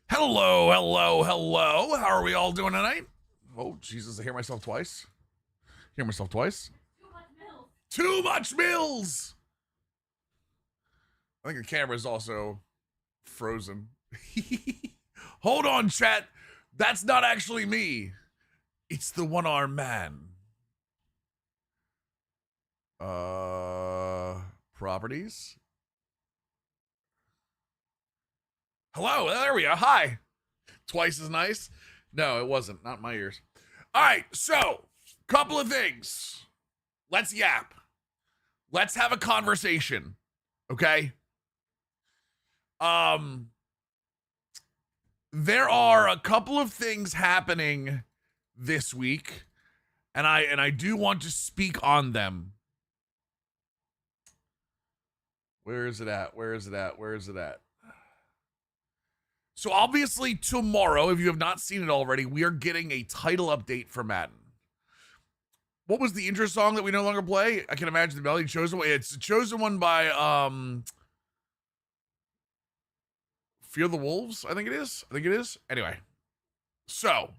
Hello, hello, hello. How are we all doing tonight? Oh, Jesus, I hear myself twice. Hear myself twice. Too much Mills! I think the camera is also frozen. Hold on, chat. That's not actually me. It's the one-armed man. Properties? Hello, there we are. Hi. Twice as nice? No, it wasn't. Not my ears. All right, so, couple of things. Let's yap. Let's have a conversation. Okay? There are a couple of things happening this week, and I do want to speak on them. Where is it at? Where is it at? Where is it at? So obviously tomorrow, if you have not seen it already, we are getting a title update for Madden. What was the intro song that we no longer play? I can imagine the melody. Chosen one. It's the Chosen One by Fear the Wolves, I think it is. Anyway, so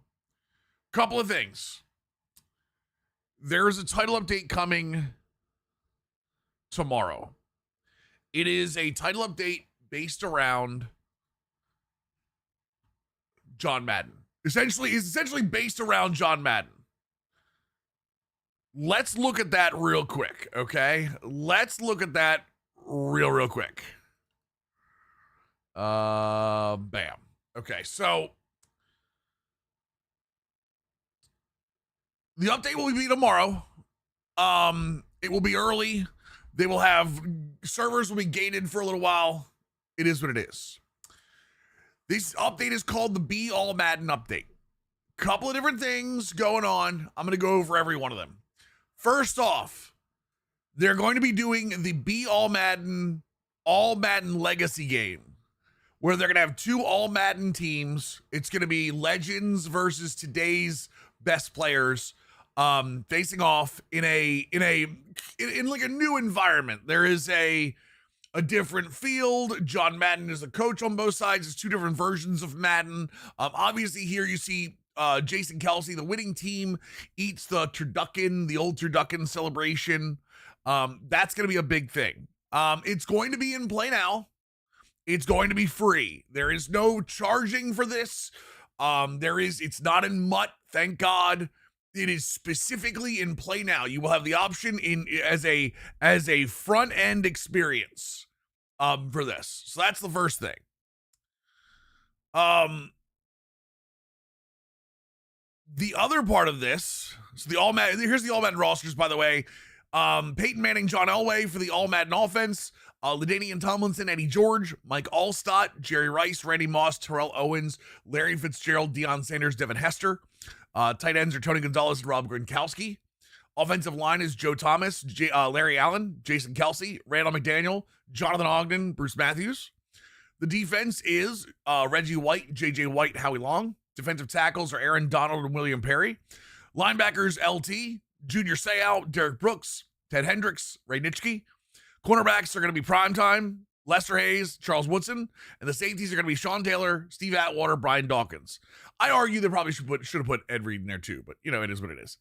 couple of things. There's a title update coming tomorrow. It is a title update based around John Madden. It's essentially based around John Madden. Let's look at that real quick, okay? Let's look at that real quick. Bam. Okay, so the update will be tomorrow. It will be early. They will have servers will be gated for a little while. It is what it is. This update is called the Be All Madden update. Couple of different things going on. I'm going to go over every one of them. First off, they're going to be doing the Be All Madden Legacy game, where they're going to have two All Madden teams. It's going to be Legends versus today's best players, facing off in like a new environment. There is a different field. John Madden is the coach on both sides. It's two different versions of Madden. Obviously here you see Jason Kelce, the winning team, eats the turducken, the old turducken celebration. That's going to be a big thing. It's going to be in play now. It's going to be free. There is no charging for this. It's not in MUT, thank God. It is specifically in play now. You will have the option as a front end experience for this. So that's the first thing. The other part of this, so here's the All Madden rosters, by the way. Peyton Manning, John Elway for the All Madden offense. LaDainian Tomlinson, Eddie George, Mike Allstott, Jerry Rice, Randy Moss, Terrell Owens, Larry Fitzgerald, Deion Sanders, Devin Hester. Tight ends are Tony Gonzalez and Rob Gronkowski. Offensive line is Joe Thomas, Larry Allen, Jason Kelce, Randall McDaniel, Jonathan Ogden, Bruce Matthews. The defense is Reggie White, J.J. White, Howie Long. Defensive tackles are Aaron Donald and William Perry. Linebackers, LT, Junior Seau, Derek Brooks, Ted Hendricks, Ray Nitschke. Cornerbacks are going to be Primetime, Lester Hayes, Charles Woodson. And the safeties are going to be Sean Taylor, Steve Atwater, Brian Dawkins. I argue they probably should have put Ed Reed in there too, but it is what it is.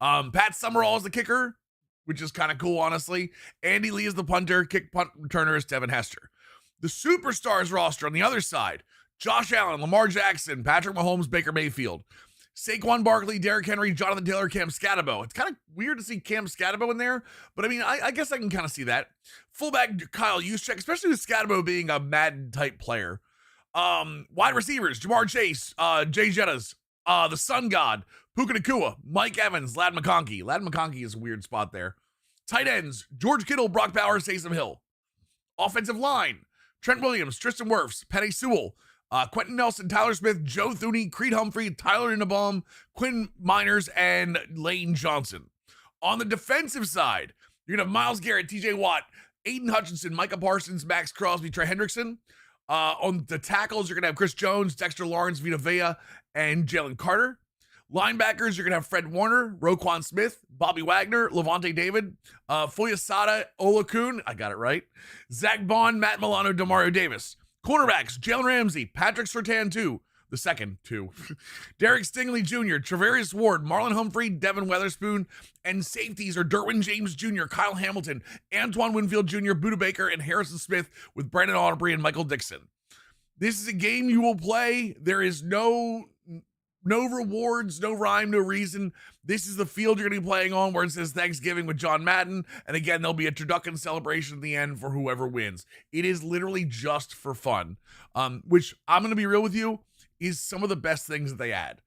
Pat Summerall is the kicker, which is kind of cool, honestly. Andy Lee is the punter. Kick punt returner is Devin Hester. The Superstars roster on the other side: Josh Allen, Lamar Jackson, Patrick Mahomes, Baker Mayfield, Saquon Barkley, Derrick Henry, Jonathan Taylor, Cam Scatabo. It's kind of weird to see Cam Scatabo in there, but I mean, I guess I can kind of see that. Fullback Kyle Juszczyk, especially with Scatabo being a Madden-type player. Wide receivers, Jamar Chase, Jay Jettas, the Sun God, Puka Nacua, Mike Evans, Ladd McConkey. Ladd McConkey is a weird spot there. Tight ends, George Kittle, Brock Bowers, Taysom Hill. Offensive line, Trent Williams, Tristan Wirfs, Penny Sewell, Quentin Nelson, Tyler Smith, Joe Thuney, Creed Humphrey, Tyler Linderbaum, Quinn Miners, and Lane Johnson. On the defensive side, you're going to have Myles Garrett, TJ Watt, Aiden Hutchinson, Micah Parsons, Max Crosby, Trey Hendrickson. On the tackles, you're going to have Chris Jones, Dexter Lawrence, Vita Vea, and Jalen Carter. Linebackers, you're going to have Fred Warner, Roquan Smith, Bobby Wagner, Levante David, Fuyasada Olakun, I got it right, Zach Bond, Matt Milano, Demario Davis. Cornerbacks, Jalen Ramsey, Patrick Surtain, the second two, Derek Stingley Jr., Travarius Ward, Marlon Humphrey, Devin Weatherspoon, and safeties are Derwin James Jr., Kyle Hamilton, Antoine Winfield Jr., Buda Baker, and Harrison Smith with Brandon Aubrey and Michael Dixon. This is a game you will play. There is no rewards, no rhyme, no reason. This is the field you're going to be playing on where it says Thanksgiving with John Madden. And again, there'll be a turducken celebration at the end for whoever wins. It is literally just for fun, which I'm going to be real with you, is some of the best things that they add.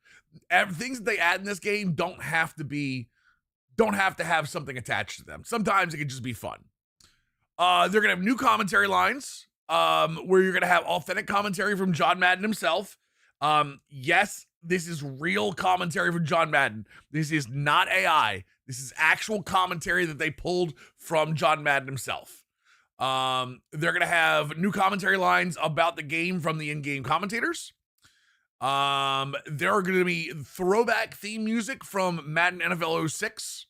Things that they add in this game don't have to have something attached to them. Sometimes it can just be fun. They're going to have new commentary lines, where you're going to have authentic commentary from John Madden himself. Yes, this is real commentary from John Madden. This is not AI. This is actual commentary that they pulled from John Madden himself. They're going to have new commentary lines about the game from the in-game commentators. There are going to be throwback theme music from Madden NFL 06.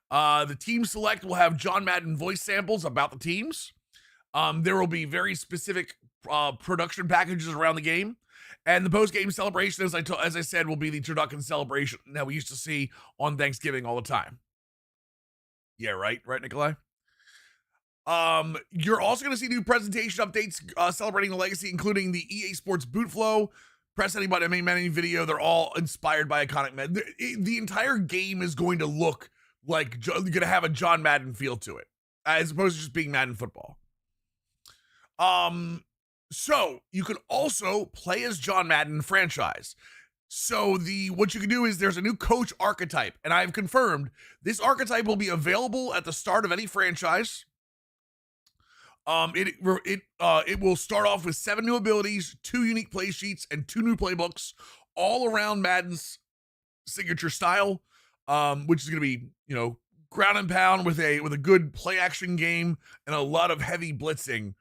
The team select will have John Madden voice samples about the teams. There will be very specific production packages around the game. And the post-game celebration, as I said, will be the turducken celebration that we used to see on Thanksgiving all the time. Yeah, right, Nikolai? You're also going to see new presentation updates celebrating the legacy, including the EA Sports boot flow, Press Anybody Manning video. They're all inspired by iconic Madden. The entire game is going to look like going to have a John Madden feel to it, as opposed to just being Madden football. So you can also play as John Madden franchise. So what you can do is there's a new coach archetype, and I've confirmed this archetype will be available at the start of any franchise. It will start off with 7 new abilities, 2 unique play sheets, and 2 new playbooks, all around Madden's signature style, which is going to be, ground and pound with a good play action game and a lot of heavy blitzing.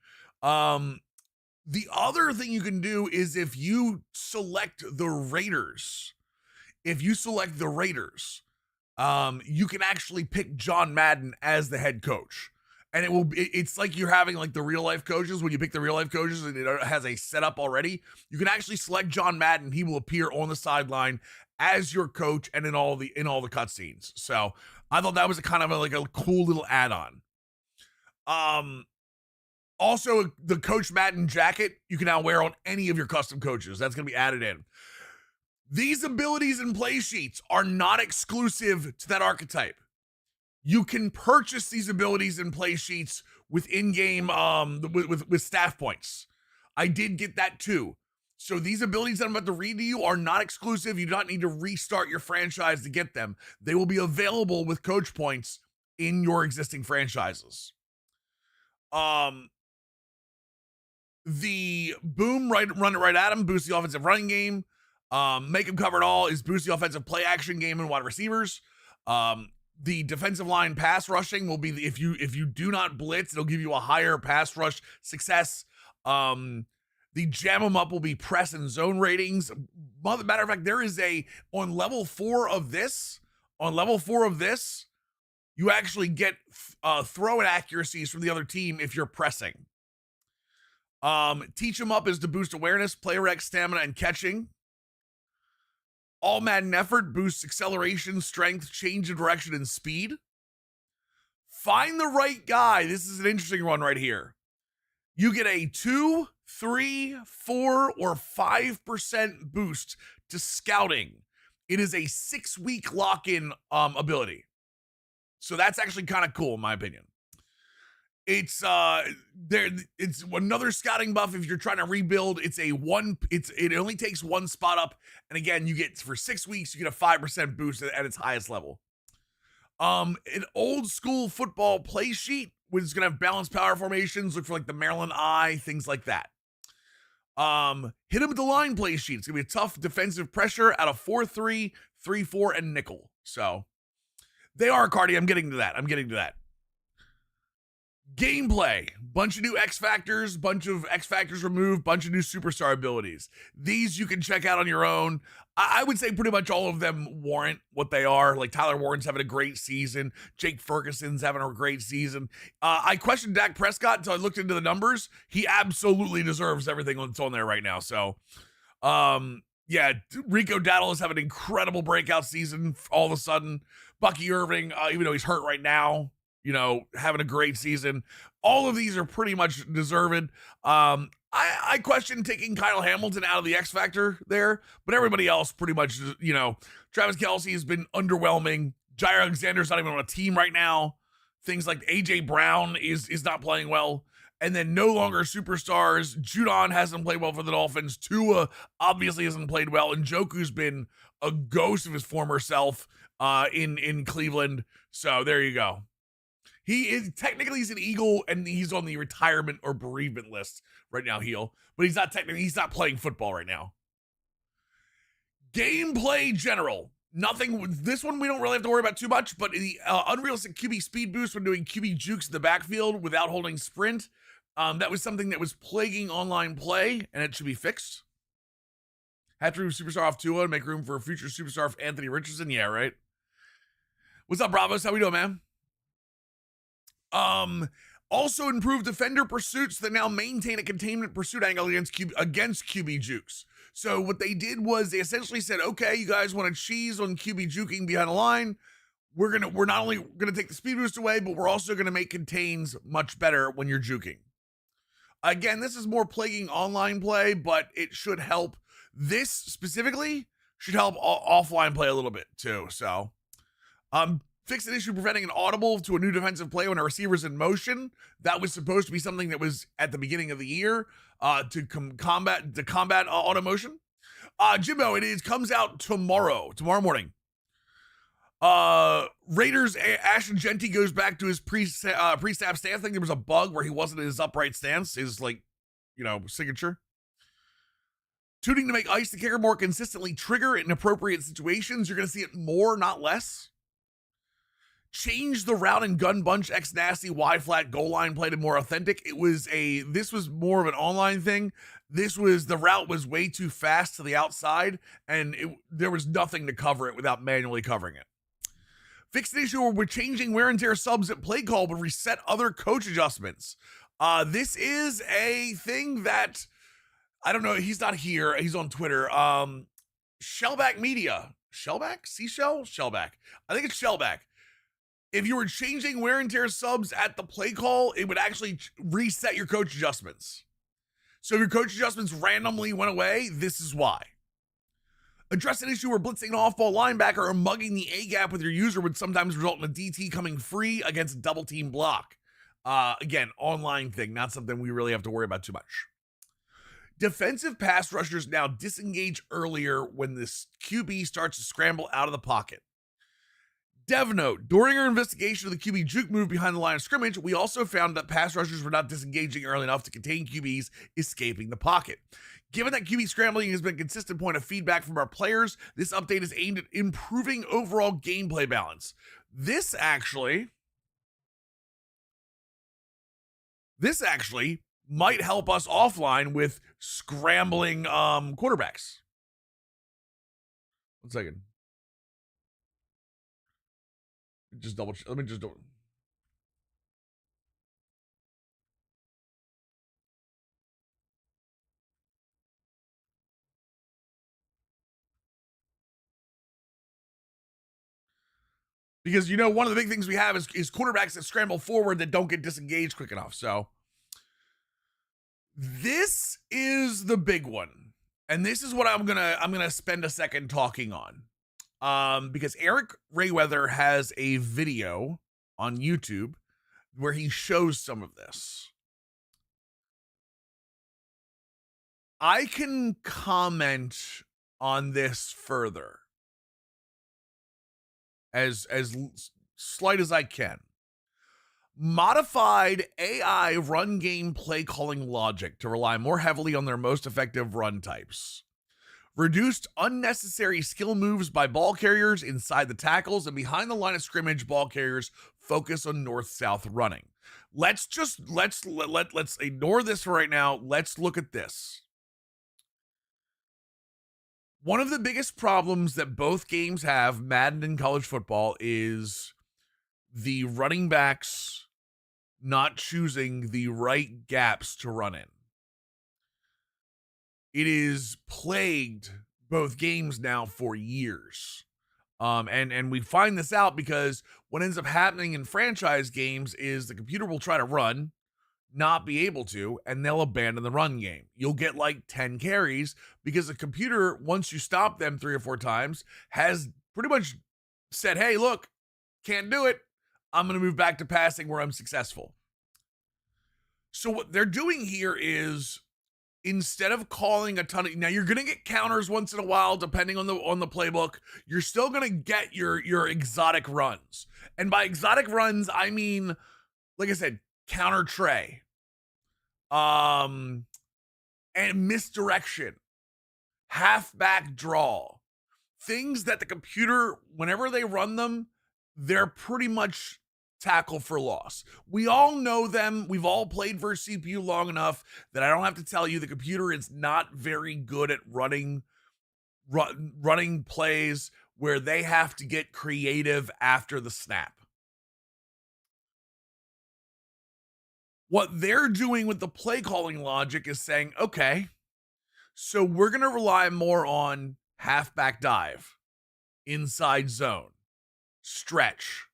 The other thing you can do is if you select the Raiders, you can actually pick John Madden as the head coach. And it's like you're having like the real life coaches. When you pick the real life coaches and it has a setup already, you can actually select John Madden. He will appear on the sideline as your coach and in all the cutscenes. So I thought that was a kind of a cool little add-on. Also, the Coach Madden jacket you can now wear on any of your custom coaches. That's going to be added in. These abilities and play sheets are not exclusive to that archetype. You can purchase these abilities and play sheets with in-game, with staff points. I did get that too. So these abilities that I'm about to read to you are not exclusive. You do not need to restart your franchise to get them. They will be available with coach points in your existing franchises. The boom, run it right at him, boost the offensive running game. Make him cover it all is boost the offensive play action game and wide receivers. The defensive line pass rushing will be if you do not blitz, it'll give you a higher pass rush success. The jam them up will be press and zone ratings. Matter of fact, there is on level 4 of this, you actually get throw inaccuracies from the other team if you're pressing. Teach them up is to boost awareness, player X, stamina, and catching. All Madden effort boosts acceleration, strength, change of direction, and speed. Find the right guy. This is an interesting one right here. You get a 2, 3, 4, or 5% boost to scouting. It is a 6-week lock-in ability. So that's actually kind of cool in my opinion. It's another scouting buff if you're trying to rebuild. It only takes 1 spot up, and again, you get for 6 weeks, you get a 5% boost at its highest level. An old school football play sheet, which is gonna have balanced power formations, look for like the Maryland Eye, things like that. Hit him with the line play sheet. It's gonna be a tough defensive pressure out of 4-3, 3-4, and nickel. So they are Cardi. I'm getting to that. Gameplay, bunch of new X Factors, bunch of X Factors removed, bunch of new superstar abilities. These you can check out on your own. I would say pretty much all of them warrant what they are. Like Tyler Warren's having a great season. Jake Ferguson's having a great season. I questioned Dak Prescott until I looked into the numbers. He absolutely deserves everything that's on there right now. So, yeah, Rico Dowdle is having an incredible breakout season all of a sudden. Bucky Irving, even though he's hurt right now, having a great season. All of these are pretty much deserved. I question taking Kyle Hamilton out of the X Factor there, but everybody else pretty much, Travis Kelce has been underwhelming. Jair Alexander's not even on a team right now. Things like AJ Brown is not playing well. And then no longer superstars. Judon hasn't played well for the Dolphins. Tua obviously hasn't played well. And Njoku's been a ghost of his former self in Cleveland. So there you go. He is technically he's an Eagle and he's on the retirement or bereavement list right now, but he's not playing football right now. Gameplay general. Nothing. This one we don't really have to worry about too much, but the unrealistic QB speed boost when doing QB jukes in the backfield without holding sprint. That was something that was plaguing online play, and it should be fixed. Had to remove superstar off Tua and make room for a future superstar for Anthony Richardson. Yeah, right. What's up, Bravos? How we doing, man? Also improved defender pursuits that now maintain a containment pursuit angle against QB jukes. So what they did was they essentially said, okay, you guys want to cheese on QB juking behind the line. We're not only gonna take the speed boost away, but we're also gonna make contains much better when you're juking. Again, this is more plaguing online play, but it should help. This specifically should help offline play a little bit too. So, fixed an issue preventing an audible to a new defensive play when a receiver's in motion. That was supposed to be something that was at the beginning of the year to combat auto motion. Jimbo, comes out tomorrow morning. Raiders Ashton Genty goes back to his pre-snap stance. I think there was a bug where he wasn't in his upright stance, his signature. Tuning to make ice the kicker more consistently trigger in appropriate situations. You're going to see it more, not less. Change the route and gun bunch X nasty wide flat goal line play to more authentic. This was more of an online thing. The route was way too fast to the outside, and there was nothing to cover it without manually covering it. Fixed an issue where we're changing wear and tear subs at play call, but reset other coach adjustments. This is a thing that, I don't know, he's not here. He's on Twitter. Shellback Media. Shellback? Seashell? Shellback. I think it's Shellback. If you were changing wear and tear subs at the play call, it would actually reset your coach adjustments. So if your coach adjustments randomly went away, this is why. Address an issue where blitzing an off-ball linebacker or mugging the A-gap with your user would sometimes result in a DT coming free against a double-team block. Again, online thing, not something we really have to worry about too much. Defensive pass rushers now disengage earlier when this QB starts to scramble out of the pocket. Dev note, during our investigation of the QB juke move behind the line of scrimmage, we also found that pass rushers were not disengaging early enough to contain QBs escaping the pocket. Given that QB scrambling has been a consistent point of feedback from our players, this update is aimed at improving overall gameplay balance. This actually might help us offline with scrambling quarterbacks. 1 second. Let me just do it. Because, one of the big things we have is quarterbacks that scramble forward that don't get disengaged quick enough. So this is the big one. And this is what I'm gonna spend a second talking on. Because Eric Rayweather has a video on YouTube where he shows some of this. I can comment on this further as slight as I can. Modified AI run game play calling logic to rely more heavily on their most effective run types. Reduced unnecessary skill moves by ball carriers inside the tackles, and behind the line of scrimmage, ball carriers focus on north-south running. Let's ignore this for right now. Let's look at this. One of the biggest problems that both games have, Madden and college football, is the running backs not choosing the right gaps to run in. It is plagued both games now for years. And we find this out because what ends up happening in franchise games is the computer will try to run, not be able to, and they'll abandon the run game. You'll get like 10 carries because the computer, once you stop them 3 or 4 times, has pretty much said, hey, look, can't do it. I'm going to move back to passing where I'm successful. So what they're doing here is, instead of calling a ton of, now you're going to get counters once in a while, depending on the playbook, you're still going to get your exotic runs. And by exotic runs, I mean, like I said, counter tray, and misdirection, halfback draw, things that the computer, whenever they run them, they're pretty much tackle for loss. We all know them. We've all played versus CPU long enough that I don't have to tell you the computer is not very good at running plays where they have to get creative after the snap. What they're doing with the play calling logic is saying, okay, so we're going to rely more on halfback dive, inside zone, stretch,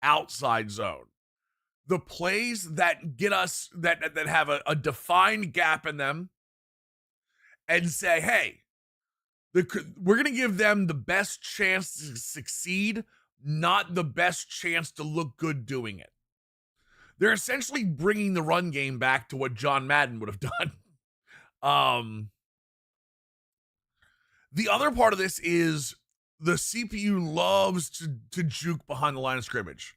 outside zone. The plays that get us, that have a defined gap in them, and say, hey, we're going to give them the best chance to succeed, not the best chance to look good doing it. They're essentially bringing the run game back to what John Madden would have done. The other part of this is the CPU loves to juke behind the line of scrimmage.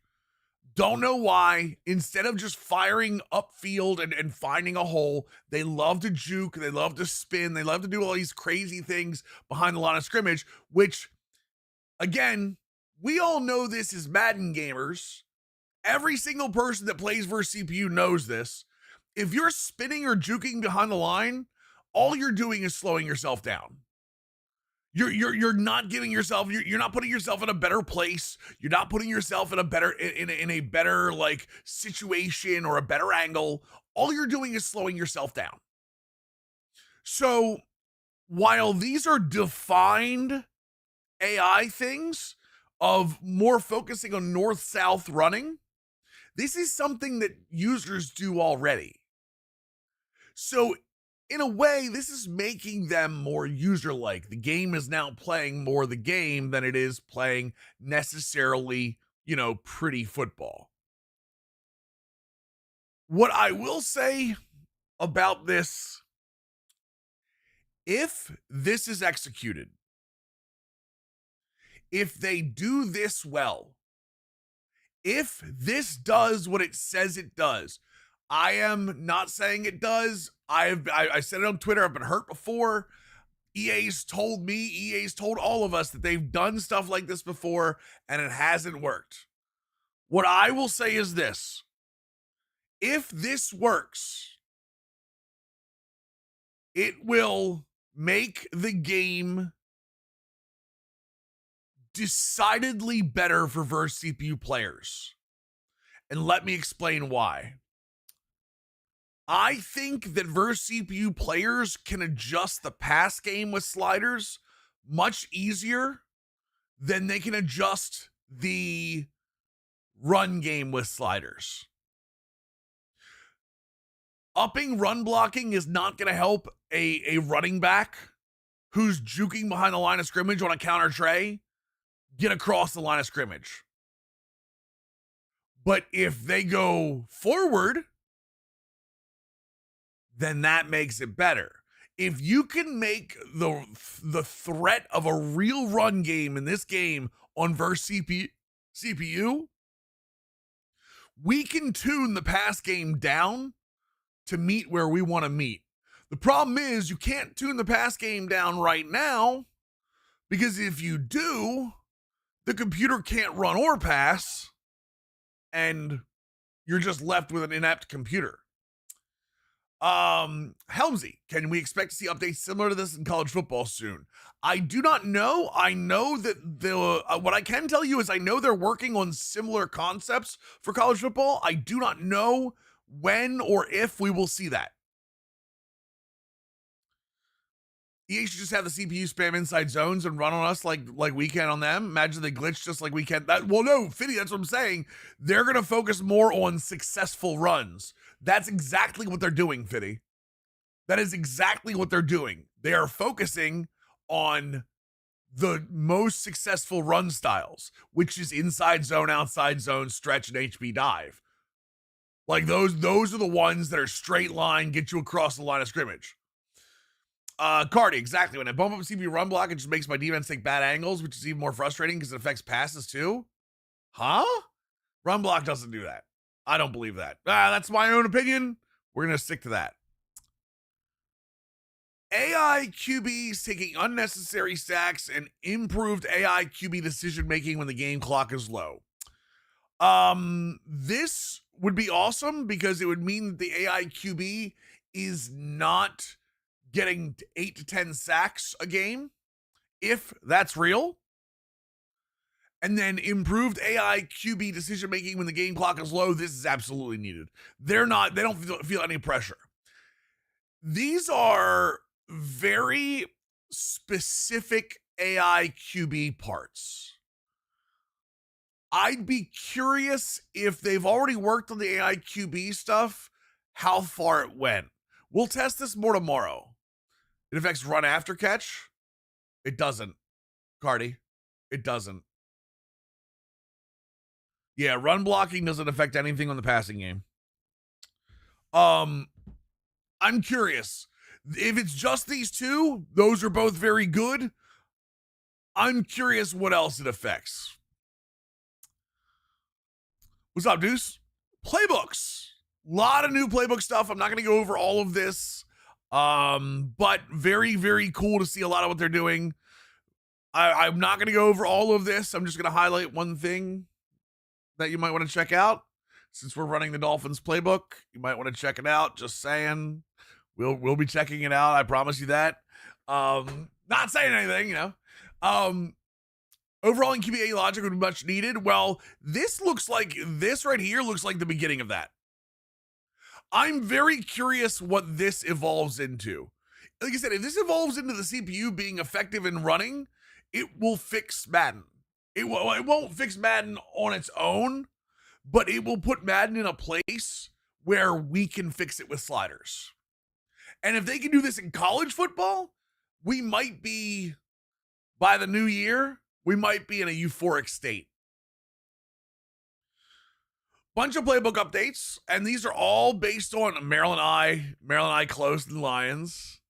Don't know why. Instead of just firing upfield and finding a hole, they love to juke, they love to spin, they love to do all these crazy things behind the line of scrimmage, which, again, we all know this as Madden gamers. Every single person that plays versus CPU knows this. If you're spinning or juking behind the line, all you're doing is slowing yourself down. You're not giving yourself, you're not putting yourself in a better place. You're not putting yourself in a better in a better like situation or a better angle. All you're doing is slowing yourself down. So while these are defined AI things of more focusing on north-south running, this is something that users do already. So in a way, this is making them more user-like. The game is now playing more the game than it is playing necessarily, pretty football. What I will say about this, if this is executed, if they do this well, if this does what it says it does, I am not saying it does. I said it on Twitter. I've been hurt before. EA's told me, EA's told all of us that they've done stuff like this before and it hasn't worked. What I will say is this. If this works, it will make the game decidedly better for versus CPU players. And let me explain why. I think that versus CPU players can adjust the pass game with sliders much easier than they can adjust the run game with sliders. Upping run blocking is not going to help a running back who's juking behind the line of scrimmage on a counter tray get across the line of scrimmage. But if they go forward, then that makes it better. If you can make the threat of a real run game in this game on versus CPU, we can tune the pass game down to meet where we want to meet. The problem is you can't tune the pass game down right now because if you do, the computer can't run or pass, and you're just left with an inept computer. Helmsy, can we expect to see updates similar to this in college football soon? I do not know. I know that what I can tell you is I know they're working on similar concepts for college football. I do not know when or if we will see that. EA should just have the CPU spam inside zones and run on us like we can on them. Imagine they glitch just like we can. Well, no, Fiddy, that's what I'm saying. They're going to focus more on successful runs. That's exactly what they're doing, Fiddy. That is exactly what they're doing. They are focusing on the most successful run styles, which is inside zone, outside zone, stretch, and HB dive. Like those are the ones that are straight line, get you across the line of scrimmage. Cardi, exactly. When I bump up CPU run block, it just makes my defense take bad angles, which is even more frustrating because it affects passes too. Huh? Run block doesn't do that. I don't believe that. That's my own opinion. We're going to stick to that. AI QBs taking unnecessary sacks and improved AI QB decision making when the game clock is low. This would be awesome because it would mean that the AI QB is not getting 8 to 10 sacks a game, if that's real. And then improved AI QB decision making when the game clock is low. This is absolutely needed. They don't feel any pressure. These are very specific AI QB parts. I'd be curious if they've already worked on the AI QB stuff, how far it went. We'll test this more tomorrow. It affects run after catch. It doesn't, Cardi. It doesn't. Yeah, run blocking doesn't affect anything on the passing game. I'm curious. If it's just these two, those are both very good. I'm curious what else it affects. What's up, Deuce? Playbooks. A lot of new playbook stuff. I'm not going to go over all of this. But very, very cool to see a lot of what they're doing. I'm not going to go over all of this. I'm just going to highlight one thing that you might want to check out. Since we're running the Dolphins playbook, you might want to check it out. Just saying. We'll be checking it out. I promise you that. Not saying anything, you know. Overall in QBA logic would be much needed. Well, this right here looks like the beginning of that. I'm very curious what this evolves into. Like I said, if this evolves into the CPU being effective in running, it will fix Madden. It won't fix Madden on its own, but it will put Madden in a place where we can fix it with sliders. And if they can do this in college football, we might be, by the new year, we might be in a euphoric state. Bunch of playbook updates, and these are all based on Maryland I close the Lions.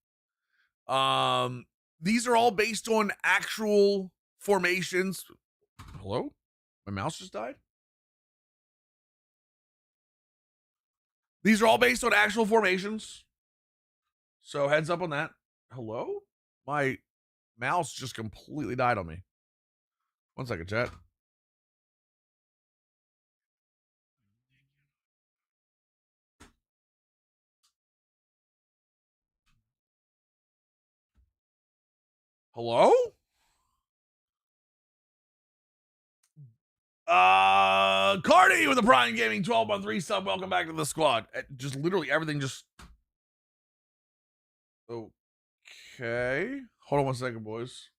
These are all based on actual formations. Hello? My mouse just died? These are all based on actual formations. So heads up on that. Hello? My mouse just completely died on me. 1 second, chat. Hello? Cardi with the Prime Gaming 12-month resub. Welcome back to the squad. Just literally everything just. Okay. Hold on 1 second, boys.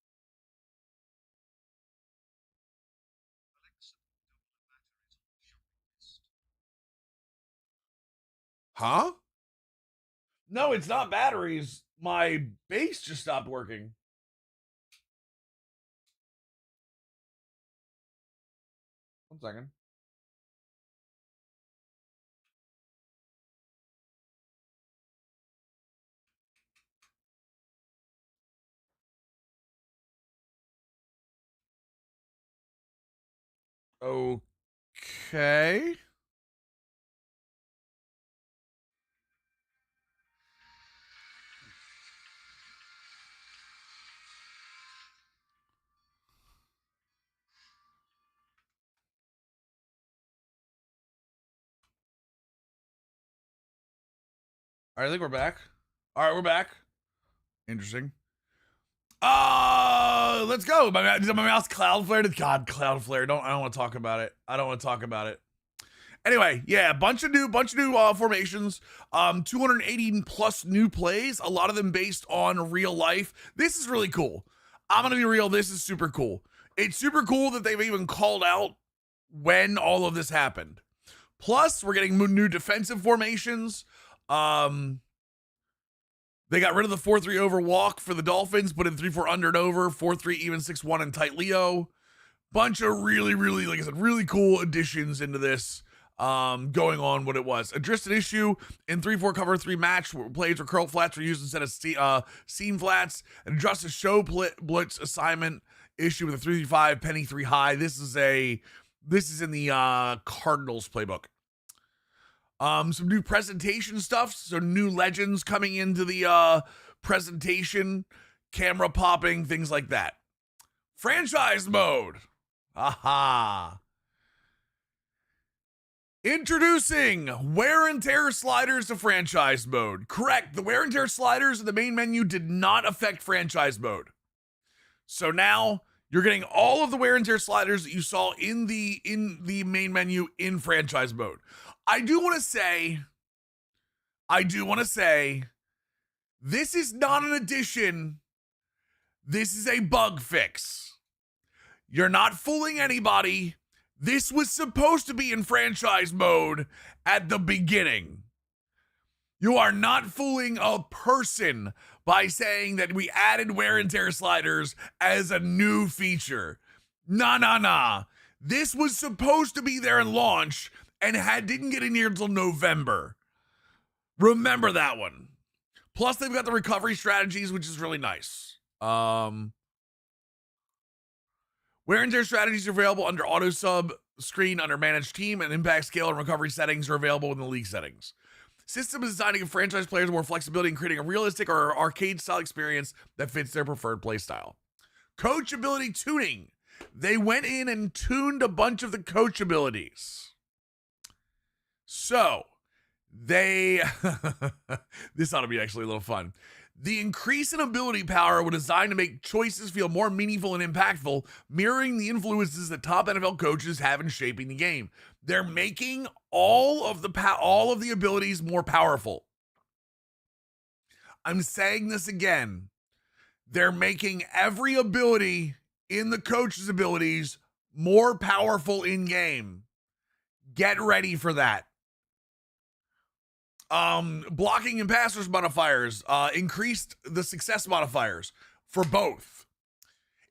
Huh? No, it's not batteries. My base just stopped working. One second. Okay. All right, I think we're back. All right, we're back. Interesting. Let's go. My mouse Cloudflare. God, Cloudflare. I don't want to talk about it. I don't want to talk about it. Anyway, yeah, bunch of new formations. 280 plus new plays. A lot of them based on real life. This is really cool. I'm gonna be real. This is super cool. It's super cool that they've even called out when all of this happened. Plus, we're getting new defensive formations. They got rid of the 4-3 over walk for the Dolphins, put in 3-4 under and over, 4-3 even 6-1 and tight Leo. Bunch of really, really, like I said, really cool additions into this. Going on what it was. Addressed an issue in 3-4 cover 3 match where plays where curl flats were used instead of seam flats. And addressed a show blitz assignment issue with a 3-5 penny 3 high. This is in the Cardinals playbook. Some new presentation stuff. So new legends coming into the presentation, camera popping, things like that. Franchise mode. Aha. Introducing wear and tear sliders to franchise mode. Correct. The wear and tear sliders in the main menu did not affect franchise mode. So now you're getting all of the wear and tear sliders that you saw in the main menu in franchise mode. I do want to say, this is not an addition. This is a bug fix. You're not fooling anybody. This was supposed to be in franchise mode at the beginning. You are not fooling a person by saying that we added wear and tear sliders as a new feature. Nah. This was supposed to be there in launch and didn't get in here until November. Remember that one. Plus, they've got the recovery strategies, which is really nice. Wear and tear strategies are available under auto sub screen under managed team, and impact scale and recovery settings are available in the league settings. System is designed to give franchise players more flexibility in creating a realistic or arcade style experience that fits their preferred play style. Coach ability tuning. They went in and tuned a bunch of the coach abilities. So they, this ought to be actually a little fun. The increase in ability power was designed to make choices feel more meaningful and impactful, mirroring the influences that top NFL coaches have in shaping the game. They're making all of the abilities more powerful. I'm saying this again. They're making every ability in the coach's abilities more powerful in game. Get ready for that. Blocking and passers modifiers, increased the success modifiers for both.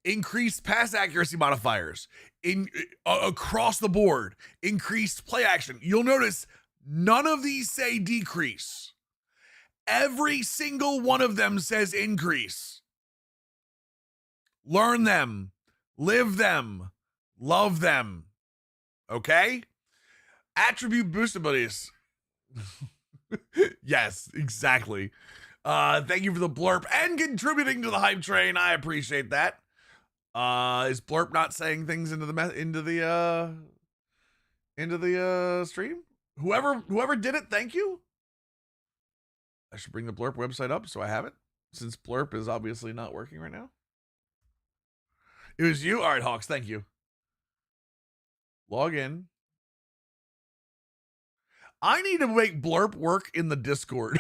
Increased pass accuracy modifiers across the board. Increased play action. You'll notice none of these say decrease. Every single one of them says increase. Learn them, live them, love them. Okay? Attribute boost abilities. Yes, exactly. Thank you for the blurb and contributing to the hype train. I appreciate that. Is blurb not saying things into the stream? Whoever did it, thank you. I should bring the blurb website up so I have it, since blurb is obviously not working right now. It was you? All right, Hawks, thank you. Log in. I need to make Blurp work in the Discord.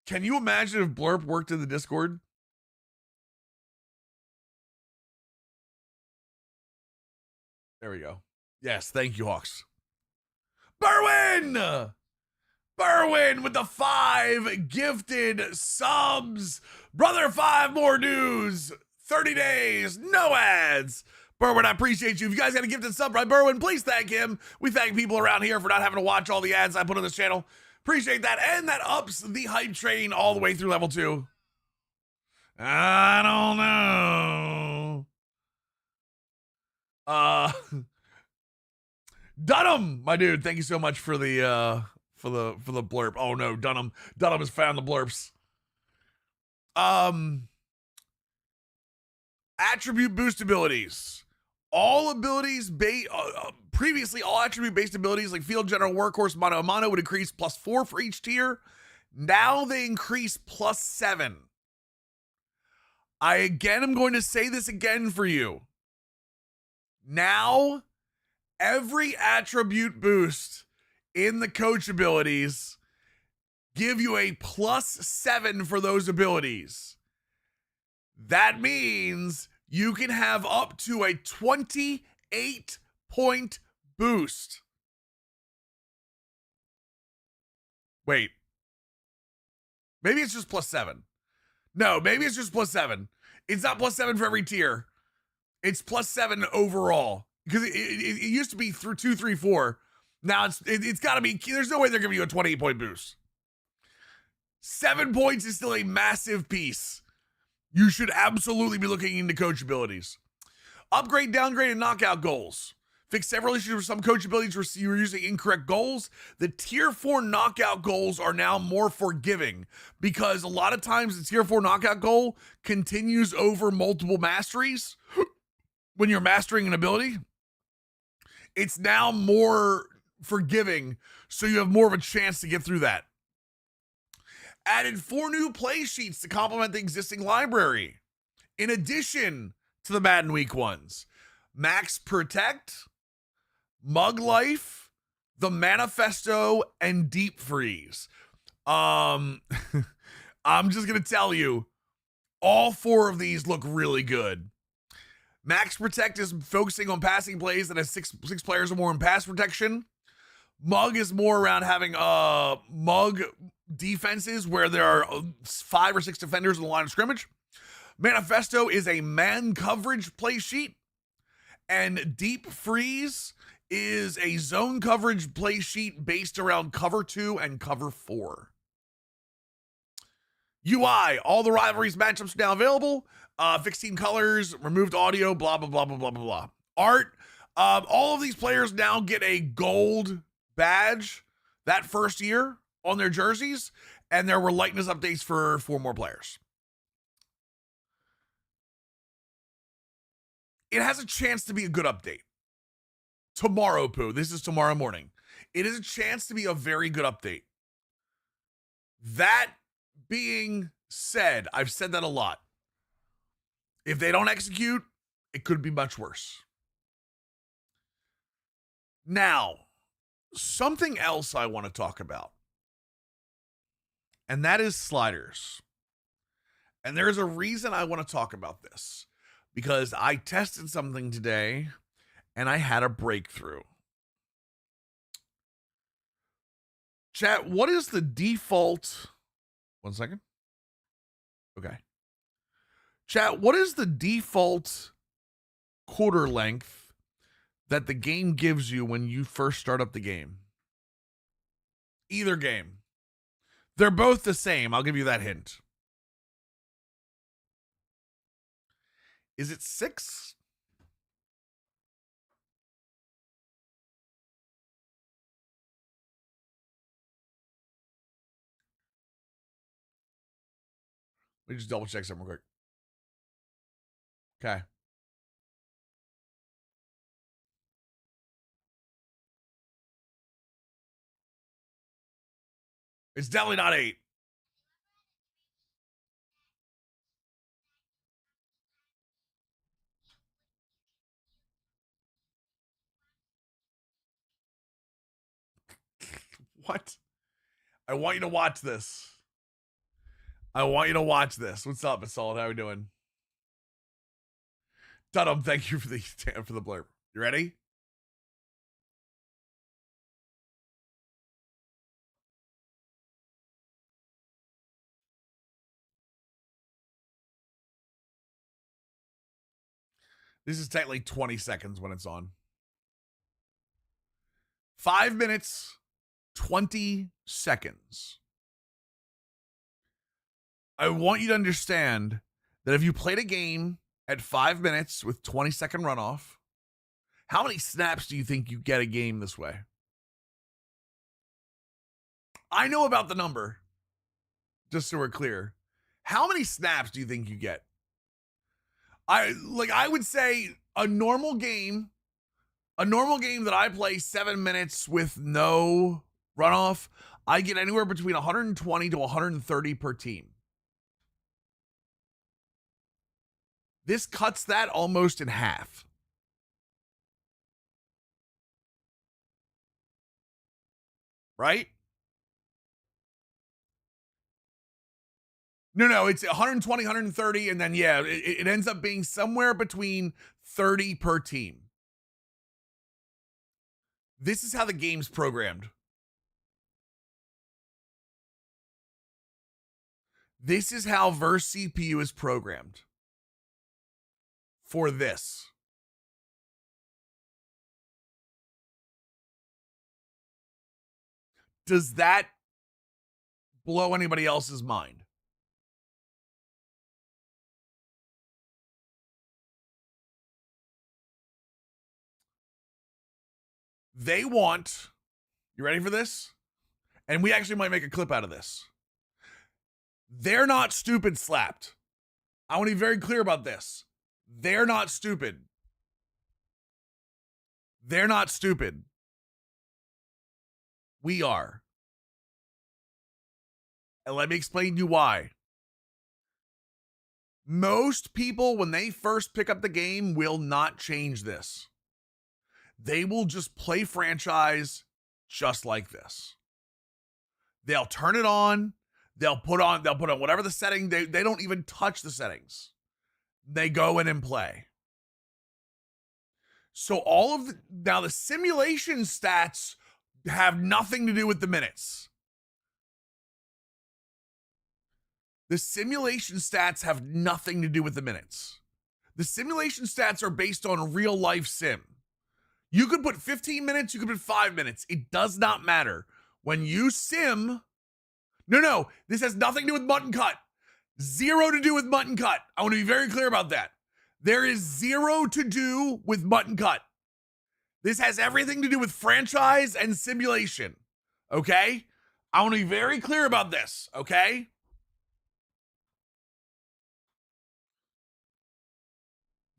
Can you imagine if Blurp worked in the Discord? There we go. Yes, thank you, Hawks. Berwin! Berwin with the 5 gifted subs. Brother, 5 more dues. 30 days, no ads. Berwin, I appreciate you. If you guys got a gifted sub, right, Berwin, please thank him. We thank people around here for not having to watch all the ads I put on this channel. Appreciate that. And that ups the hype train all the way through level 2. I don't know. Dunham, my dude, thank you so much for the blurb. Oh no, Dunham has found the blurps. Attribute boost abilities. All abilities Previously, all attribute-based abilities like Field General, Workhorse, Mono a Mono would increase +4 for each tier. Now they increase +7. I again am going to say this again for you. Now, every attribute boost in the coach abilities give you a +7 for those abilities. That means you can have up to a 28-point boost. Wait. Maybe it's just +7. No, maybe it's just +7. It's not +7 for every tier. It's +7 overall. Because it used to be through 2, 3, 4. Now it's got to be, there's no way they're giving you a 28-point boost. 7 points is still a massive piece. You should absolutely be looking into coach abilities. Upgrade, downgrade, and knockout goals. Fix several issues with some coach abilities where you were using incorrect goals. The tier 4 knockout goals are now more forgiving because a lot of times the tier 4 knockout goal continues over multiple masteries. When you're mastering an ability, it's now more forgiving, so you have more of a chance to get through that. Added 4 new play sheets to complement the existing library. In addition to the Madden Week ones, Max Protect, Mug Life, the Manifesto, and Deep Freeze. I'm just going to tell you, all 4 of these look really good. Max Protect is focusing on passing plays that has six players or more in pass protection. Mug is more around having mug defenses where there are 5 or 6 defenders in the line of scrimmage. Manifesto is a man coverage play sheet. And Deep Freeze is a zone coverage play sheet based around cover 2 and cover 4. UI, all the rivalries matchups are now available. 16 colors, removed audio, blah, blah, blah, blah, blah, blah, blah. Art, all of these players now get a gold badge that first year on their jerseys, and there were likeness updates for 4 more players. It has a chance to be a good update. Tomorrow, Pooh. This is tomorrow morning. It is a chance to be a very good update. That being said, I've said that a lot. If they don't execute, it could be much worse. Now, something else I want to talk about, and that is sliders. And there's a reason I want to talk about this, because I tested something today and I had a breakthrough. Chat, what is the default? 1 second. Okay. Chat, what is the default quarter length that the game gives you when you first start up the game? Either game. They're both the same. I'll give you that hint. Is it 6? Let me just double check something real quick. Okay. It's definitely not 8. What? I want you to watch this. I want you to watch this. What's up, Assault? How are we doing? Dunham, thank you for the blurb. You ready? This is technically 20 seconds when it's on. 5 minutes, 20 seconds. I want you to understand that if you played a game at 5 minutes with 20-second runoff, how many snaps do you think you get a game this way? I know about the number, just so we're clear. How many snaps do you think you get? I would say a normal game A normal game that I play 7 minutes with no runoff, I get anywhere between 120 to 130 per team. This cuts that almost in half. Right? No, it's 120, 130, and then yeah, it ends up being somewhere between 30 per team. This is how the game's programmed. This is how Verse CPU is programmed for this. Does that blow anybody else's mind? They want, you ready for this? And we actually might make a clip out of this. They're not stupid slapped. I want to be very clear about this. They're not stupid. They're not stupid. We are. And let me explain to you why. Most people, when they first pick up the game, will not change this. They will just play franchise just like this. They'll turn it on. They'll put on whatever the setting. They don't even touch the settings. They go in and play. So now the simulation stats have nothing to do with the minutes. The simulation stats have nothing to do with the minutes. The simulation stats are based on real life sim. You could put 15 minutes, you could put 5 minutes. It does not matter. When you sim, no, this has nothing to do with Mutton Cut. Zero to do with Mutton Cut. I want to be very clear about that. There is zero to do with Mutton Cut. This has everything to do with franchise and simulation. Okay? I want to be very clear about this. Okay?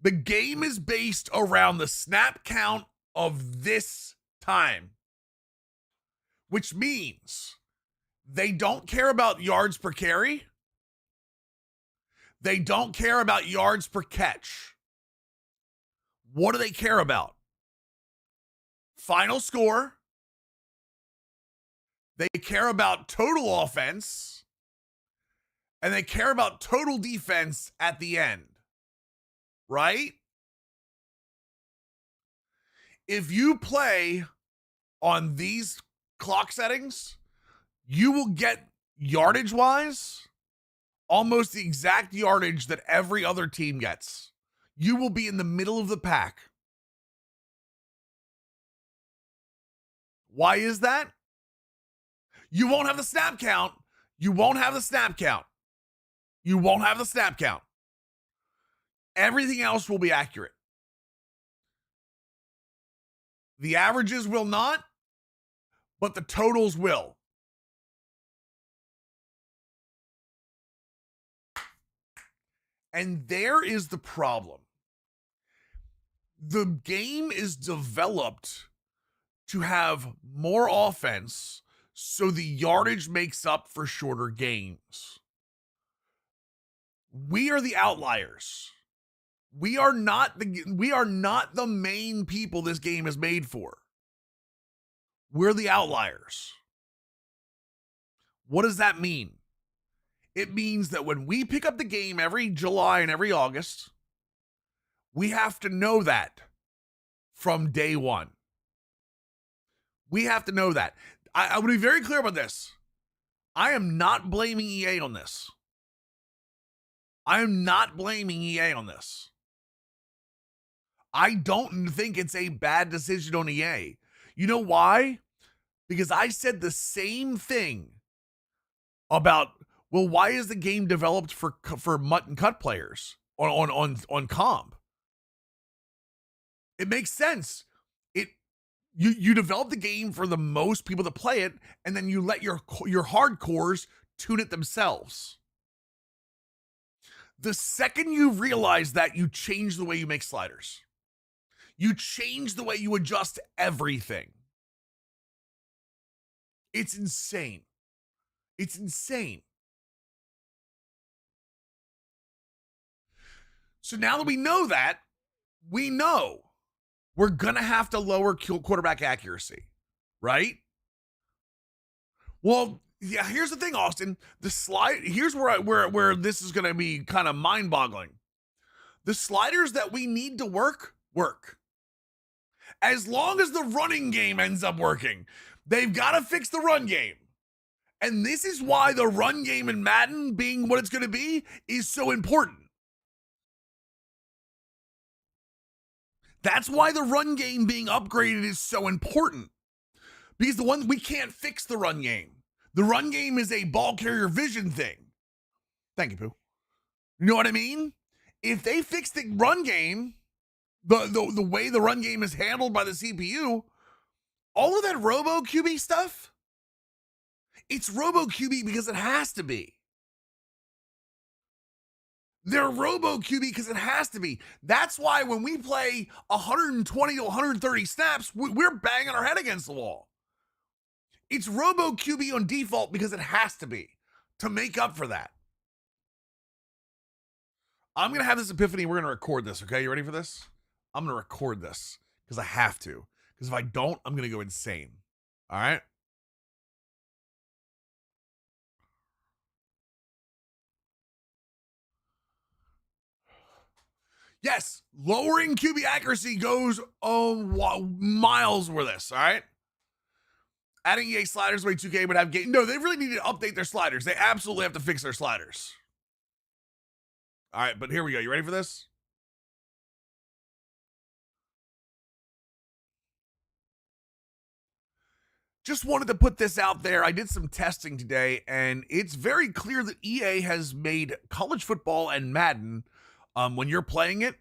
The game is based around the snap count of this time, which means they don't care about yards per carry. They don't care about yards per catch. What do they care about? Final score. They care about total offense. And they care about total defense at the end. Right? If you play on these clock settings, you will get yardage-wise almost the exact yardage that every other team gets. You will be in the middle of the pack. Why is that? You won't have the snap count. You won't have the snap count. You won't have the snap count. Everything else will be accurate. The averages will not, but the totals will. And there is the problem. The game is developed to have more offense, so the yardage makes up for shorter gains. We are the outliers. We are not the main people this game is made for. We're the outliers. What does that mean? It means that when we pick up the game every July and every August, we have to know that from day one. We have to know that. I want to be very clear about this. I am not blaming EA on this. I am not blaming EA on this. I don't think it's a bad decision on EA. You know why? Because I said the same thing about, well, why is the game developed for Mutton Cut players on comp? It makes sense. You develop the game for the most people to play it, and then you let your hardcores tune it themselves. The second you realize that, you change the way you make sliders. You change the way you adjust everything. It's insane. It's insane. So now that we know that, we know we're going to have to lower quarterback accuracy, right? Well, yeah, here's the thing, Austin. Here's where this is going to be kind of mind-boggling. The sliders that we need to work. As long as the running game ends up working, they've got to fix the run game. And this is why the run game in Madden being what it's going to be is so important. That's why the run game being upgraded is so important. Because we can't fix the run game. The run game is a ball carrier vision thing. Thank you, Pooh. You know what I mean? If they fix the run game, the way the run game is handled by the CPU, all of that Robo QB stuff, it's Robo QB because it has to be. They're Robo QB because it has to be. That's why when we play 120 to 130 snaps, we're banging our head against the wall. It's Robo QB on default because it has to be to make up for that. I'm going to have this epiphany. We're going to record this, okay? You ready for this? I'm going to record this because I have to. Because if I don't, I'm going to go insane. All right? Yes, lowering QB accuracy goes miles with this, all right? Adding EA sliders way 2K would have game. No, they really need to update their sliders. They absolutely have to fix their sliders. All right, but here we go. You ready for this? Just wanted to put this out there. I did some testing today, and it's very clear that EA has made college football and Madden, when you're playing it,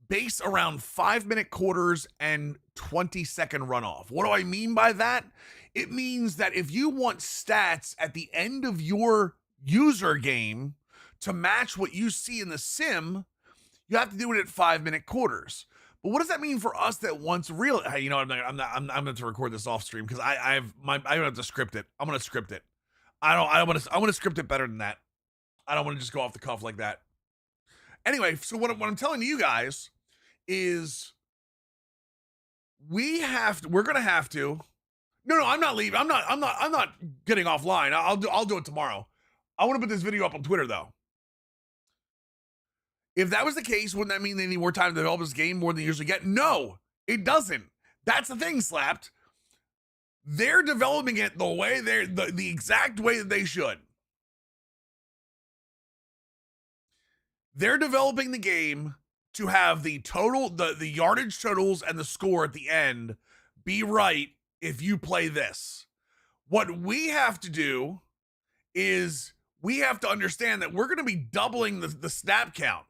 base around 5-minute quarters and 20-second runoff. What do I mean by that? It means that if you want stats at the end of your user game to match what you see in the sim, you have to do it at 5-minute quarters. But what does that mean for us that wants real? Hey, you know what? I'm going to record this off stream because I don't have to script it. I'm going to script it. I want to script it better than that. I don't want to just go off the cuff like that. Anyway, so what I'm telling you guys is we're going to have to. No, I'm not leaving. I'm not getting offline. I'll do it tomorrow. I want to put this video up on Twitter though. If that was the case, wouldn't that mean they need more time to develop this game more than they usually get? No, it doesn't. That's the thing, Slapped. They're developing it the way the exact way that they should. They're developing the game to have the total, the yardage totals and the score at the end be right if you play this. What we have to do is we have to understand that we're going to be doubling the snap count.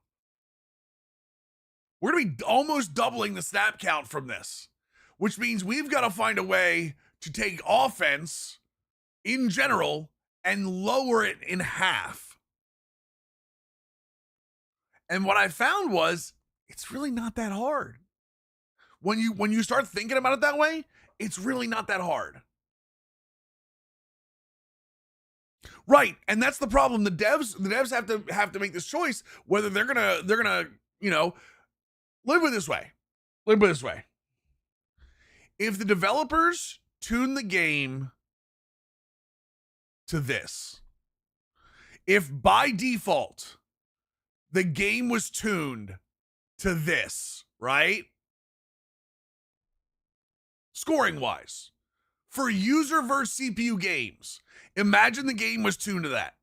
We're going to be almost doubling the snap count from this, which means we've got to find a way to take offense in general and lower it in half. And what I found was it's really not that hard. When you start thinking about it that way, it's really not that hard. Right, and that's the problem. The devs have to make this choice whether they're gonna live with this way. If the developers tune the game to this, if by default the game was tuned to this, right? Scoring wise, for user versus CPU games, imagine the game was tuned to that.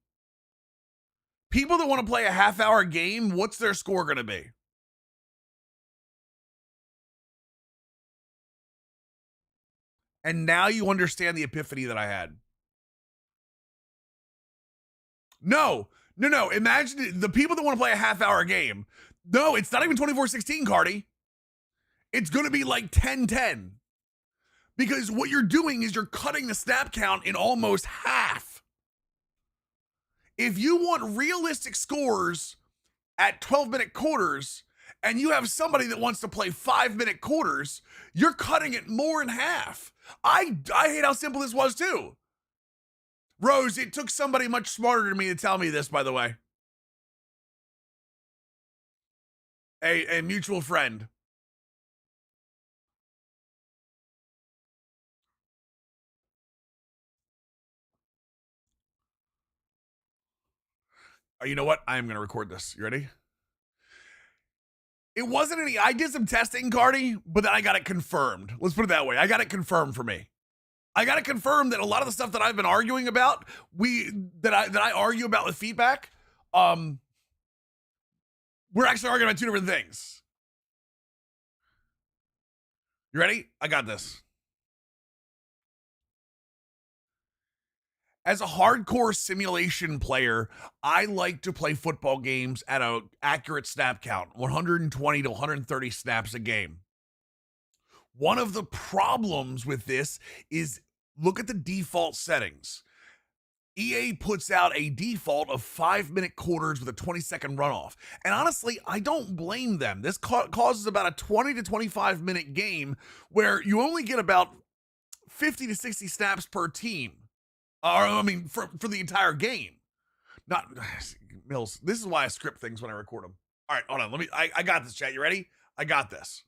People that want to play a half-hour game, what's their score going to be? And now you understand the epiphany that I had. No. Imagine the people that want to play a half-hour game. No, it's not even 24-16, Cardi. It's going to be like 10-10. Because what you're doing is you're cutting the snap count in almost half. If you want realistic scores at 12-minute quarters, and you have somebody that wants to play 5-minute quarters, you're cutting it more in half. I hate how simple this was too. Rose, it took somebody much smarter than me to tell me this, by the way. A mutual friend. You know what? I am going to record this. You ready? It wasn't any. I did some testing, Cardi, but then I got it confirmed. Let's put it that way. I got it confirmed for me. I got it confirmed that a lot of the stuff that I've been arguing about, that I argue about with feedback, we're actually arguing about two different things. You ready? I got this. As a hardcore simulation player, I like to play football games at an accurate snap count, 120 to 130 snaps a game. One of the problems with this is look at the default settings. EA puts out a default of 5-minute quarters with a 20-second runoff. And honestly, I don't blame them. This causes about a 20 to 25-minute game where you only get about 50 to 60 snaps per team. For the entire game. Not Mills. This is why I script things when I record them. All right, hold on. I got this, chat. You ready? I got this.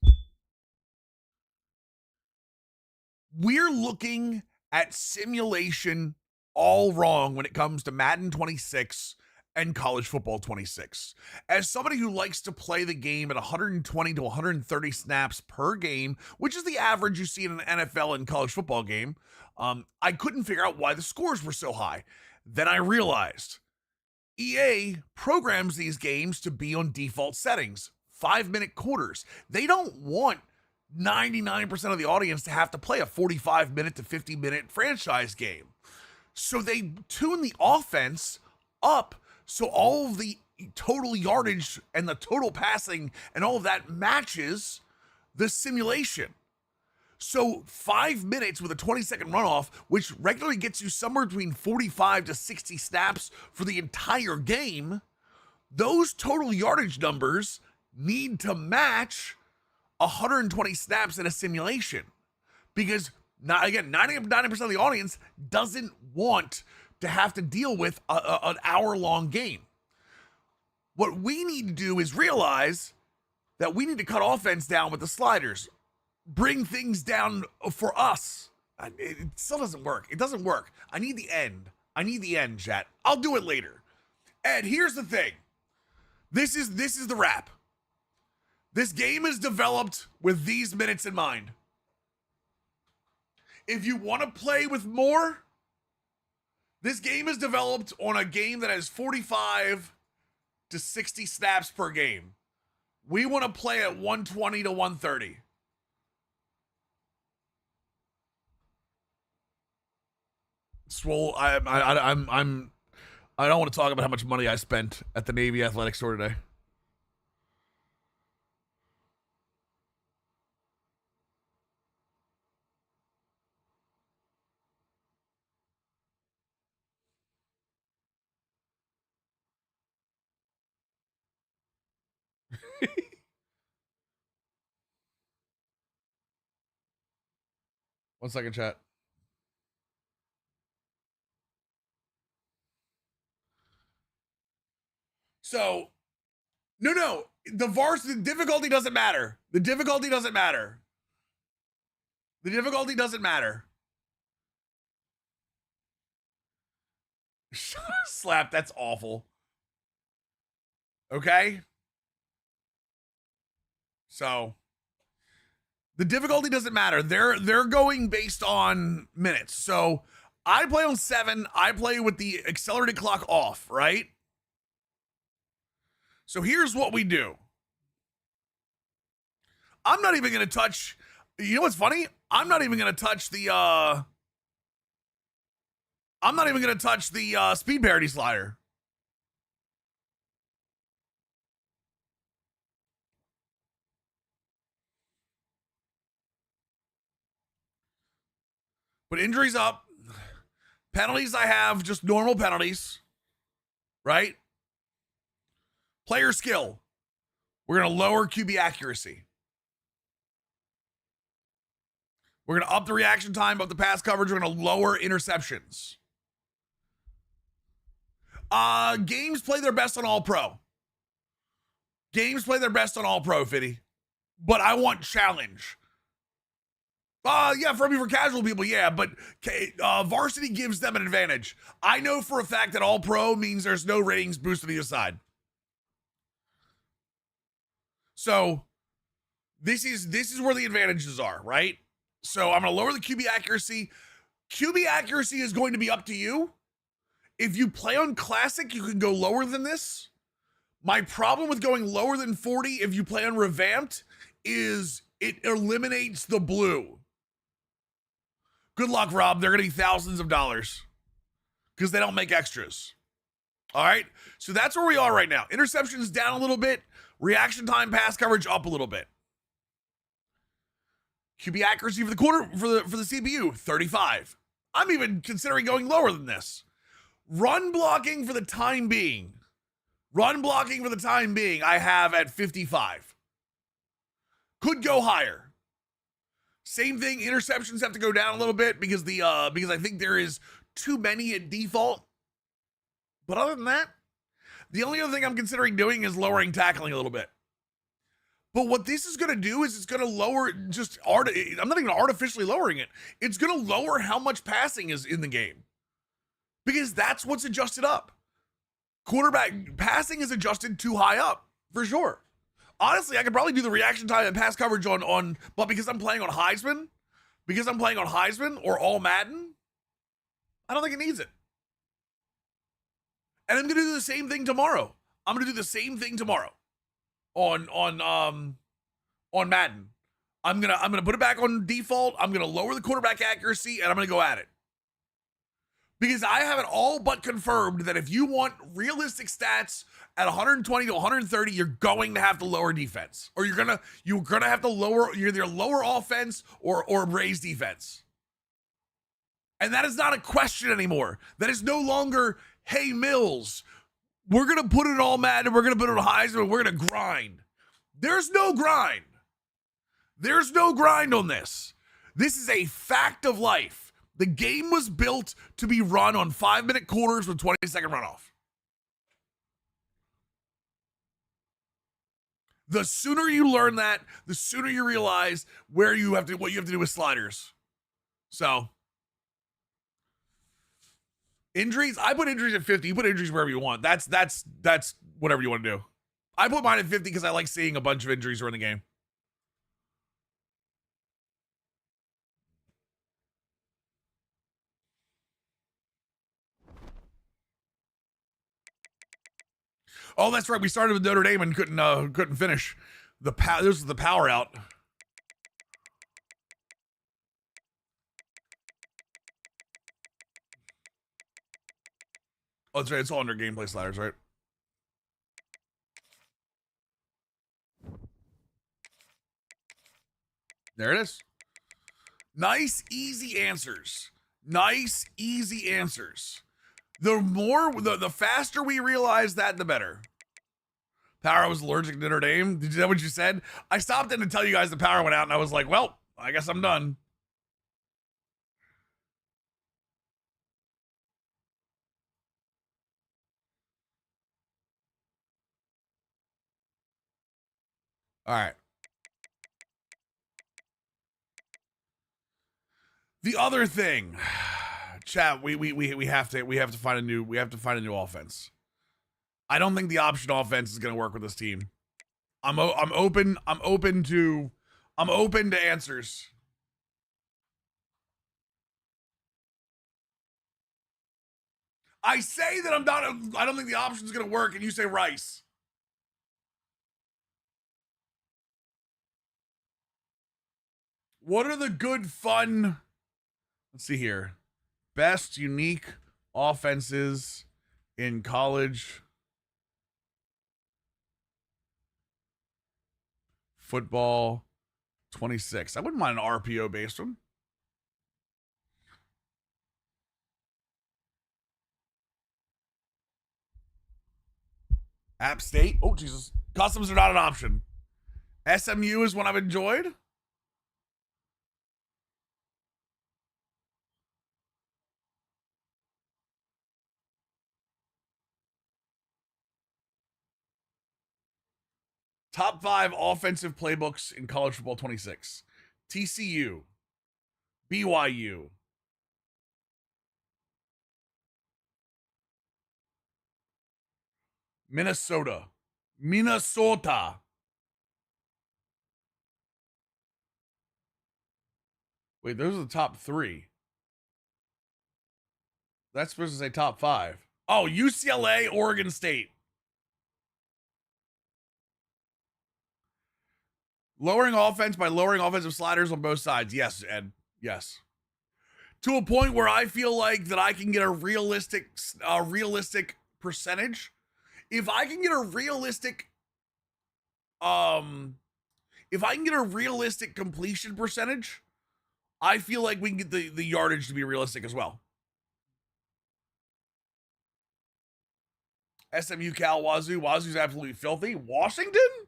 We're looking at simulation all wrong when it comes to Madden 26 and College Football 26. As somebody who likes to play the game at 120 to 130 snaps per game, which is the average you see in an NFL and college football game, I couldn't figure out why the scores were so high. Then I realized EA programs these games to be on default settings, 5-minute quarters. They don't want 99% of the audience to have to play a 45-minute to 50-minute franchise game. So they tune the offense up so all of the total yardage and the total passing and all of that matches the simulation. So 5 minutes with a 20-second runoff, which regularly gets you somewhere between 45 to 60 snaps for the entire game, those total yardage numbers need to match 120 snaps in a simulation. Because, 90% of the audience doesn't want to have to deal with an hour-long game. What we need to do is realize that we need to cut offense down with the sliders. Bring things down for us. It still doesn't work. It doesn't work. I need the end, chat. I'll do it later. Ed, here's the thing. This is the wrap. This game is developed with these minutes in mind. If you want to play with more, this game is developed on a game that has 45 to 60 snaps per game. We want to play at 120 to 130. Swole, I don't want to talk about how much money I spent at the Navy Athletic Store today. One second, chat. So, no, the varsity difficulty doesn't matter. The difficulty doesn't matter. The difficulty doesn't matter. Slap, that's awful. Okay? So, the difficulty doesn't matter. They're going based on minutes. So, I play on 7. I play with the accelerated clock off, right? So here's what we do. I'm not even going to touch, you know what's funny? I'm not even going to touch the speed parity slider. But injuries up. Penalties I have, just normal penalties. Right? Player skill. We're going to lower QB accuracy. We're going to up the reaction time, up the pass coverage. We're going to lower interceptions. Games play their best on All Pro. Games play their best on All Pro, Fitty. But I want challenge. Yeah, for casual people, yeah, but varsity gives them an advantage. I know for a fact that All Pro means there's no ratings boost on either side. So this is where the advantages are, right? So I'm going to lower the QB accuracy. QB accuracy is going to be up to you. If you play on Classic, you can go lower than this. My problem with going lower than 40 if you play on Revamped is it eliminates the blue. Good luck, Rob. They're going to be thousands of dollars because they don't make extras. All right? So that's where we are right now. Interceptions down a little bit. Reaction time, pass coverage up a little bit. QB accuracy for the quarter for the CPU, 35. I'm even considering going lower than this. Run blocking for the time being. I have at 55. Could go higher. Same thing, interceptions have to go down a little bit because I think there is too many at default. But other than that, the only other thing I'm considering doing is lowering tackling a little bit. But what this is going to do is it's going to lower I'm not even artificially lowering it. It's going to lower how much passing is in the game. Because that's what's adjusted up. Quarterback passing is adjusted too high up, for sure. Honestly, I could probably do the reaction time and pass coverage but because I'm playing on Heisman or All Madden, I don't think it needs it. And I'm going to do the same thing tomorrow. on Madden. I'm gonna put it back on default. I'm gonna lower the quarterback accuracy, and I'm gonna go at it. Because I have it all but confirmed that if you want realistic stats at 120 to 130, you're going to have to lower defense. Or you're gonna have to lower either lower offense or raise defense. And that is not a question anymore. That is no longer, hey, Mills, we're going to put it all Madden, we're going to put it on Heisman, we're going to grind. There's no grind. There's no grind on this. This is a fact of life. The game was built to be run on 5-minute quarters with 20-second runoff. The sooner you learn that, the sooner you realize what you have to do with sliders. So, injuries, I put injuries at 50. You put injuries wherever you want. That's whatever you want to do. I put mine at 50 because I like seeing a bunch of injuries during the game. Oh, that's right. We started with Notre Dame and couldn't finish. This was the power out. Oh, that's right. It's all under gameplay sliders, right? There it is. Nice, easy answers. The faster we realize that, the better. Power was allergic to Notre Dame. Did you know what you said? I stopped in to tell you guys the power went out, and I was like, well, I guess I'm done. All right. The other thing, chat, we have to find a new offense. I don't think the option offense is going to work with this team. I'm open to answers. I say that I don't think the option is going to work, and you say Rice. What are the good, fun? Let's see here. Best unique offenses in college football 26. I wouldn't mind an RPO based one. App State. Oh, Jesus. Customs are not an option. SMU is one I've enjoyed. Top 5 offensive playbooks in college football 26. TCU, BYU, Minnesota. Wait, those are the top 3. That's supposed to say top 5. Oh, UCLA, Oregon State. Lowering offense by lowering offensive sliders on both sides. Yes, Ed. Yes. To a point where I feel like that I can get a realistic percentage. If I can get a realistic if I can get a realistic completion percentage, I feel like we can get the yardage to be realistic as well. SMU, Cal, Wazoo. Wazoo's absolutely filthy. Washington?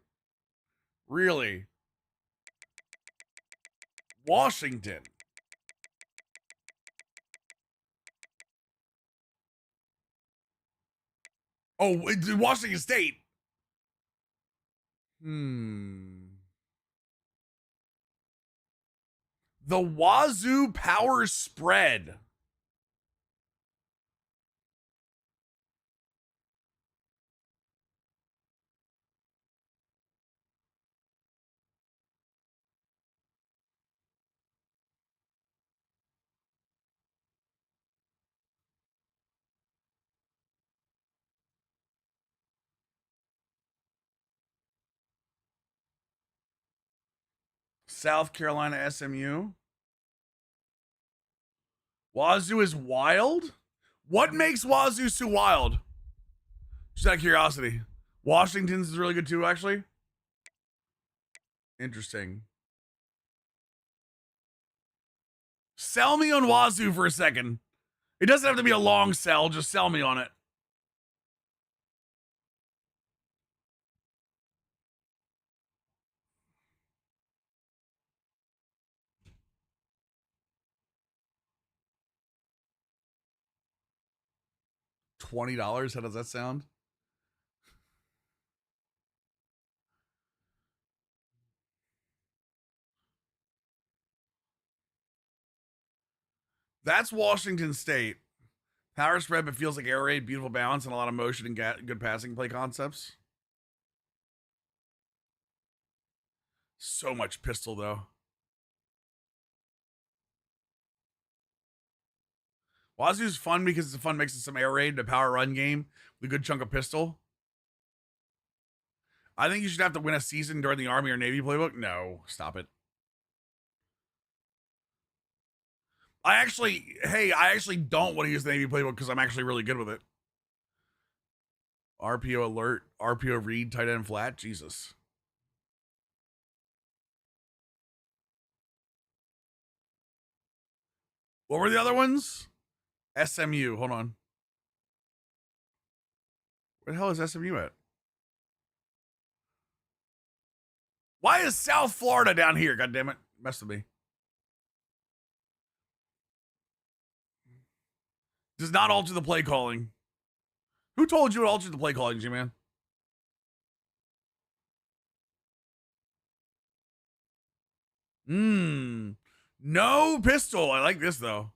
Really? Washington. Oh, it's Washington State. The Wazoo power spread. South Carolina, SMU. Wazoo is wild? What makes Wazoo so wild? Just out of curiosity. Washington's is really good too, actually. Interesting. Sell me on Wazoo for a second. It doesn't have to be a long sell, just sell me on it. $20? How does that sound? That's Washington State. Power spread, but feels like air raid, beautiful balance, and a lot of motion and good passing play concepts. So much pistol, though. Wazoo's fun because it's a fun mix of some air raid and a power run game with a good chunk of pistol. I think you should have to win a season during the Army or Navy playbook. No, stop it. I actually don't want to use the Navy playbook because I'm actually really good with it. RPO alert, RPO read, tight end flat. Jesus. What were the other ones? SMU. Hold on. Where the hell is SMU at? Why is South Florida down here? God damn it. Messed with me. Does not alter the play calling. Who told you it altered the play calling, G-Man? No pistol. I like this, though.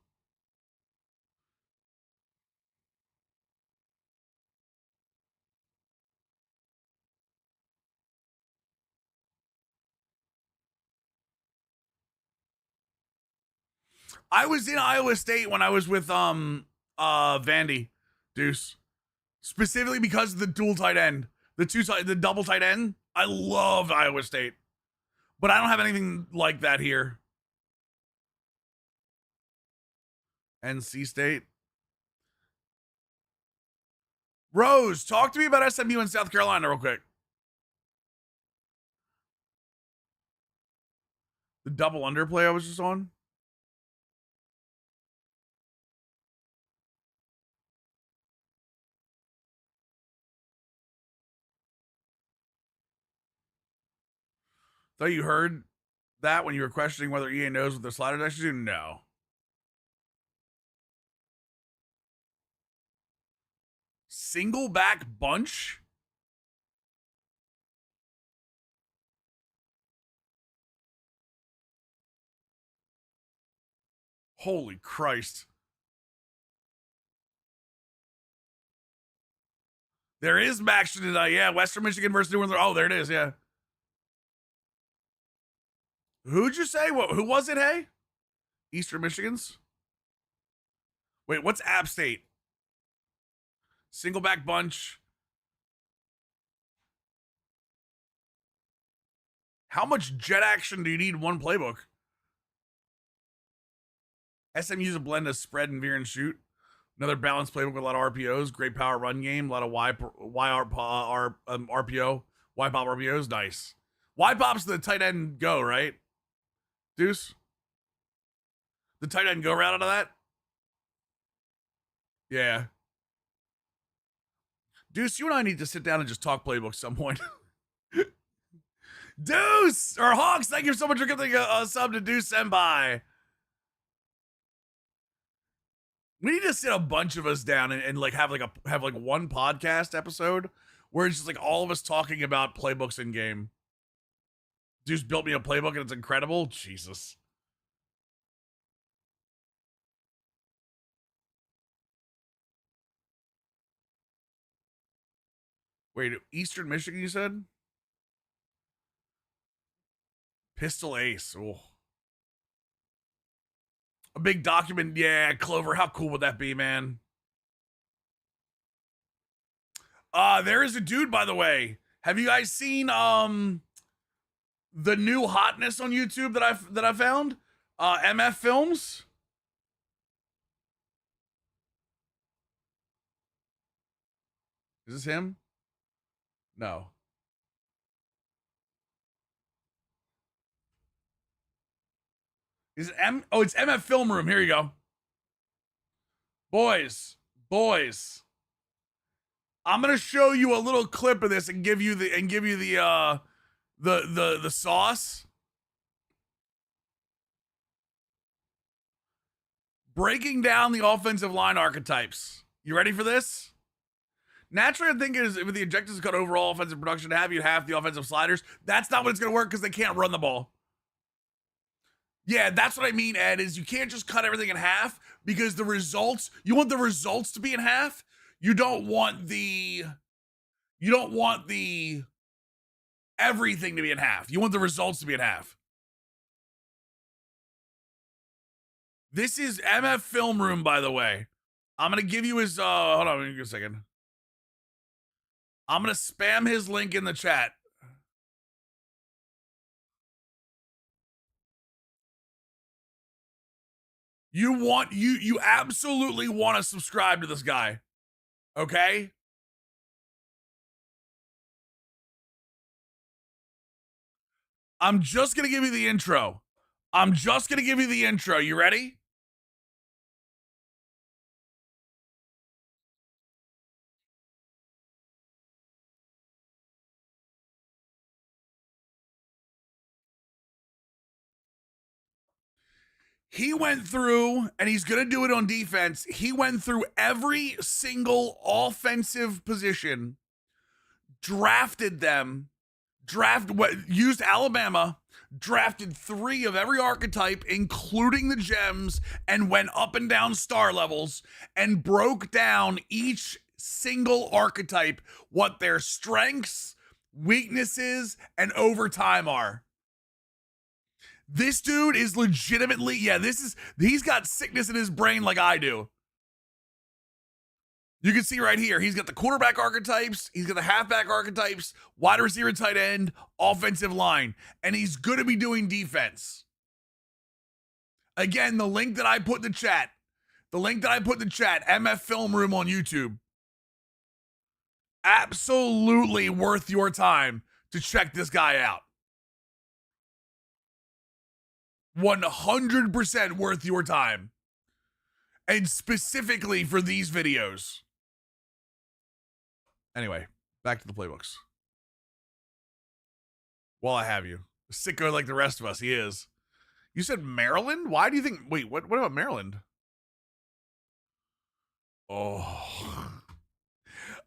I was in Iowa State when I was with Vandy Deuce. Specifically because of the dual tight end. The double tight end. I loved Iowa State. But I don't have anything like that here. NC State. Rose, talk to me about SMU in South Carolina real quick. The double underplay I was just on. Thought you heard that when you were questioning whether EA knows what their sliders actually do? No. Single back bunch? Holy Christ. There is action tonight. Yeah, Western Michigan versus New England. Oh, there it is. Yeah. Who'd you say? Who was it, hey? Eastern Michigan's? Wait, what's App State? Single back bunch. How much jet action do you need in one playbook? SMU's a blend of spread and veer and shoot. Another balanced playbook with a lot of RPOs. Great power run game. A lot of RPO. Y pop RPOs. Nice. Y pop's the tight end go, right? Deuce? The tight end go route out of that? Yeah. Deuce, you and I need to sit down and just talk playbooks some point. Deuce! Or Hawks, thank you so much for giving a sub to Deuce Senpai. We need to sit a bunch of us down and like have one podcast episode where it's just like all of us talking about playbooks in game. Deuce built me a playbook and it's incredible. Jesus. Wait, Eastern Michigan, you said? Pistol Ace. Oh. A big document. Yeah, Clover. How cool would that be, man? There is a dude, by the way. Have you guys seen the new hotness on YouTube that I found? MF Films. Is this him? No. Is it M? Oh, it's MF Film Room. Here you go. Boys. I'm gonna show you a little clip of this and give you the sauce. Breaking down the offensive line archetypes. You ready for this? Naturally, I'm thinking is with the objectives cut overall offensive production to have you half the offensive sliders. That's not what it's gonna work because they can't run the ball. Yeah, that's what I mean, Ed, is you can't just cut everything in half because the results, you want the results to be in half. You don't want the everything to be in half. You want the results to be in half. This is MF Film Room, by the way. I'm going to give you his, hold on, give me a second. I'm going to spam his link in the chat. You absolutely want to subscribe to this guy. Okay? I'm just going to give you the intro. You ready? He went through, and he's going to do it on defense. He went through every single offensive position, drafted them, used Alabama, drafted 3 of every archetype, including the gems, and went up and down star levels and broke down each single archetype, what their strengths, weaknesses, and overtime are. This dude is legitimately, he's got sickness in his brain like I do. You can see right here, he's got the quarterback archetypes, he's got the halfback archetypes, wide receiver, tight end, offensive line, and he's going to be doing defense. Again, the link that I put in the chat, MF Film Room on YouTube. Absolutely worth your time to check this guy out. 100% worth your time. And specifically for these videos. Anyway, back to the playbooks. While I have you. Sicko like the rest of us. He is. You said Maryland? Why do you think? Wait, what about Maryland? Oh.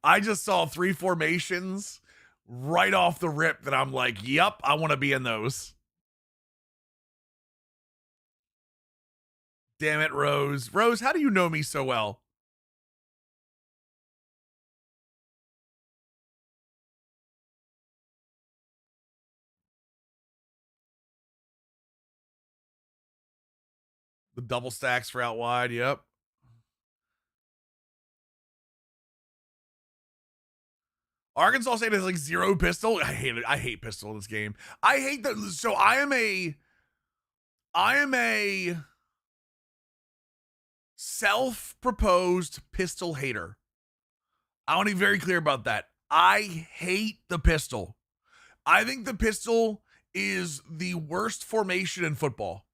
I just saw 3 formations right off the rip that I'm like, yep, I want to be in those. Damn it, Rose. Rose, how do you know me so well? The double stacks for out wide. Yep. Arkansas State has like 0 pistol. I hate it. I hate pistol in this game. I hate that. So I am a self-proposed pistol hater. I want to be very clear about that. I hate the pistol. I think the pistol is the worst formation in football.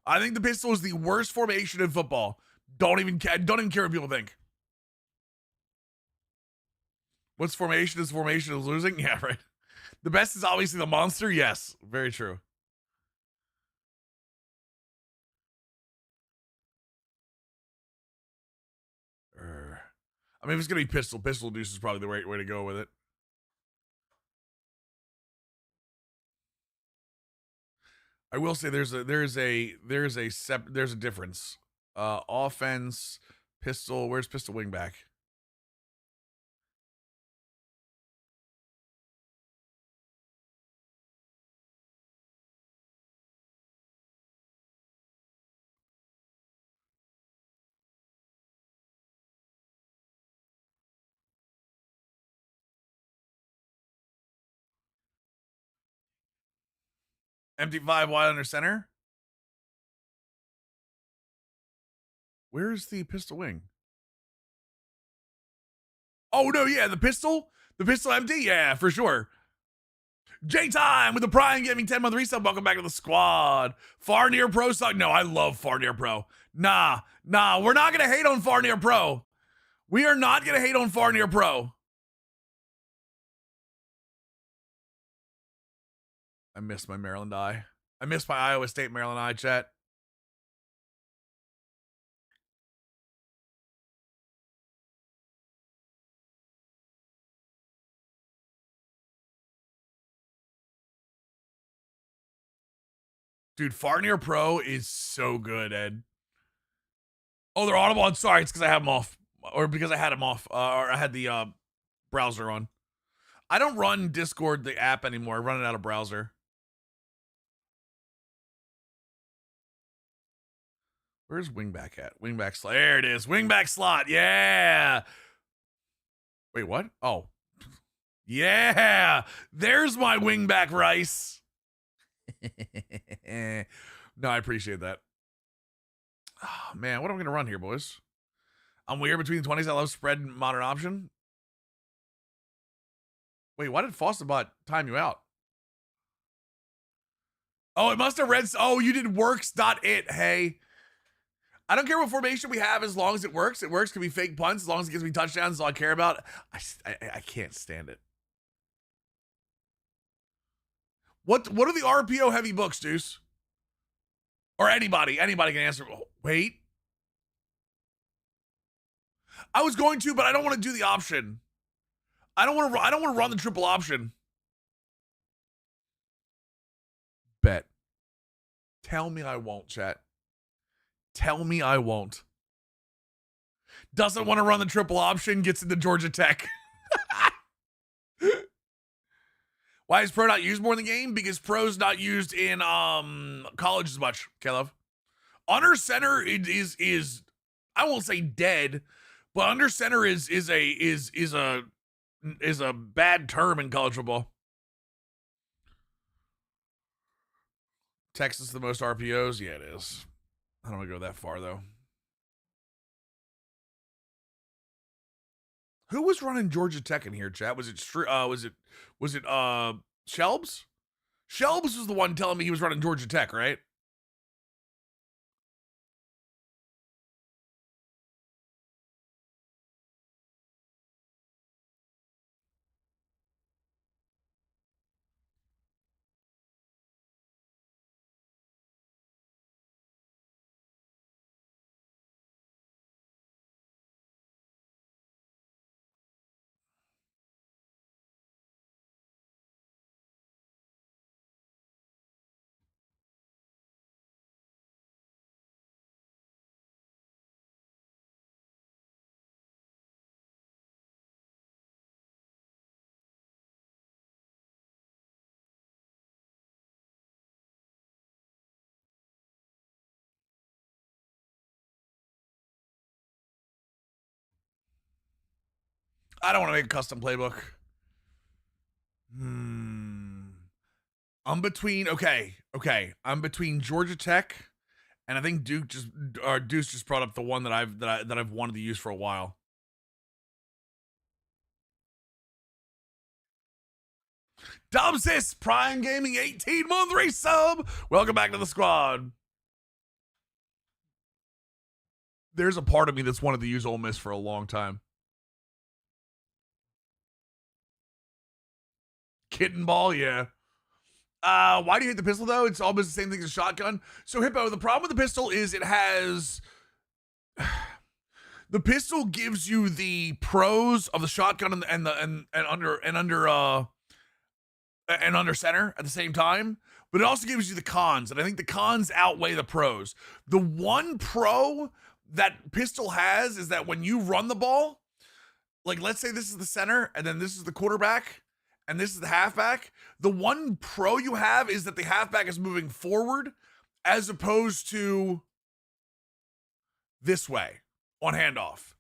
I think the pistol is the worst formation in football. Don't even care what people think. What's formation is formation is losing? Yeah, right. The best is obviously the monster. Yes, very true. I mean, if it's gonna be pistol deuce is probably the right way to go with it. I will say there's a difference. Offense, pistol. Where's pistol wing back? Empty 5 wide under center. Where's the pistol wing? Oh no, yeah, the pistol empty, yeah, for sure. J Time with the Prime Gaming 10-month resub. Welcome back to the squad. Far Near Pro suck. No, I love Far Near Pro. Nah, we're not gonna hate on Far Near Pro. We are not gonna hate on Far Near Pro. I miss my Maryland eye. I miss my Iowa State Maryland eye, chat. Dude, Far Near Pro is so good, Ed. Oh, they're audible. I'm sorry. It's because I have them off. Or because I had them off. Or I had the browser on. I don't run Discord, the app, anymore. I run it out of browser. Where's wingback at? Wingback slot. There it is. Wingback slot. Yeah. Wait, what? Oh. Yeah. There's my wingback rice. No, I appreciate that. Oh, man, what am I going to run here, boys? I'm weird between the 20s. I love spread and modern option. Wait, why did Fosterbot time you out? Oh, it must have read. Oh, you did works.it. Hey. I don't care what formation we have as long as it works. It works. Could be fake punts as long as it gives me touchdowns. That's all I care about. I can't stand it. What are the RPO heavy books, Deuce? Or anybody can answer. Oh, wait. I was going to, but I don't want to do the option. I don't want to run the triple option. Bet. Tell me I won't, chat. Tell me I won't. Doesn't want to run the triple option, gets into Georgia Tech. Why is pro not used more in the game? Because pro's not used in college as much, Caleb. Under center is I won't say dead, but under center is a bad term in college football. Texas the most RPOs? Yeah, it is. I don't want to go that far though. Who was running Georgia Tech in here, chat? Was it Shelbs? Shelbs was the one telling me he was running Georgia Tech, right? I don't want to make a custom playbook. I'm between I'm between Georgia Tech and I think Deuce just brought up the one that I've wanted to use for a while. Dubsis Prime Gaming 18-month resub. Welcome back to the squad. There's a part of me that's wanted to use Ole Miss for a long time. Kitten ball, yeah. Why do you hate the pistol though? It's almost the same thing as a shotgun. So Hippo, the problem with the pistol is it has the pistol gives you the pros of the shotgun and under center at the same time, but it also gives you the cons, and I think the cons outweigh the pros. The one pro that pistol has is that when you run the ball, like let's say this is the center and then this is the quarterback and this is the halfback, the one pro you have is that the halfback is moving forward as opposed to this way on handoff.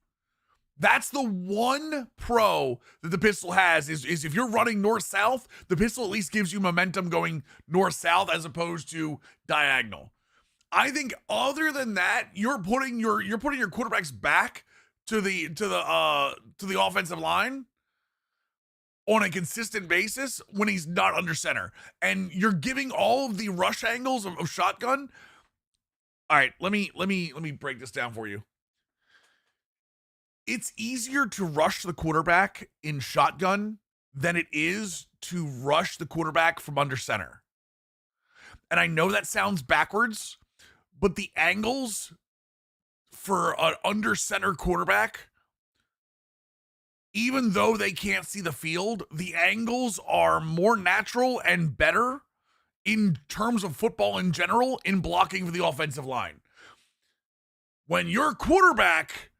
That's the one pro that the pistol has is if you're running north-south, the pistol at least gives you momentum going north-south as opposed to diagonal. I think other than that, you're putting your quarterback's back to the offensive line on a consistent basis when he's not under center. And you're giving all of the rush angles of shotgun. All right, let me break this down for you. It's easier to rush the quarterback in shotgun than it is to rush the quarterback from under center. And I know that sounds backwards, but the angles for an under center quarterback, even though they can't see the field, the angles are more natural and better in terms of football in general in blocking for the offensive line. When your quarterback,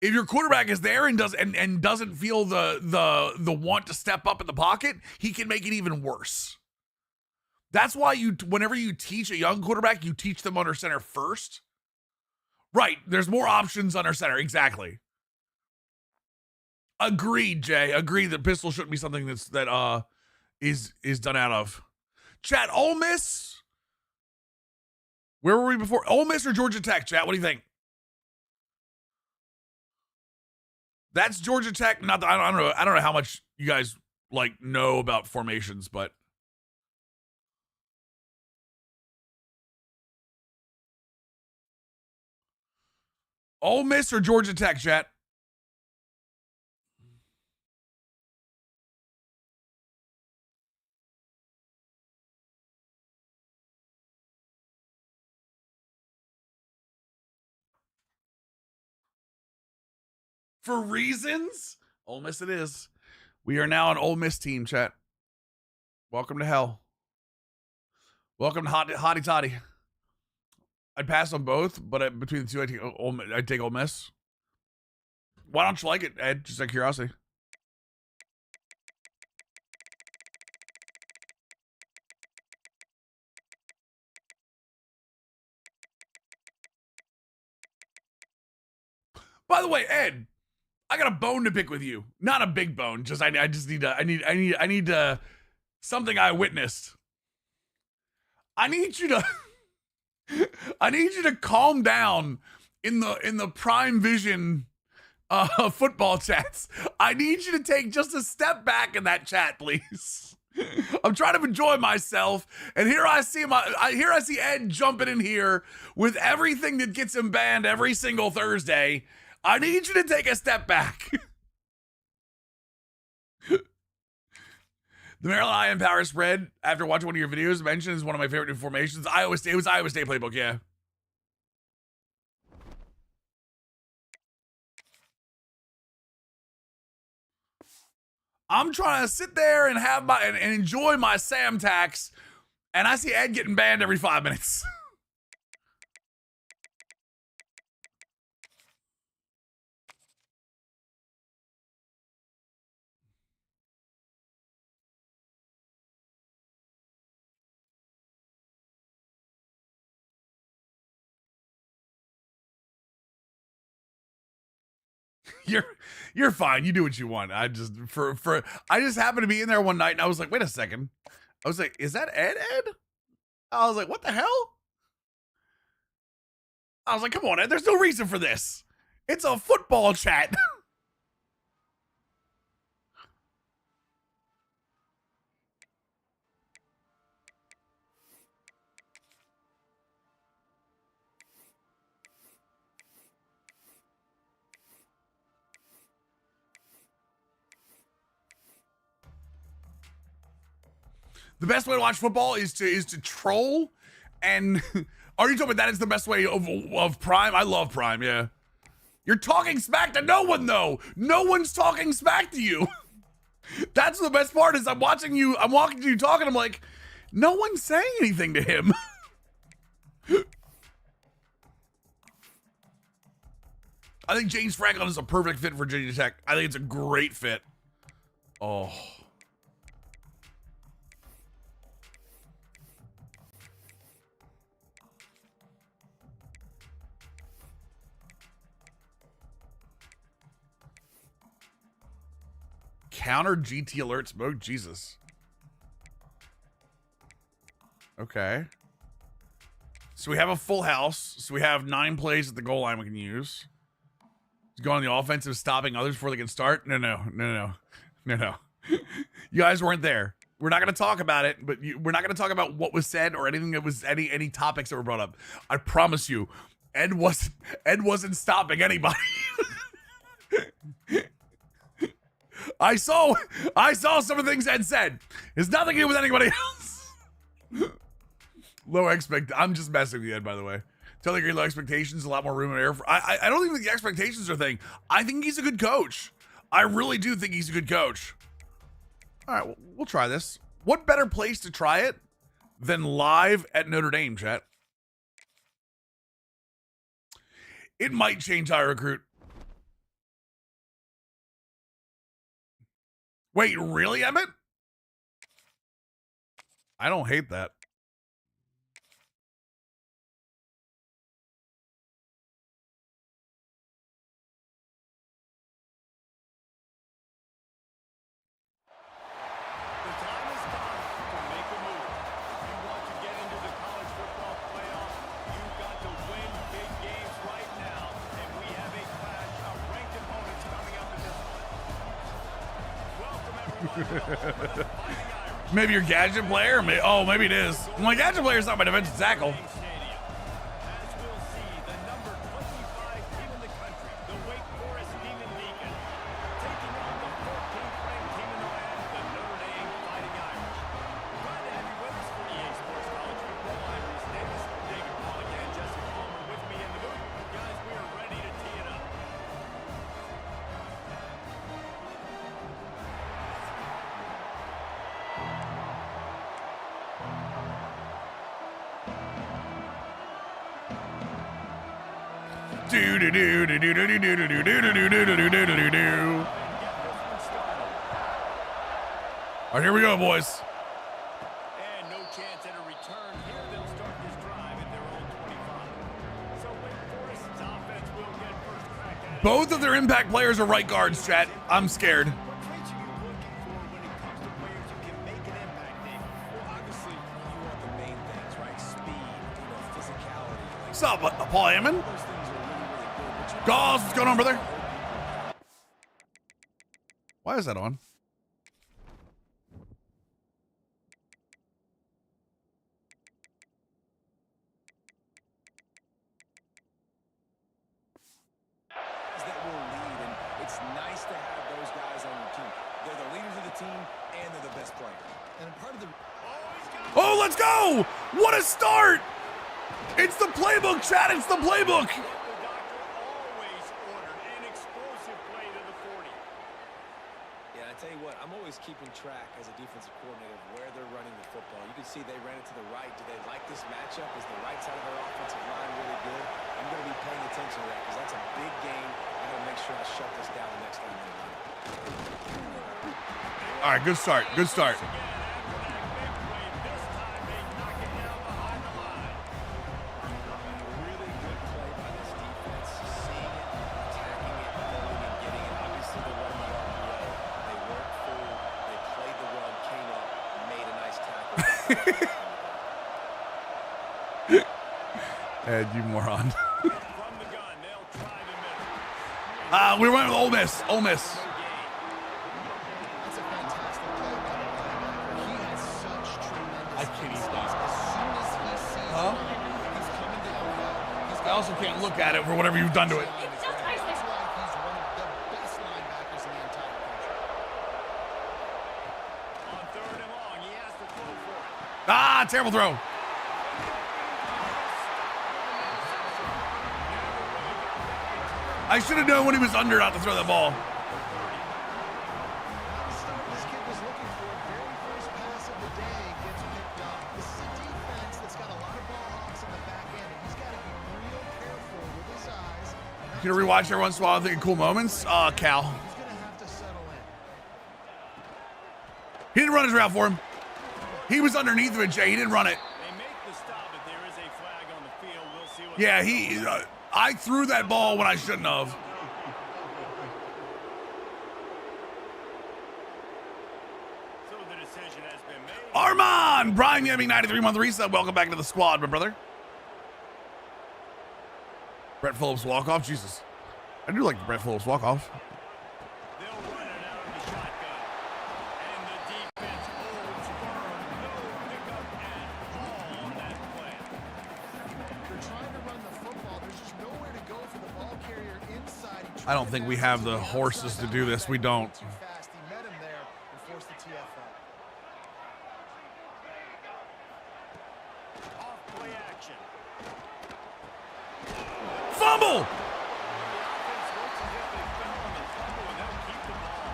if your quarterback is there and doesn't feel the want to step up in the pocket, he can make it even worse. That's why whenever you teach a young quarterback, you teach them under center first. Right, there's more options under center, exactly. Agreed, Jay. Agreed that pistol shouldn't be something is done out of. Chat, Ole Miss. Where were we before? Ole Miss or Georgia Tech, chat? What do you think? That's Georgia Tech. Not that I don't know how much you guys like know about formations, but Ole Miss or Georgia Tech, chat? For reasons? Ole Miss it is. We are now an Ole Miss team, chat. Welcome to hell. Welcome to Hottie Toddy. I'd pass on both, but between the two, I'd take Ole Miss. Why don't you like it, Ed? Just out of curiosity. By the way, Ed, I got a bone to pick with you. Not a big bone. Just I just need to. I need something I witnessed. I need you to. I need you to calm down in the Prime Vision football chats. I need you to take just a step back in that chat, please. I'm trying to enjoy myself, and here I see Ed jumping in here with everything that gets him banned every single Thursday. I need you to take a step back. The Maryland I Power spread, after watching one of your videos, mentioned is one of my favorite new formations. It was Iowa State playbook, yeah. I'm trying to sit there and have and enjoy my Sam tax, and I see Ed getting banned every 5 minutes. You're fine. You do what you want. I just I just happened to be in there one night and I was like, wait a second. I was like, is that Ed? I was like, what the hell? I was like, come on, Ed. There's no reason for this. It's a football chat. The best way to watch football is to troll, and are you talking about that is the best way of Prime? I love Prime, yeah. You're talking smack to no one though. No one's talking smack to you. That's the best part is I'm walking to you talking, I'm like, no one's saying anything to him. I think James Franklin is a perfect fit for Virginia Tech. I think it's a great fit. Oh. Counter GT alerts mode? Jesus. Okay. So we have a full house. So we have 9 plays at the goal line we can use. Go on the offensive, stopping others before they can start. No. You guys weren't there. We're not going to talk about it, but we're not going to talk about what was said or anything that was any topics that were brought up. I promise you, Ed wasn't stopping anybody. I saw some of the things Ed said. It's nothing to do with anybody else. I'm just messing with you, Ed, by the way. Totally agree. Low expectations, a lot more room and air. I don't even think the expectations are a thing. I think he's a good coach. I really do think he's a good coach. All right, we'll try this. What better place to try it than live at Notre Dame, chat? It might change how I recruit. Wait, really, Emmett? I don't hate that. Maybe your gadget player? Maybe it is. My gadget player is not my defensive tackle. All right, here we go, boys. And no chance at a return here. They'll start this drive at their own 25. So Wake Forest's offense will get first crack at it. Both of their impact players are right guards, chat. I'm scared. What traits are you looking for when it comes to players who can make an impact, Dave? Well, obviously, you want the main things, right? Speed, physicality. What's up, Paul Hammond? Those things are really, really good. Gauze, what's going on, brother? Why is that on? That will lead, and it's nice to have those guys on your team. They're the leaders of the team, and they're the best players. And part of the Oh, let's go! What a start! It's the playbook, chat. It's the playbook. The doctor always ordered an explosive play to the 40. Yeah, I tell you what, I'm always keeping track as a defensive coordinator of where they're running the football. You can see they ran it to the right. Do they like this matchup? Is the right side of their offensive line really good? I'm going to be paying attention to that because that's a big game. I'm going to make sure I shut this down the next time they run it. All right, good start. Good start. Really good play by this defense, seeing it, attacking it, going and getting Ed, you moron. From the gun, they'll try to miss. We went with Ole Miss. Ole Miss. That's a fantastic play by the linebacker. He has such tremendous I can't instincts. stop. As soon as he sees Huh? it, he's coming down. He's I also can't look at it for whatever you've done to it. It's just like he's one of the best linebackers in the entire country. On third and long, he has to throw for it. Ah, terrible throw. I should have known when he was under not to throw the ball. Not the start this kid was looking for. Very first pass of the day gets picked up. This is a defense that's got a lot of ball hawks on the back end, and he's got to be real careful with his eyes. You know, rewatch every once in a while, thinking cool moments. Cal. He's going to have to settle in. He didn't run his route for him. He was underneath of it, Jay. He didn't run it. They make the stop, but there is a flag on the field. We'll see what Yeah, I threw that ball when I shouldn't have. So the decision has been made. Armand! Brian Yemi, 93-month reset. Welcome back to the squad, my brother. Brett Phillips walk-off. Jesus. I do like the Brett Phillips walk-off. They'll run it out of the shotgun. And the defense holds firm. No pickup at all on that play. They're trying to run the football. There's just nowhere to go for the ball carrier inside. He I don't think we have the horses to do this. We don't. Too fast. He met him there and forced the TFL. Off play action. Fumble! Offense looks as if they fell on the fumble, and they'll keep the ball.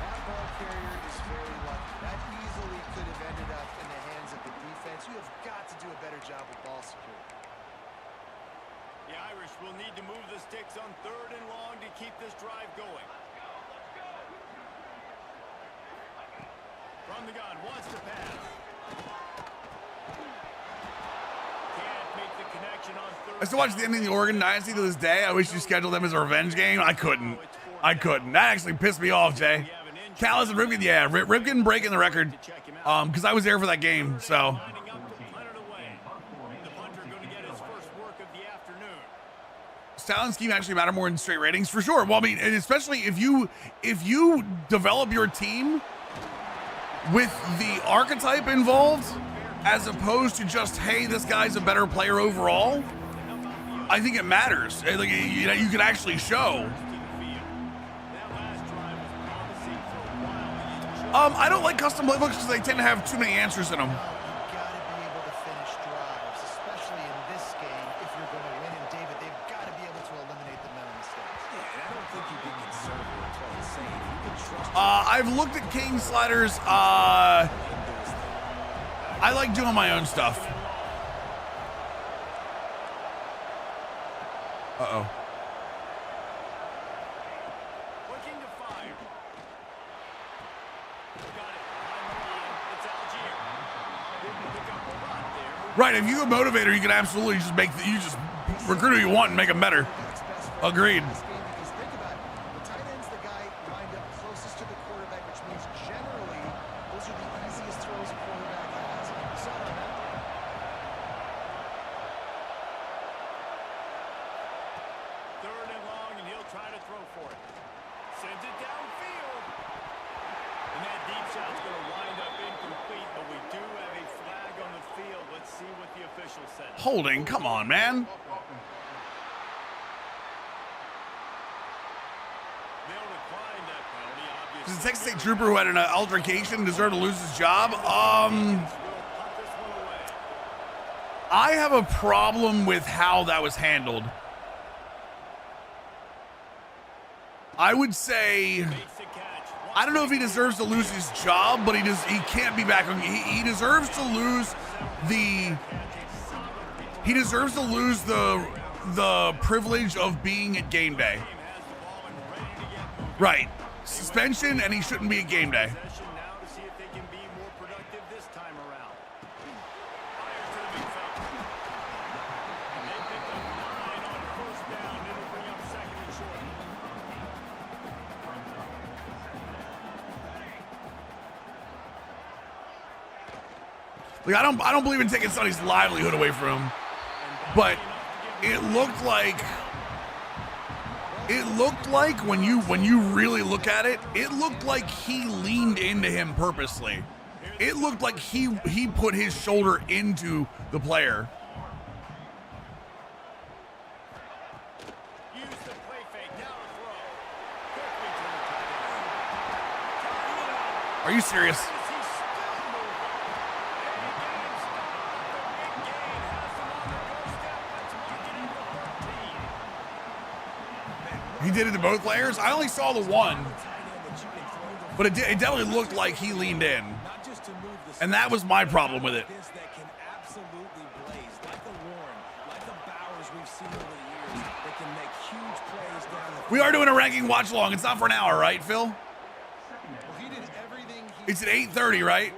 That ball carrier is very lucky. That easily could have ended up in the hands of the defense. You have got to do a better job with ball security. The Irish will need to move the sticks on third and long to keep this drive going. From the gun, wants to pass. Can't make the connection on third. I still watch the ending of the Oregon Dynasty to this day. I wish you scheduled them as a revenge game. I couldn't. That actually pissed me off, Jay. Callis and Ripken, yeah, Ripken breaking the record. Because I was there for that game, so. Lining up to punt it away. The punter going to get his first work of the afternoon. Does talent scheme actually matter more than straight ratings? For sure. Well, I mean, and especially if you develop your team with the archetype involved, as opposed to just, hey, this guy's a better player overall, I think it matters. Like, you can actually show. That last drive was promising for a while. I don't like custom playbooks because they tend to have too many answers in them. You've got to be able to finish drives, especially in this game if you're going to win. And David, they've got to be able to eliminate the mental mistakes. Yeah, and I don't think you can conservative and play it safe. You can trust I've looked at King sliders. I like doing my own stuff. Uh-oh. looking to fire. Got it. It's Algier. Didn't pick up a lot there. Right, if you're a motivator, you can absolutely just recruit who you want and make them better. That's best for Agreed. this game because think about it. The tight end's the guy lined up closest to the quarterback, which means generally those are the easiest throws a quarterback has. You saw it on that play. Third and long, and he'll try to throw for it. Sends it downfield. And that deep shot's going to wind up incomplete, but we do have a flag on the field. Let's see what the official says. Holding, come on, man. They'll decline that penalty, Does obviously. the Texas State trooper who had an altercation deserve to lose his job? We'll punt this one away. I have a problem with how that was handled. I would say, Makes the catch. I don't know if he deserves to lose his job, but he can't be back on. He deserves to lose the the privilege of being at game day. Has the ball and ready to get moving. Right. Suspension, and he shouldn't be at game day. Possession now to see if they can be more productive this time around. Fires to the midfield. They picked up 9 on first down. It'll bring up second and short. Like I don't believe in taking somebody's livelihood away from him, but it looked like when you really look at it, it looked like he leaned into him purposely. It looked like he put his shoulder into the player. Are you serious? He did it to both players? I only saw the one, but it definitely looked like he leaned in. And that was my problem with it. We are doing a ranking watch along. It's not for an hour, right, Phil? It's at 8:30, right?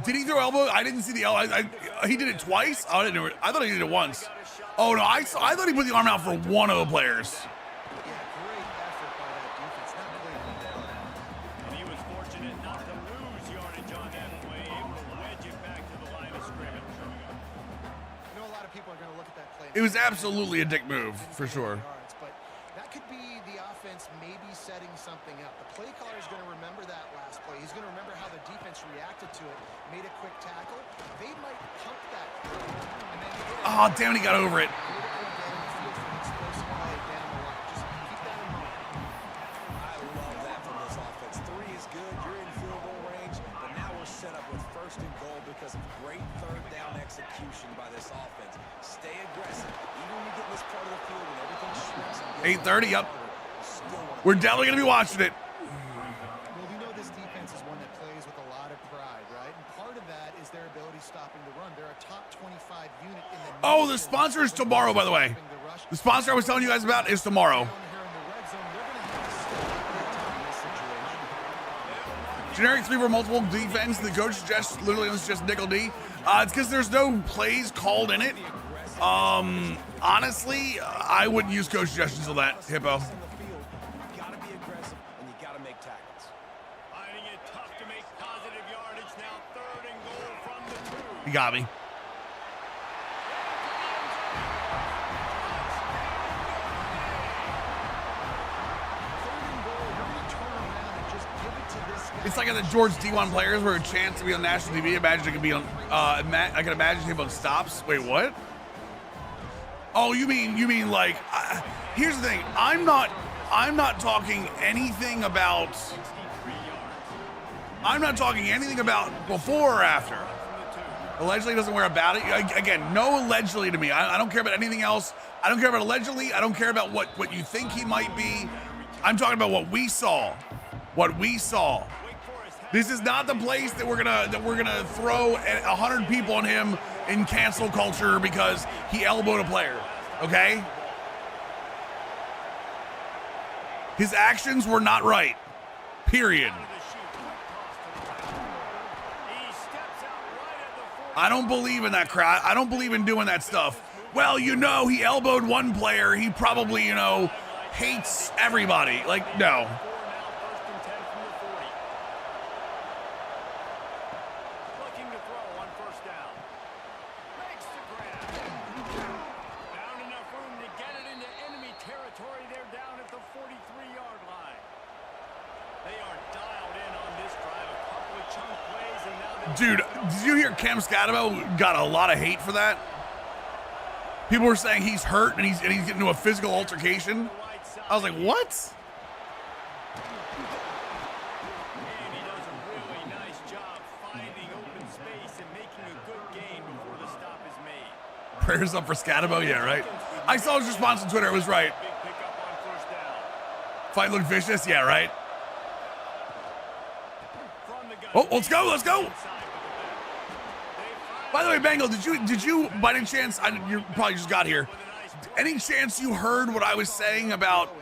Did he throw elbow? I didn't see the elbow. He did it twice? I didn't know. I thought he did it once. Oh no, I thought he put the arm out for one of the players. And he was fortunate not to lose yardage on that play, able to wedge it back to the line of scrimmage. I know a lot of people are going to look at that play. It was absolutely a dick move, for sure. But that could be the offense maybe setting something up. The play caller is going to remember that last play. He's going to remember how the defense reacted to it, made a quick tackle. They might pump that play, and then Oh, damn it, he got over it. Because of great third down execution by this offense. Stay aggressive. Even when you get in this part of the field and everything's shrinks. 8:30, yep. We're definitely going to be watching it. Well, we know this defense is one that plays with a lot of pride, right? And part of that is their ability stopping the run. They're a top 25 unit in the Oh, the sponsor is tomorrow, by the way. The sponsor I was telling you guys about is tomorrow. Generic 3 for multiple defense. The coach suggests literally it's just nickel D. It's because there's no plays called in it. Honestly, I wouldn't use coach suggestions on that, Hippo. You gotta be aggressive and you gotta make tackles. Finding it tough to make positive yardage now. 3rd and goal from the 2. You got me. It's like the George D1 players where a chance to be on national TV. Imagine it could be on. I can imagine him on stops. Wait, what? Oh, you mean like? Here's the thing. I'm not talking anything about. I'm not talking anything about before or after. Allegedly doesn't wear a bounty. Again, no allegedly to me. I don't care about anything else. I don't care about allegedly. I don't care about what you think he might be. I'm talking about what we saw. What we saw. This is not the place that we're gonna throw 100 people on him in cancel culture because he elbowed a player. Okay? His actions were not right. Period. I don't believe in that crap. I don't believe in doing that stuff. Well, he elbowed one player. He probably, hates everybody. Like, no. Dude, did you hear Cam Scatabo got a lot of hate for that? People were saying he's hurt and he's getting into a physical altercation. I was like, what? Prayers up for Scatabo? Yeah, right. I saw his response on Twitter. It was right. Fight looked vicious? Yeah, right. Oh, let's go. Let's go. By the way, Bengal, did you by any chance, you probably just got here, any chance you heard what I was saying about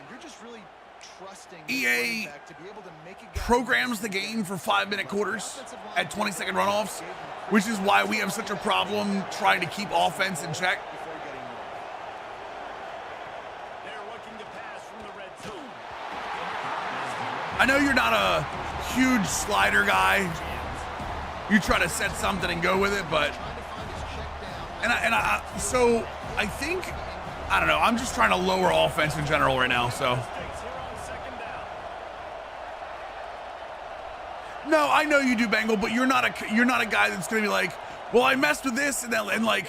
EA programs the game for 5-minute quarters at 20-second runoffs, which is why we have such a problem trying to keep offense in check? I know you're not a huge slider guy, you try to set something and go with it, but so I think, I don't know, I'm just trying to lower offense in general right now. So no, I know you do, Bengal, but you're not a guy that's gonna be like, well, I messed with this and like,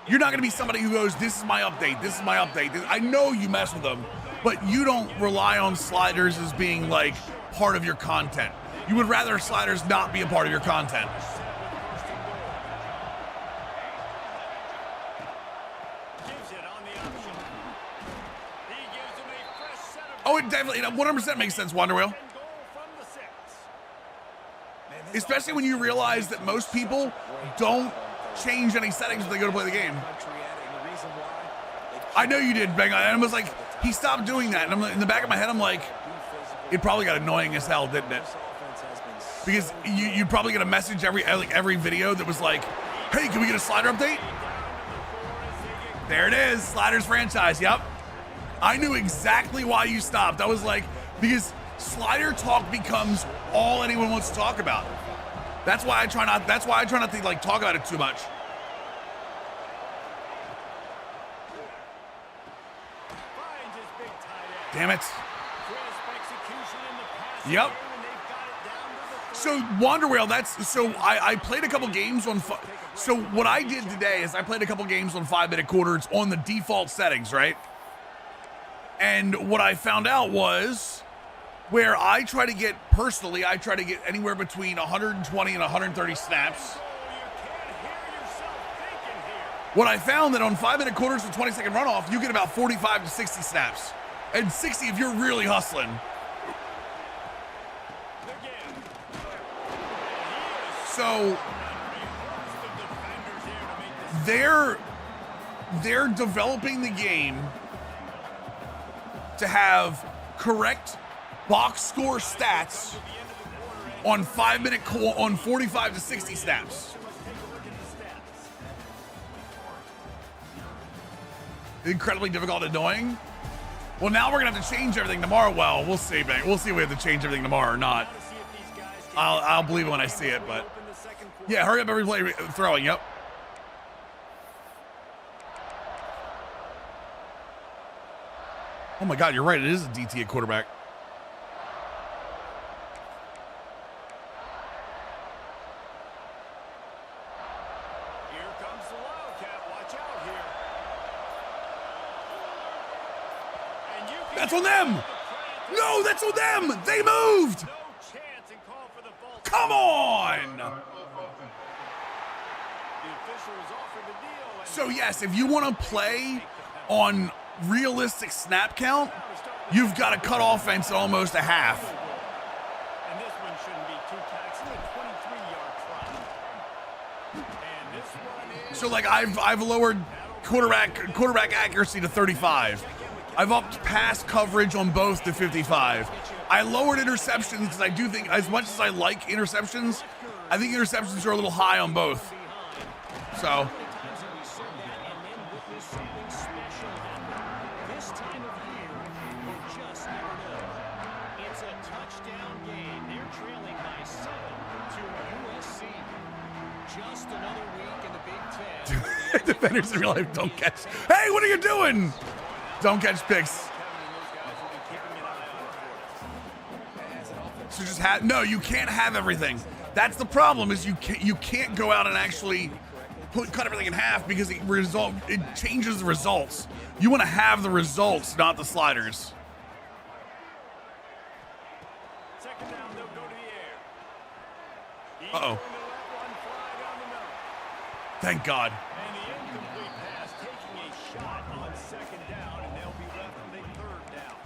you're not gonna be somebody who goes, this is my update, this is my update. I know you mess with them, but you don't rely on sliders as being like part of your content. You would rather sliders not be a part of your content. Oh, it definitely 100% makes sense, Wonderwheel. Especially when you realize that most people don't change any settings when they go to play the game. I know you did, Bang. And I was like, he stopped doing that. And I'm in the back of my head, I'm like, it probably got annoying as hell, didn't it? Because you probably get a message every video that was like, hey, can we get a slider update? There it is, Sliders franchise, yep. I knew exactly why you stopped. I was like, because slider talk becomes all anyone wants to talk about. That's why I try not to like talk about it too much. Damn it. Yep. So Wanderwhale, I played a couple games on. So what I did today is I played a couple games on 5-minute quarters on the default settings, right? And what I found out was where I try to get anywhere between 120 and 130 snaps. What I found that on 5-minute quarters with 20-second runoff, you get about 45 to 60 snaps. And 60 if you're really hustling. So they're developing the game to have correct box score stats on 45 to 60 snaps. Incredibly difficult and annoying. Well, now we're gonna have to change everything tomorrow. Well, we'll see, man. We'll see if we have to change everything tomorrow or not. I'll believe it when I see it, but yeah, hurry up every play throwing, yep. Oh my God, you're right. It is a DT at quarterback. Here comes the Wildcat. Watch out here. And you can That's on them. No, that's on them. They moved. no chance and call for the ball. Come on. The official was offered the deal. And So yes, if you want to play on realistic snap count, you've got to cut offense at almost a half. And this one shouldn't be too taxing. A 23-yard try. And this one is So like I've lowered quarterback accuracy to 35. I've upped pass coverage on both to 55. I lowered interceptions because I do think, as much as I like interceptions, I think interceptions are a little high on both. So This time of year, you just never know. It's a touchdown game. They're trailing by 7 to USC. Just another week in the Big Ten. defenders in real life don't catch. Hey, what are you doing? Don't catch picks. So just have no. You can't have everything. That's the problem. Is you can't go out and actually cut everything in half because it changes the results. You want to have the results, not the sliders. second down. They'll go to the air. Uh-oh. Thank God. And the incomplete pass taking a shot on second down, and they'll be left with a third down.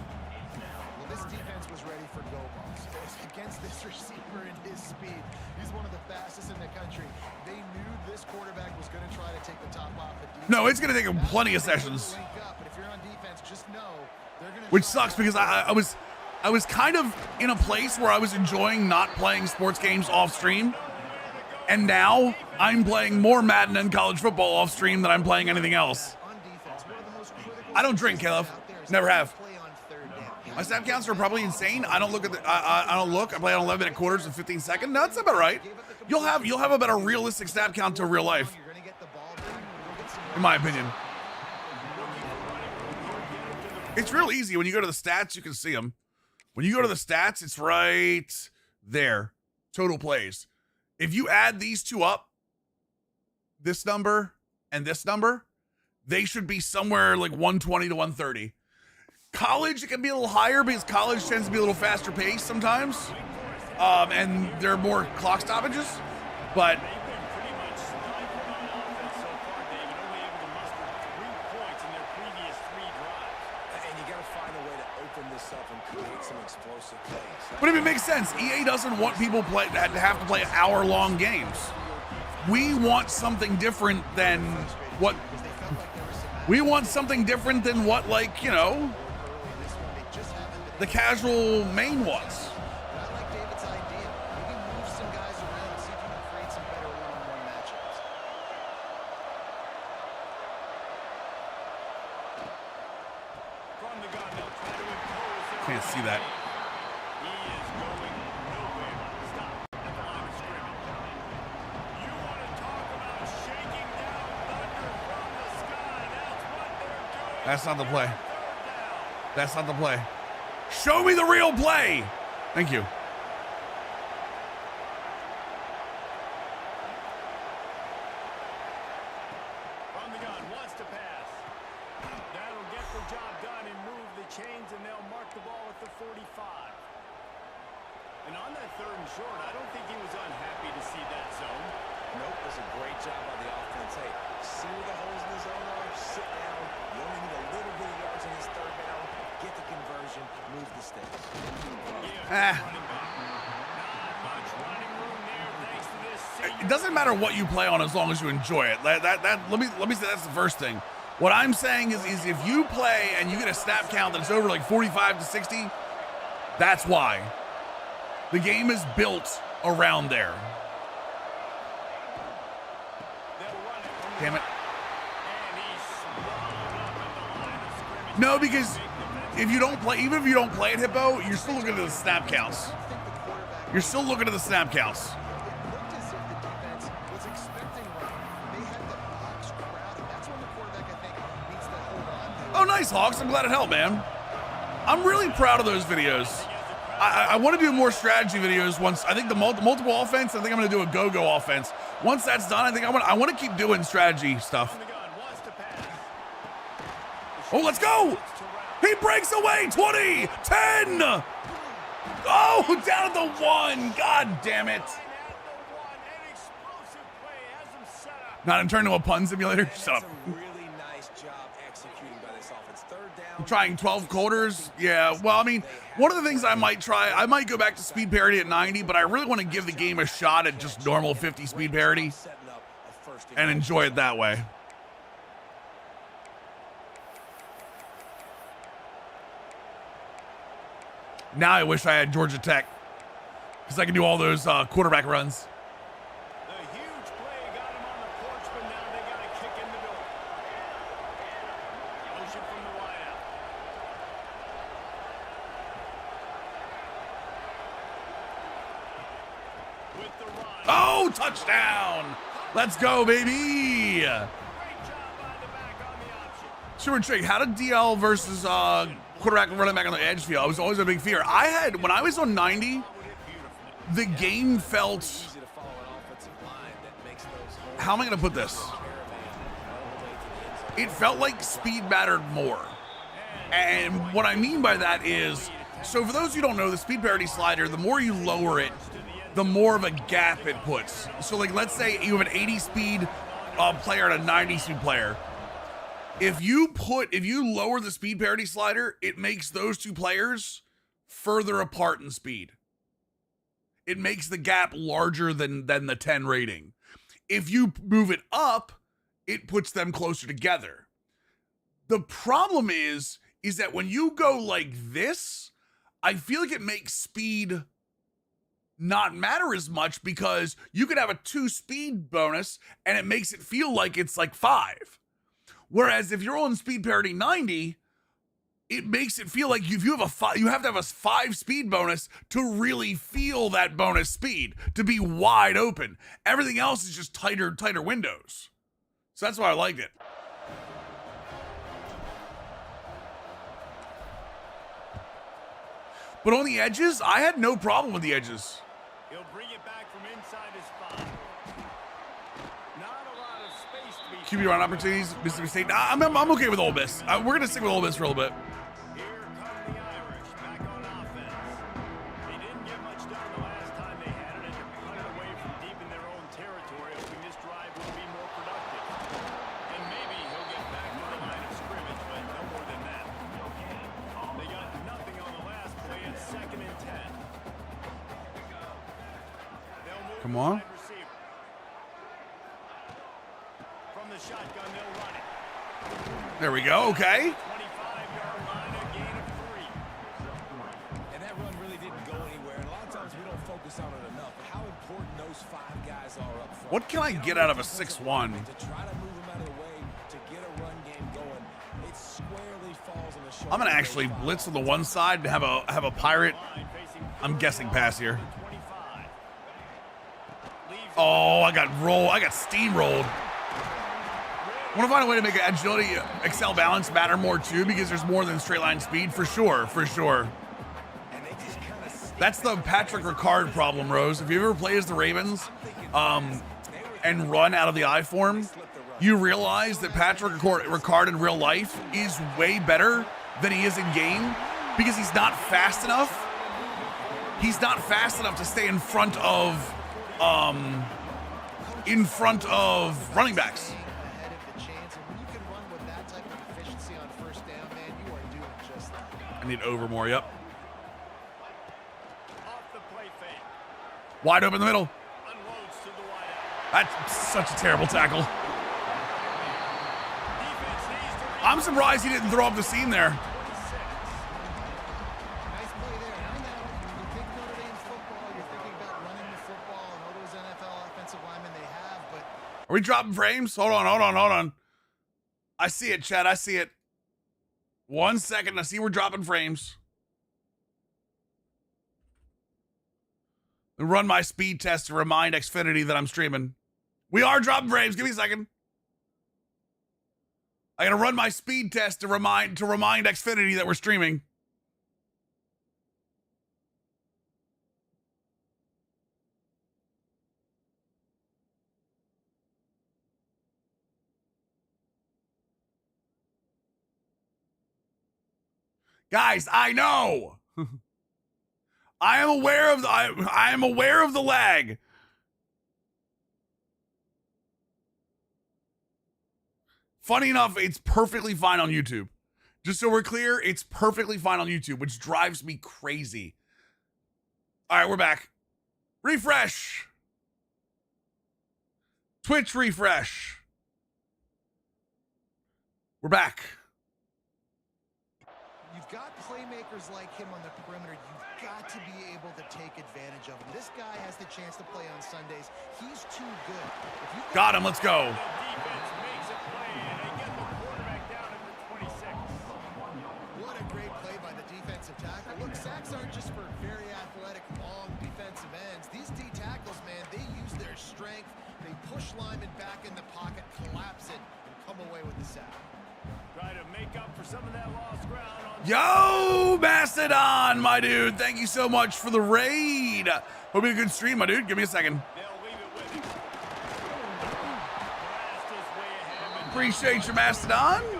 Well, this defense was ready for go balls. Against this receiver and his speed, he's one of the fastest in the country. They knew this quarterback was going to try to take the top off the defense. No, it's going to take him plenty of sessions. But if you're on defense, just know they're going to. Which sucks because I was kind of in a place where I was enjoying not playing sports games off stream. And now I'm playing more Madden and college football off stream than I'm playing anything else. On defense, one of the most critical I don't drink, Caleb. out there is Never have. play on third down. You My snap counts are probably insane. I don't look at the. I don't look. I play on 11-minute quarters and 15 seconds. No, that's about right. You'll have a better realistic snap count to real life, in my opinion. It's real easy. When you go to the stats, you can see them. When you go to the stats, it's right there. Total plays. If you add these two up, this number and this number, they should be somewhere like 120 to 130. College, it can be a little higher because college tends to be a little faster paced sometimes. And there are more clock stoppages. But But if it makes sense, EA doesn't want people to have to play hour-long games. We want something different than what like, you know, the casual main wants. Can't see that. That's not the play. That's not the play. Show me the real play. Thank you. From the gun, wants to pass. That'll get the job done and move the chains, and they'll mark the ball at the 45. And on that 3rd and short, I don't think he was unhappy to see that zone. Nope, that's a great job by the offense. Hey, see where the holes in the zone are, sit down. You only need a little bit of yards in this 3rd down. Get the conversion, move the stakes. It doesn't matter what you play on as long as you enjoy it. Let me say that's the first thing. What I'm saying is if you play and you get a snap count that's over like 45 to 60, that's why. The game is built around there. Damn it. No, because if you don't play, even if you don't play at Hippo, you're still looking at the snap counts. You're still looking at the snap counts. Oh, nice, Hawks. I'm glad it helped, man. I'm really proud of those videos. I want to do more strategy videos once. I think the multiple offense, I think I'm going to do a go-go offense. Once that's done, I think I want to keep doing strategy stuff. Oh, let's go. He breaks away. 20, 10. Oh, down at the 1. God damn it. Not in turn to a pun simulator. Shut up. I'm trying 12 quarters. Yeah, well, I mean, one of the things I might try, I might go back to speed parity at 90, but I really want to give the game a shot at just normal 50 speed parity and enjoy it that way. Now I wish I had Georgia Tech because I can do all those quarterback runs. Oh, touchdown! Let's go, baby! Super trick. How did DL versus quarterback and running back on the edge feel? I was always a big fear. When I was on 90, the game felt. How am I going to put this? It felt like speed mattered more. And what I mean by that is, so for those who don't know, the speed parity slider, the more you lower it, the more of a gap it puts. So like, let's say you have an 80 speed player and a 90 speed player. If you lower the speed parity slider, it makes those two players further apart in speed. It makes the gap larger than the 10 rating. If you move it up, it puts them closer together. The problem is that when you go like this, I feel like it makes speed not matter as much because you could have a 2 speed bonus and it makes it feel like it's like 5. Whereas if you're on speed parity 90, it makes it feel like if you have you have to have a 5 speed bonus to really feel that bonus speed, to be wide open. Everything else is just tighter windows. So that's why I liked it. But on the edges, I had no problem with the edges. He'll bring it back from inside his 5. Not a lot of space to be QB run opportunities, Mississippi State. I'm okay with Ole Miss. We're going to stick with Ole Miss for a little bit. Here come the Irish back on offense. They didn't get much done the last time they had it, and they're cutting away from deep in their own territory, hoping this drive will be more productive. And maybe he'll get back to the line of scrimmage, but no more than that. They got nothing on the last play. It's 2nd and 10. They'll move Come the on. wide receiver. From the shotgun, they'll run it. There we go. Okay. 25-yard line, a gain of 3. And that run really didn't go anywhere. And a lot of times we don't focus on it enough. But how important those 5 guys are up front. What can I get out of a 6'1"? To try to move them out of the way, to get a run game going, it squarely falls on the shoulder. I'm going to actually blitz on the one side and have a pirate. I'm guessing pass here. 25. Oh, I got steamrolled. I want to find a way to make agility, excel balance matter more too, because there's more than straight line speed for sure. That's the Patrick Ricard problem, Rose. If you ever play as the Ravens, and run out of the I form, you realize that Patrick Ricard in real life is way better than he is in game because he's not fast enough. He's not fast enough to stay in front of running backs. Ahead of the chance, and when you can run with that type of efficiency on first down, man, you are doing just that. I need Overmore, yep. Off the play fake. Wide open in the middle. Unloads to the wideout. That's such a terrible tackle. Defense needs to I'm surprised he didn't throw up the seam there. Nice play there. I know you think Notre Dame's football, you're thinking about running the football and all those NFL offensive linemen they have, but Are we dropping frames? Hold on. I see it, Chad. I see it. 1 second. I see we're dropping frames. Run my speed test to remind Xfinity that I'm streaming. We are dropping frames. Give me a second. I gotta run my speed test to remind Xfinity that we're streaming. Guys, I know. I am aware of the lag. Funny enough, it's perfectly fine on YouTube. Just so we're clear, it's perfectly fine on YouTube, which drives me crazy. All right, we're back. Refresh. Twitch refresh. We're back. you've got playmakers like him on the perimeter. You've got to be able to take advantage of him. This guy has the chance to play on Sundays. He's too good. If you Got him. Let's go. Defense makes a play, and they get the quarterback down at the 26. What a great play by the defensive tackle. Look, sacks aren't just for very athletic, long defensive ends. These D tackles, man, they use their strength. They push linemen back in the pocket, collapse it, and come away with the sack. Try to make up for some of that lost ground on Yo, Mastodon, my dude. Thank you so much for the raid. Hope you had a good stream, my dude. Give me a second. They'll leave it with him. Blast his way ahead and Appreciate you, Mastodon. pick up a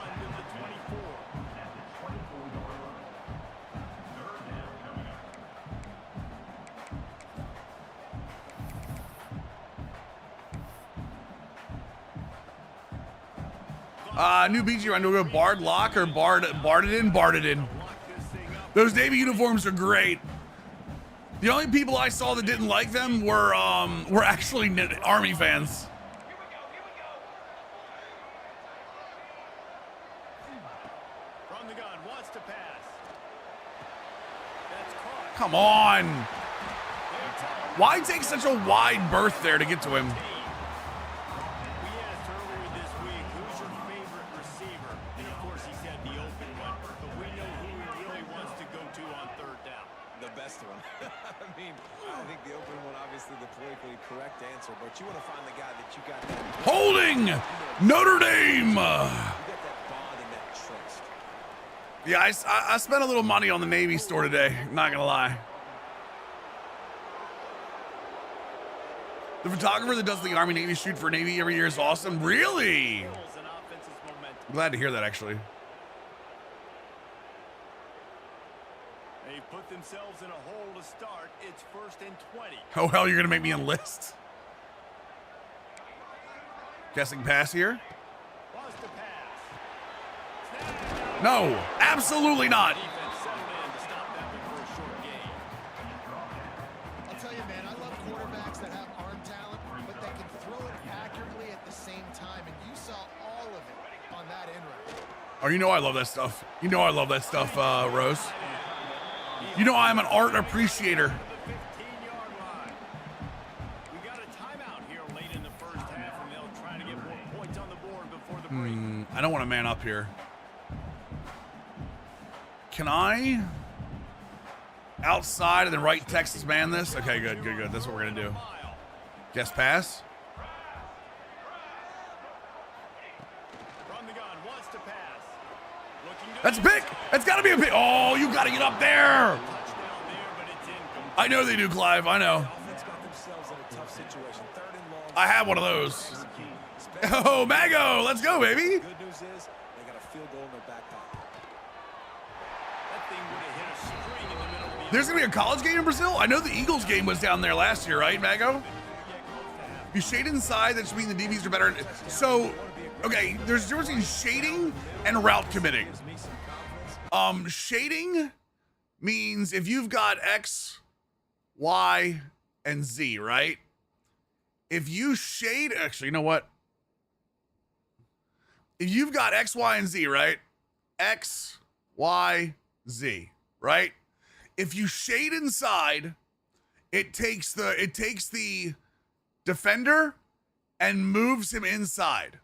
1 to the 24. New BG run. Do we go Bard Lock or Bard it in? Lock this thing up. Those Navy uniforms are great. The only people I saw that didn't like them were actually Army fans. From the gun, wants to pass. That's caught. Come on. They're tied. Why take such a wide berth there to get to him? We asked earlier this week, who's your favorite receiver? And of course he said the open one. But politically correct answer, but you want to find the guy that you got that Holding Notre Dame. you got that bond and that trust. Yeah, I spent a little money on the Navy store today. Not gonna lie. The photographer that does the Army Navy shoot for Navy every year is awesome. Really? I'm glad to hear that, actually. They've put themselves in a hole to start. It's 1st and 20. Oh, hell, you're gonna make me enlist? Guessing pass here? Was the pass. No, absolutely not. Defense settled in to stop that before a short gain. I'll tell you, man, I love quarterbacks that have arm talent, but that can throw it accurately at the same time, and you saw all of it on that end rush. Oh, you know I love that stuff. You know I love that stuff, Rose. You know I'm an art appreciator. The 15-yard line. We got a timeout here late in the first half, and they'll try to get more points on the board before the break. I don't want to man up here. Can I outside and then right Texas man this? Okay, good. That's what we're gonna do. Guess pass. From the gun, wants to pass. Looking to That's big. That's gotta be a big. Oh, you gotta get up there. touchdown there, but it's incomplete. I know they do, Clive. I know. Offense got themselves in a tough situation. 3rd and long. I have one of those. Oh, Mago, let's go, baby. Good news is they got a field goal in their back pocket. That thing would have hit a string in the middle of the There's gonna be a college game in Brazil. I know the Eagles game was down there last year, right, Mago? You shade inside, that should mean the DBs are better. So, okay, there's a difference between shading and route committing. Shading means if you've got X, Y, and Z, right? If you shade, actually, you know what? If you've got X, Y, and Z, right? X, Y, Z, right? If you shade inside, it takes the defender and moves him inside.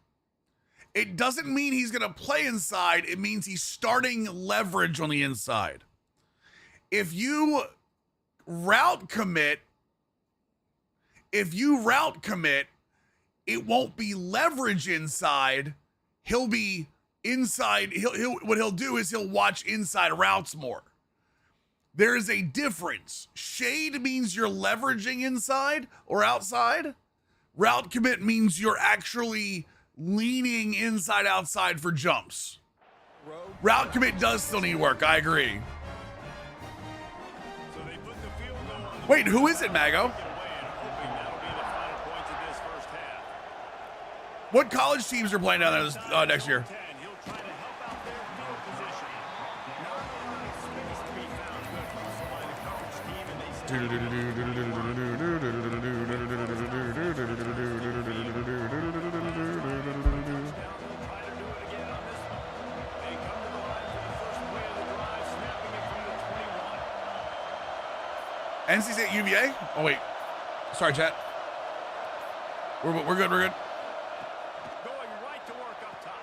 It doesn't mean he's going to play inside. It means he's starting leverage on the inside. If you route commit, it won't be leverage inside. He'll be inside. What he'll do is he'll watch inside routes more. There is a difference. Shade means you're leveraging inside or outside. Route commit means you're actually leaning inside outside for jumps. Route commit does still need work. I agree. So they put the field goal on the Wait, who is it, Mago? away and hoping that'll be the final points of this first half. What college teams are playing down there next year? 10, he'll try to help out their field position. Not a lot of space to be found. Good hustle by the coverage team, and they say NC State UVA? Oh, wait. Sorry, chat. We're good. going right to work up top.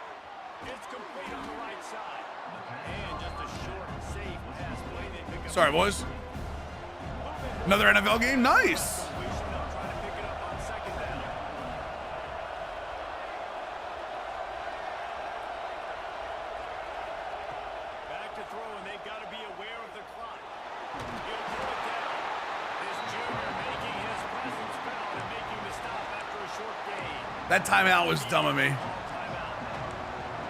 It's complete on the right side. And just a short, safe pass play. They pick up. Sorry, boys. Another NFL game? Nice. They'll try to pick it up on second down. Back to throw, and they've got to be aware of the clock. He'll throw it down. This junior making his presence felt and making the stop after a short gain. That timeout was dumb of me. Well,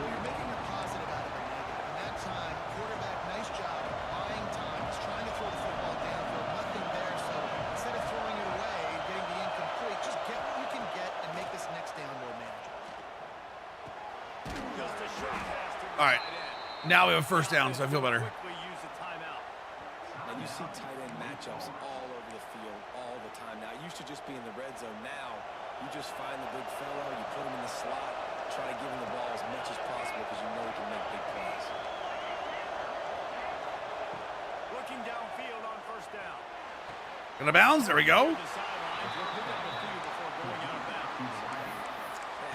you're making a positive out of a negative. And that time, quarterback, nice job buying time. He's trying to throw the football downfield, nothing there. So instead of throwing it away and getting the incomplete, just get what you can get and make this next down more manageable. Just a short pass to the All right. tight end. Now we have a first down, so I feel better. Quickly use the timeout. And you see tight end matchups all over the field all the time. Now, it used to just be in the red zone. Now, you just find the big fellow, you put him in the slot, try to give him the ball as much as possible because you know he can make big plays. Looking downfield on first down. Gonna bounce. There we go. The sidelines will pick up a few before going out of bounds.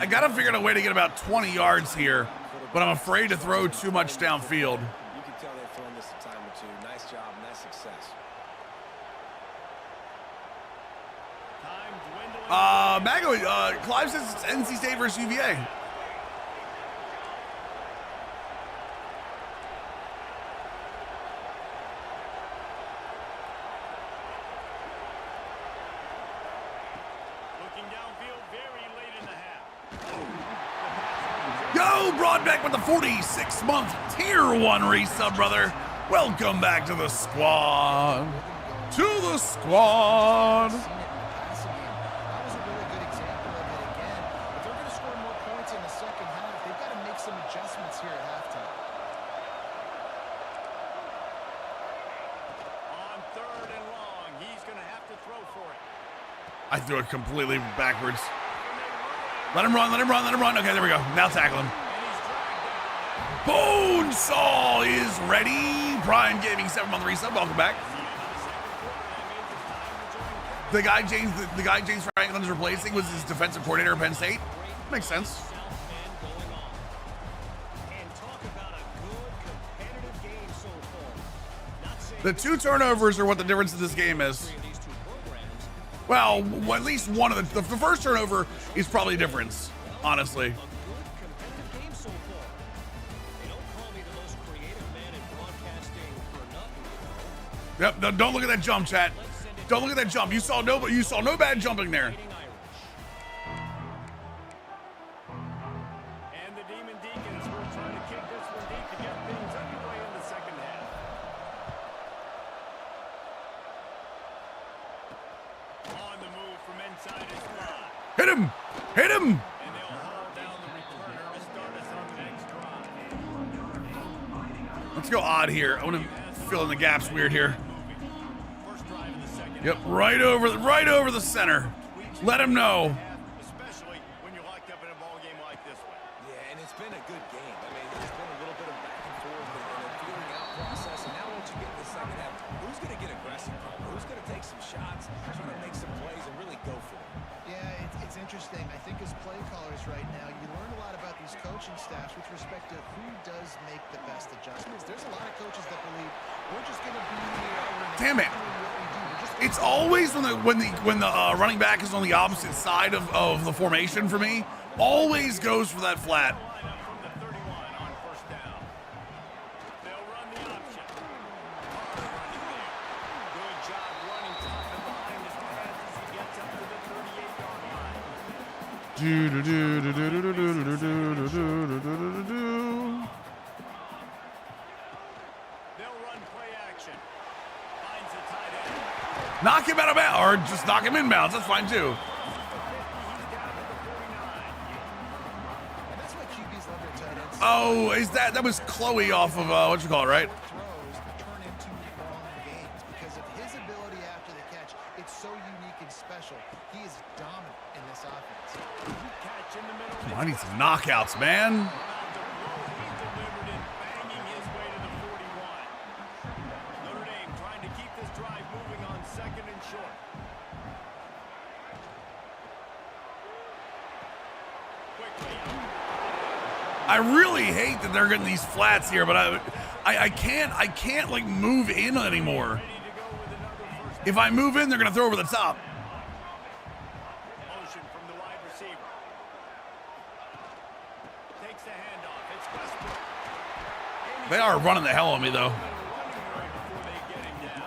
I gotta figure out a way to get about 20 yards here, but I'm afraid to throw too much downfield. You can tell they've thrown this a time or two. Nice job, nice success. Time Mago, Clive says it's NC State versus UVA. Yo, Broadbeck with the 46-month Tier 1 resub, brother. Welcome back to the squad. To the squad. Seen it in the passing game. That was a really good example of it again. If they're going to score more points in the second half, they've got to make some adjustments here at halftime. On 3rd and long, he's going to have to throw for it. I threw it completely backwards. Let him run, let him run, let him run. Okay, there we go. Now tackle him. Bonesaw is ready. Prime Gaming 7-month resub. Welcome back. The guy James Franklin's replacing was his defensive coordinator at Penn State. Makes sense. South Bend going on. And talk about a good competitive game so far. Not saying The 2 turnovers are what the difference in this game is. these two programs, Well, at least one of the first turnover is probably the difference, honestly. a good competitive game so far. They don't call me the most creative man in broadcasting for nothing. Yep, don't look at that jump, chat. Don't look at that jump. You saw no bad jumping there. And the Demon Deacons will try to kick this one deep to get things underway in the second half. On the move from inside his line. Hit him! Hit him! And they'll haul down the returner to start us on the next drive. Let's go odd here. I want to fill in the gaps weird here. First drive of the second. Yep, right over the center. Let him know. Especially when you're locked up in a ball game like this one. Yeah, and it's been a good game. I mean, there's been a little bit of back and forth and a feeling out process. And now once you get in the second half, who's going to get aggressive? Who's going to take some shots, try to make some plays, and really go for it? Yeah, it's interesting. I think as play callers right now, you learn a lot about these coaching staffs with respect to who does make the best adjustments. There's a lot of coaches that believe we're just going to be here. Damn it. It's always when the running back is on the opposite side of the formation for me. Always goes for that flat. Line up from the 31 on first down. They'll run the option. Good job running tough and behind his pads as he gets up to the 38-yard line. They'll run play action. Finds a tight end. Knock him out of bounds, or just knock him inbounds. That's fine too. And that's why QBs love their tight ends. Oh, that was Chloe off of what you call it, right? Throws that turn into long games because of his ability after the catch. It's so unique and special. He is dominant in this offense. Catch in the middle. I need some knockouts, man. He delivered it, banging his way to the 41. Notre Dame trying to keep this drive moving on 2nd and short. Quickly. I really hate that they're getting these flats here, but I can't like move in anymore. Ready to go with another first If I move in, they're gonna throw over the top. motion from the wide receiver. Takes the handoff. It's Westbrook. They are running the hell on me though. Running right before they get him down.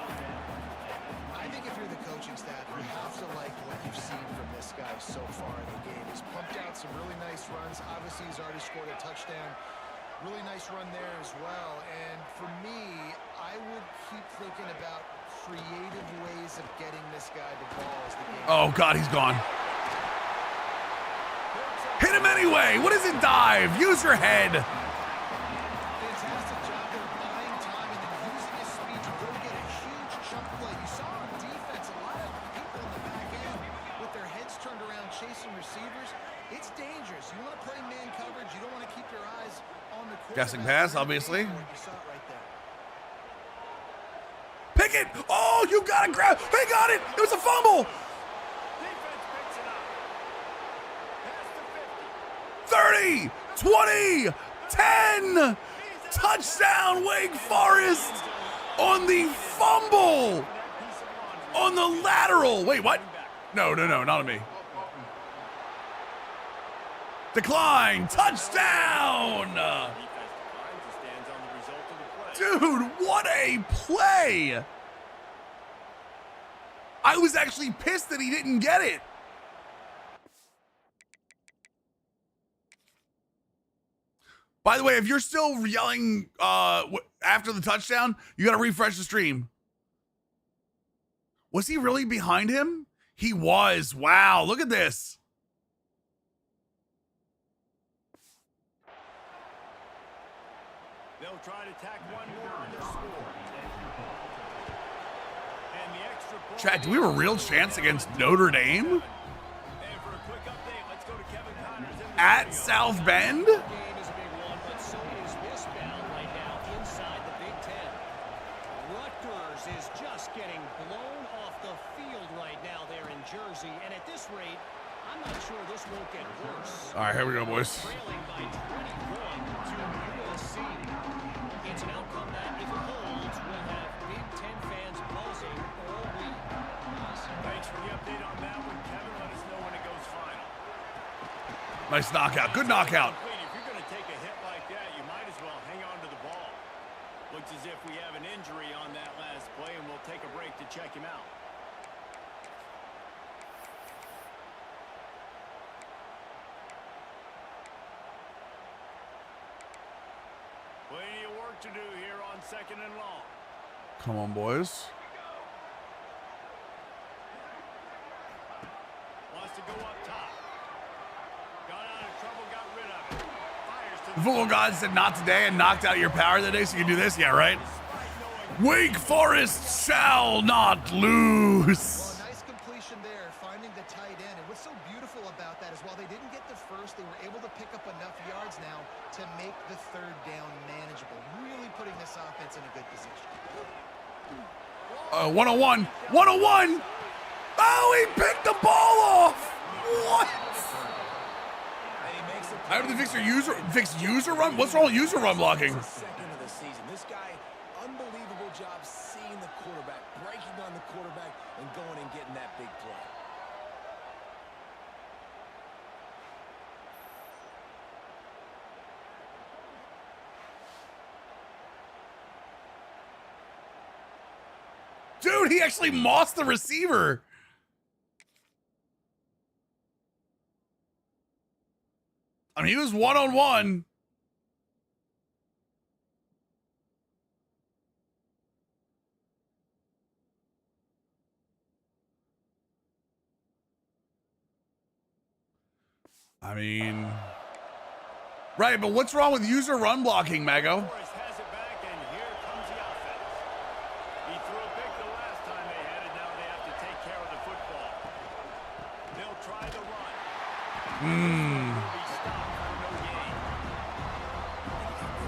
I think if you're the coaching staff, you have to like what you've seen from this guy so far in the game. He's pumped out some really nice runs. Obviously, he's already scored a touchdown. Really nice run there as well. And for me, I would keep thinking about creative ways of getting this guy the ball as the game. Oh God, he's gone. Hit him anyway. What is it? Dive. Use your head. Fantastic job there buying time and then using his speed to go get a huge chunk play. You saw on defense a lot of people in the back end with their heads turned around chasing receivers. It's dangerous. You want to play man coverage. You don't want to keep your eyes on the quarterback. Guessing pass, obviously. You saw it right there. Pick it. Oh, you got to grab. He got it. It was a fumble. Defense picks it up. Past the 50. 30, 20, 10. Touchdown, Wake Forest on the fumble. On the lateral. Wait, what? No, not on me. Decline. Touchdown. Defense declines and stands on the result of the play. Dude, what a play. I was actually pissed that he didn't get it. By the way, if you're still yelling after the touchdown, you got to refresh the stream. Was he really behind him? He was. Wow, look at this. They'll try to tack one more on their score. And the extra point. Chad, do we have a real chance against Notre Dame? And for a quick update, let's go to Kevin Connors in the At studio. South Bend? Game is a big one, but so is this bound right now inside the Big Ten. Rutgers is just getting blown off the field right now there in Jersey, and at this rate, I'm not sure this won't get worse. All right, here we go, boys. Trailing by 21 to USC. It's an outcome that, if it holds, will have Big Ten fans buzzing all week. Thanks for the update on that one, Kevin. Let us know when it goes final. Nice knockout. Good knockout. If you're going to take a hit like that, you might as well hang on to the ball. Looks as if we have an injury on that last play, and we'll take a break to check him out. Plenty of work to do here on 2nd and long. Come on, boys. Wants to go up top. Got out of trouble, got rid of it. Fires to The football god said not today and knocked out your power that day, so you can do this? Yeah, right? Wake Forest shall not lose. Well, a nice completion there, finding the tight end. And what's so beautiful about that is while they didn't get the first, they were able to pick up enough yards now to make the 3rd down manageable. Really putting this offense in a good position. 101. 101. Oh, he picked the ball off. What? And he makes a How did they fix user run? What's wrong with user run blocking? second of the season. This guy, unbelievable job seeing the quarterback, breaking on the quarterback, and going and getting that big play. Dude, he actually mossed the receiver. I mean, he was one-on-one. I mean, right, but what's wrong with user run blocking, Mago? Forrest has it back, and here comes the offense. He threw a pick the last time they had it. Now they have to take care of the football. They'll try the run. Will be stopped for no gain.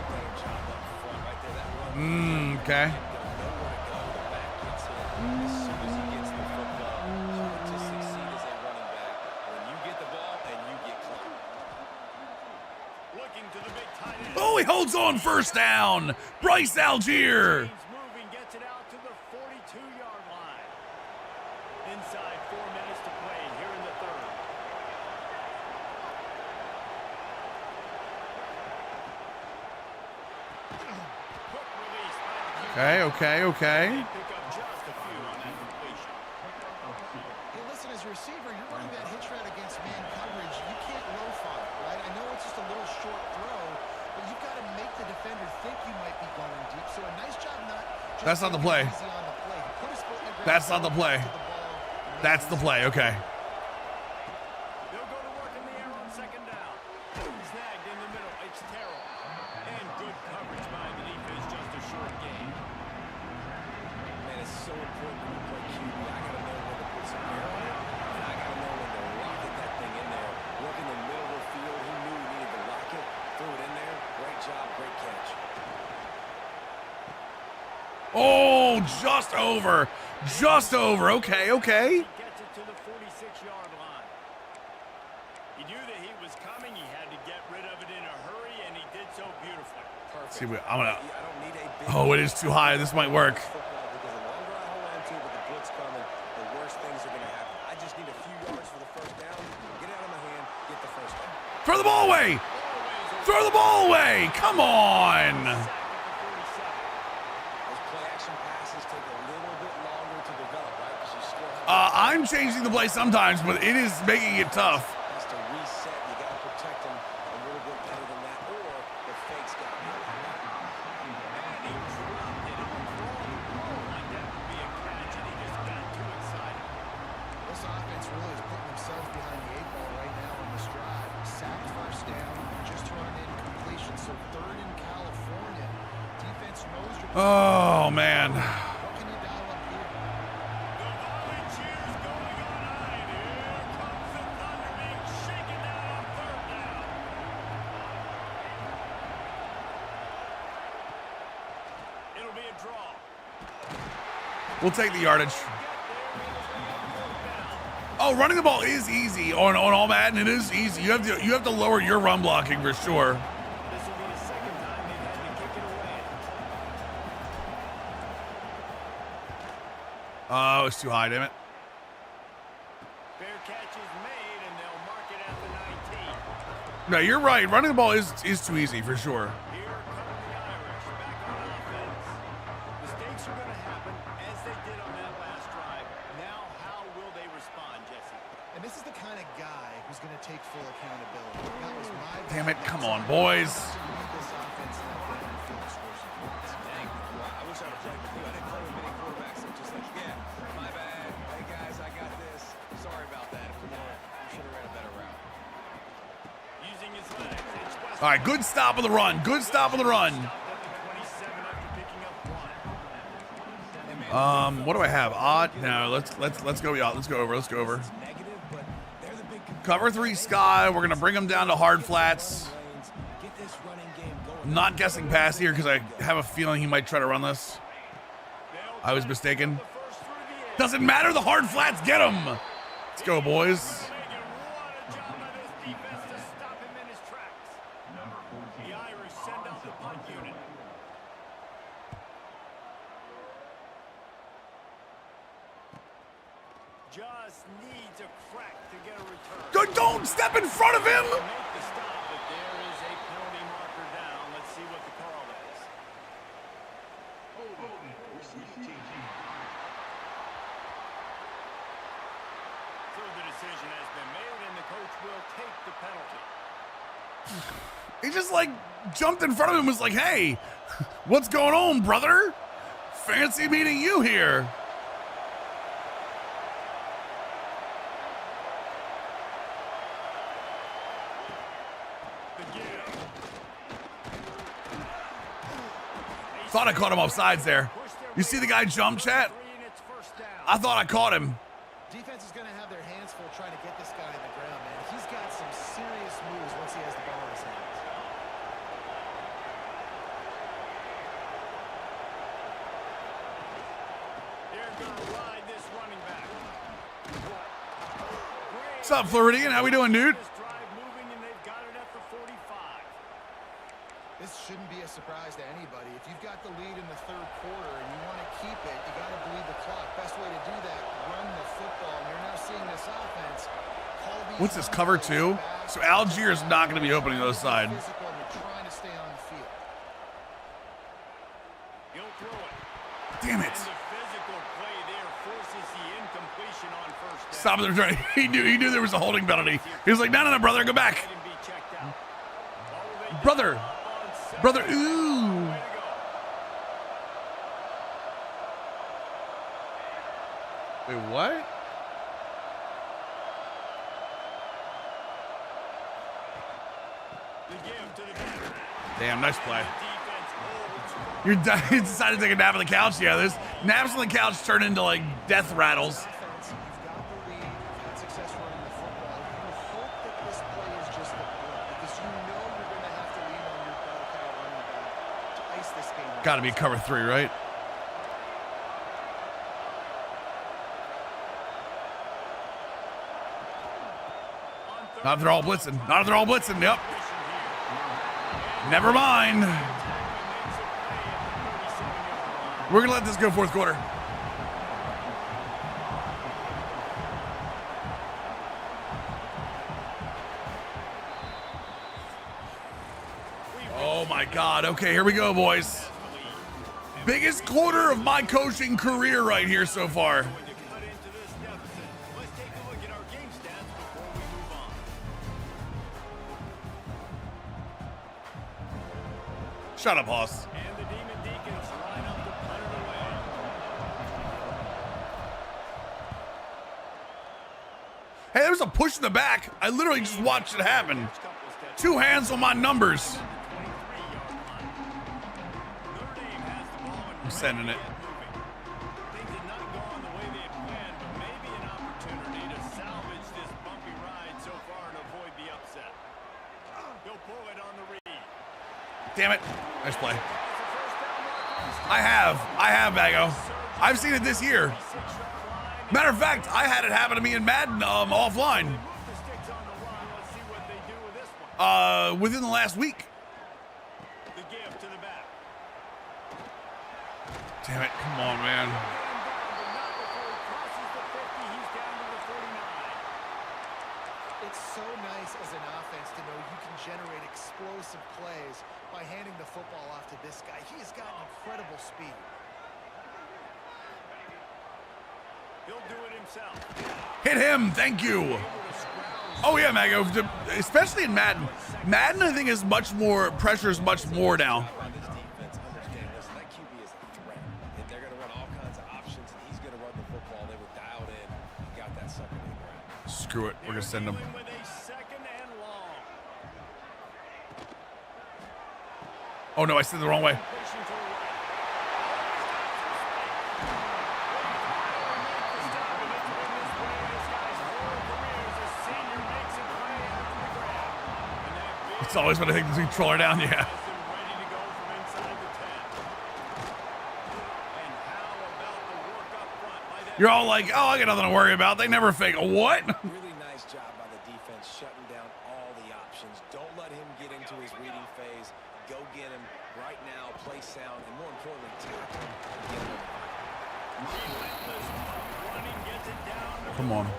Better job up front right there. That run. Okay. Don't know where to go. The back gets hit. As soon as he gets the football, hard to succeed as a running back when you get the ball and you get clocked. Looking to the big tight end. Oh, he holds on 1st down. Bryce Algier. Chains moving, gets it out to the 42-yard line. Inside 4 minutes to play here in the 3rd. Quick release by the Okay. pick up just a few on that completion. Hey, listen, as a receiver, you're running that hitch route against man coverage. You can't loaf on it, right? I know it's just a little short throw, but you've got to make the defender think you might be going deep. So a nice job not just That's not the going play. easy on the play. He put his foot in the ground, That's not the play. to the ball, and made That's it the easy. play. Okay. They'll go to work in the air on 2nd down. Snagged in the middle. It's Terrell. And good coverage by the defense. Just a short gain. Man, it's so important when you play QB. I got to know when to put some air on it. And I got to know when to rocket that thing in there. Work in the middle of the field. He knew he needed to rock it. Threw it in there. Great job. Great catch. Oh, just over. Just over. Okay. He gets it to the 46-yard line. He knew that he was coming. He had to get rid of it in a hurry, and he did so beautifully. Perfect. See, I'm gonna. I don't need a big Oh, it is too high. This might work. football because the longer I hold on to it with the blitz coming, the worse things are going to happen. I just need a few yards for the 1st down, get it out of my hand, get the 1st down. Throw the ball away. Throw the ball away. Come on. Those play action passes take a little bit longer to develop, right? Because you still have I'm changing the play sometimes, but it is making it tough. has to reset. You got to protect them a little bit better than that, or the fakes got me. And he dropped it on throw. Like that would be a catch, and he just got too excited. This offense really is putting themselves behind the 8 ball right now on this drive. Sacked first down, just thrown an incompletion. So 3rd in California. Defense knows you're Oh, man. what can you dial up here? The Volunteers going on high. Here comes the Thunder being shaken down on 3rd down. It'll be a draw. We'll take the yardage. Oh, running the ball is easy on all Madden. It is easy. You have to lower your run blocking for sure. This will be the second time they've had to kick it away. Oh, it's too high, damn it. Fair catch is made, and they'll mark it at the 19. No, you're right. Running the ball is too easy for sure. Here come the Irish back on offense. Mistakes are going to happen as they did on that last drive. Now, how will they respond, Jesse? And this is the kind of guy who's going to take full accountability. That was my Damn it. bad. Come on, boys. To lead this offense in that down the field, score some points. Dang, I wish I would have played with you. I didn't play with many quarterbacks that just like, yeah, my bad. Hey guys, I got this. Sorry about that. We should have ran a better route. Using his legs. It's West. All right, good stop of the run. Good stop of the run. Stopped at the 27 after picking up 1. What do I have? Odd? No, let's go. Let's go over. Let's go over. Negative, but they're the big Cover 3 Sky. We're gonna bring them down to hard flats. lanes. Get this running game going. I'm not guessing pass here because I have a feeling he might try to run this. I was mistaken. First through the air. Doesn't matter. The hard flats get him. Let's go, boys. Making what a job by this defense to stop him in his tracks. The Irish send out the punt unit. Just needs a crack to get a return. Don't step in front of him. Make the stop, but there is a penalty marker down. Let's see what the call is. So the decision has been made, and the coach will take the penalty. He just like jumped in front of him and was like, hey, what's going on, brother? Fancy meeting you here. The give. Thought I caught him off sides there. You see the guy jump, chat? And it's first down. I thought I caught him. Defense is going to have their hands full trying to get this guy in the ground, man. He's got some serious moves once he has the ball in his hands. They're going to ride this running back. What's up, Floridian? How we doing, dude? This drive moving, and they've got it at the 45. This shouldn't be a surprise to anybody. If you've got the lead in the 3rd quarter and you want to keep it, you got to bleed the clock. Best way to do that, run the football. And you're now seeing this offense call these What's this, run cover plays 2? back. So Algier is not going to be opening the other side. Physical, and you're trying to stay on the field. He'll throw it. Damn it. And the physical play there forces the incompletion on first down. Stop the return. He knew there was a holding penalty. He was like, no, brother, go back. Let him be checked out. Oh, they Brother. on second. Brother, ooh. Way to go. Wait, what? The give to the back. Damn, nice play. Defense holds. You decided to take a nap on the couch. Yeah, there's naps on the couch turn into like death rattles. Offense, you've got the lead, you've had success running the football. You hope that this play is just a blip because you know you're going to have to lean on your bell cow running back to ice this game. Got to be cover 3, right? Not if they're all blitzing. Not if they're all blitzing. Yep. Never mind. We're going to let this go 4th quarter. Oh my God. Okay, here we go, boys. Biggest quarter of my coaching career right here so far. Going to cut into this deficit. Let's take a look at our game stats before we move on. Shut up, Hoss. And the Demon Deacons line up to punt it away. Hey, there was a push in the back. I literally just watched it happen. First couple of steps. 2 hands on my numbers. 23-yard line. Notre Dame has the ball and I'm sending it. ready to get moving. Things did not go on the way they had planned, but maybe an opportunity to salvage this bumpy ride so far and avoid the upset. He'll pull it on the read. Damn it. Nice play. I have, Bago. I've seen it this year. Matter of fact, I had it happen to me in Madden offline. Move the sticks on the run. Let's see what they do with this one. Within the last week. The give to the back. Damn it. Come on, man. But not before he crosses the 50. He's down to the 49. It's so nice as an offense to know you can generate explosive plays by handing the football off to this guy. He has got incredible speed. He'll do it himself. Hit him. Thank you. Oh, yeah, Mago. Especially in Madden. Madden, I think, is much more, pressure is much more now. By this defense, understand this. That QB is a threat. And they're going to run all kinds of options, and he's going to run the football. They were dialed in and got that sucker to the ground. Screw it. We're going to send him. Dealing with a second and long. Oh, no, I said it the wrong way. Pushing to the right. It's always when I take the controller down, yeah. Ready to go from inside the 10. And how about the work up front by that? You're all like, oh, I got nothing to worry about. They never fake. What? Really nice job by the defense shutting down all the options. Don't let him get into his reading phase. Go get him right now, play sound, and more importantly, tackle him and get him in the pocket. Relentless tough running gets it down to Come on.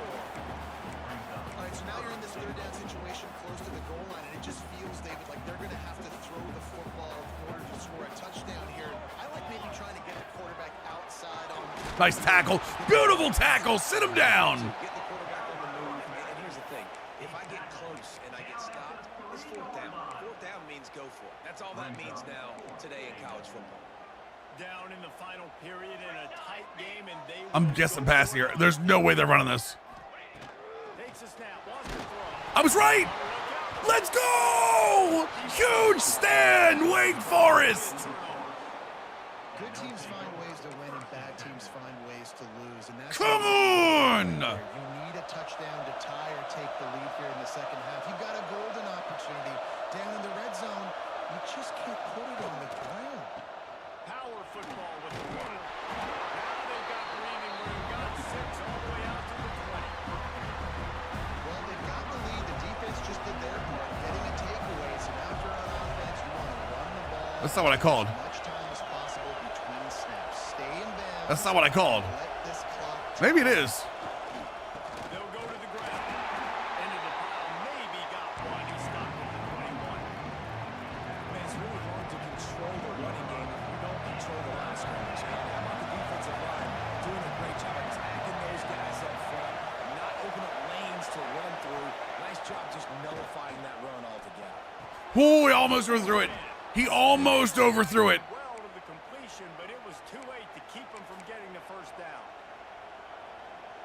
All right, so now you're in this third down situation close to the goal line, and it just feels, David, like they're going to have to throw the football in order to score a touchdown here. I like maybe trying to get the quarterback outside on Nice tackle. Beautiful tackle. Sit him down. get the quarterback on the move. And here's the thing. If I get close and I get stopped, it's fourth down. Fourth down means go for it. That's all that means now today in college football. Down in the final period in a tight game, and they I'm guessing pass here. There's no way they're running this. takes a snap, wants to throw. I was right. Let's go. Huge stand. Wake Forest. good teams find ways to win and bad teams find ways to lose. And that's Come on. You need a touchdown to tie or take the lead here in the second half. You've got a golden opportunity down in the red zone. You just can't put it on the ground. Power football with the one. Now they've got breathing room. Got 6 all the way out to the 20. Well, they've got the lead. The defense just did their part, getting a takeaway. So now if you're on offense, you want to run the ball. That's not what I called. As much time as possible between snaps. Stay in bounds. That's not what I called. Let this clock Maybe it is. They'll go to the ground. Into the pile. Maybe got one. He stopped at the 21. Man, it's really hard to control the running game if you don't control the line of scrimmage. How about the defensive line doing a great job of attacking those guys up front, not opening up lanes to run through. Nice job just nullifying that run altogether. Ooh, he almost overthrew it. He almost overthrew it. Well to the completion, but it was too late to keep him from getting the first down.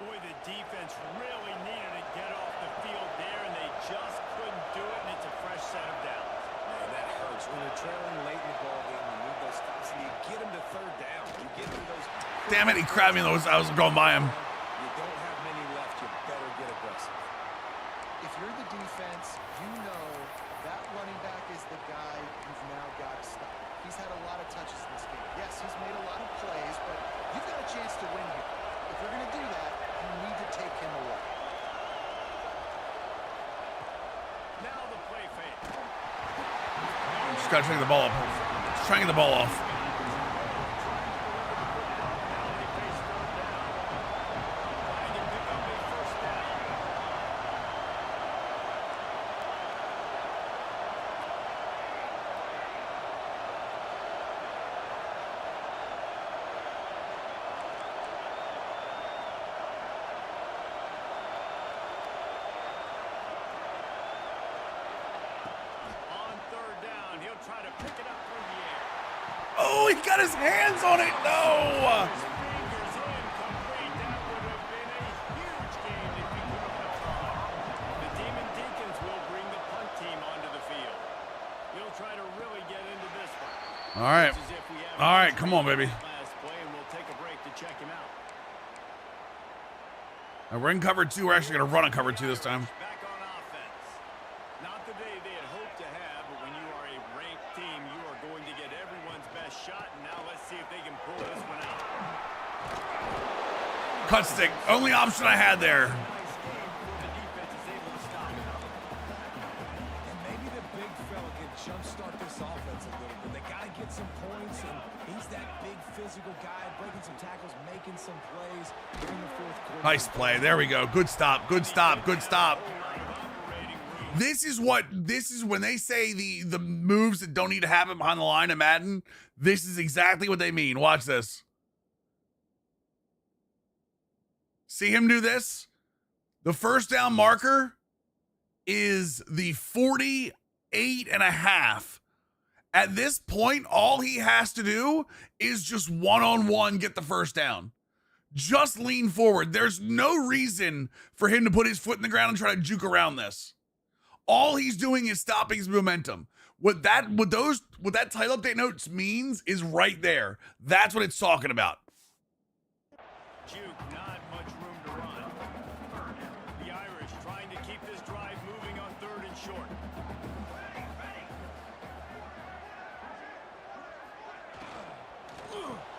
Boy, the defense really needed to get off the field there, and they just couldn't do it, and it's a fresh set of downs. Man, that hurts. When you're trailing late in the ball game, you need those stops, and you get them to third down. You get them those. Damn it, he grabbed me. I was going by him. You don't have many left. You better get aggressive. If you're the defense, you know that running back is the guy you've now got to stop. He's had a lot of touches in this game. Yes, he's made a lot of plays, but you've got a chance to win here. If you're going to do that, you need to take him away. Now the play fake. Just gotta try to get the ball up. Just trying to get the ball off. Now they face third down. Trying to pick up a first down. They'll try to pick it up through the air. Oh, he got his hands on it. No. His fingers incomplete. That would have been a huge gain if he could have held on. The Demon Deacons will bring the punt team onto the field. He'll try to really get into this one. All right. It's as if we have All right, come on, baby. last play, and we'll take a break to check him out. We're in cover 2. We're actually going to run a cover 2 this time. Back on offense. Not the day they had hoped to have, but when you are a ranked team, you are going to get everyone's best shot. And now let's see if they can pull this one out. Cut stick. Only option I had there. Nice game before the defense is able to stop it. And maybe the big fella can jumpstart this offense a little bit. They got to get some points, and he's that big physical guy, breaking some tackles, making some plays during the fourth quarter. Nice play. There we go. Good stop. Good stop. Good stop. This is when they say the moves that don't need to happen behind the line of Madden. This is exactly what they mean. Watch this. See him do this? The first down marker is the 48.5. At this point, all he has to do is just one-on-one get the first down. Just lean forward. There's no reason for him to put his foot in the ground and try to juke around this. All he's doing is stopping his momentum. What that title update notes means is right there. That's what it's talking about. Juke, not much room to run. The Irish trying to keep this drive moving on 3rd and short.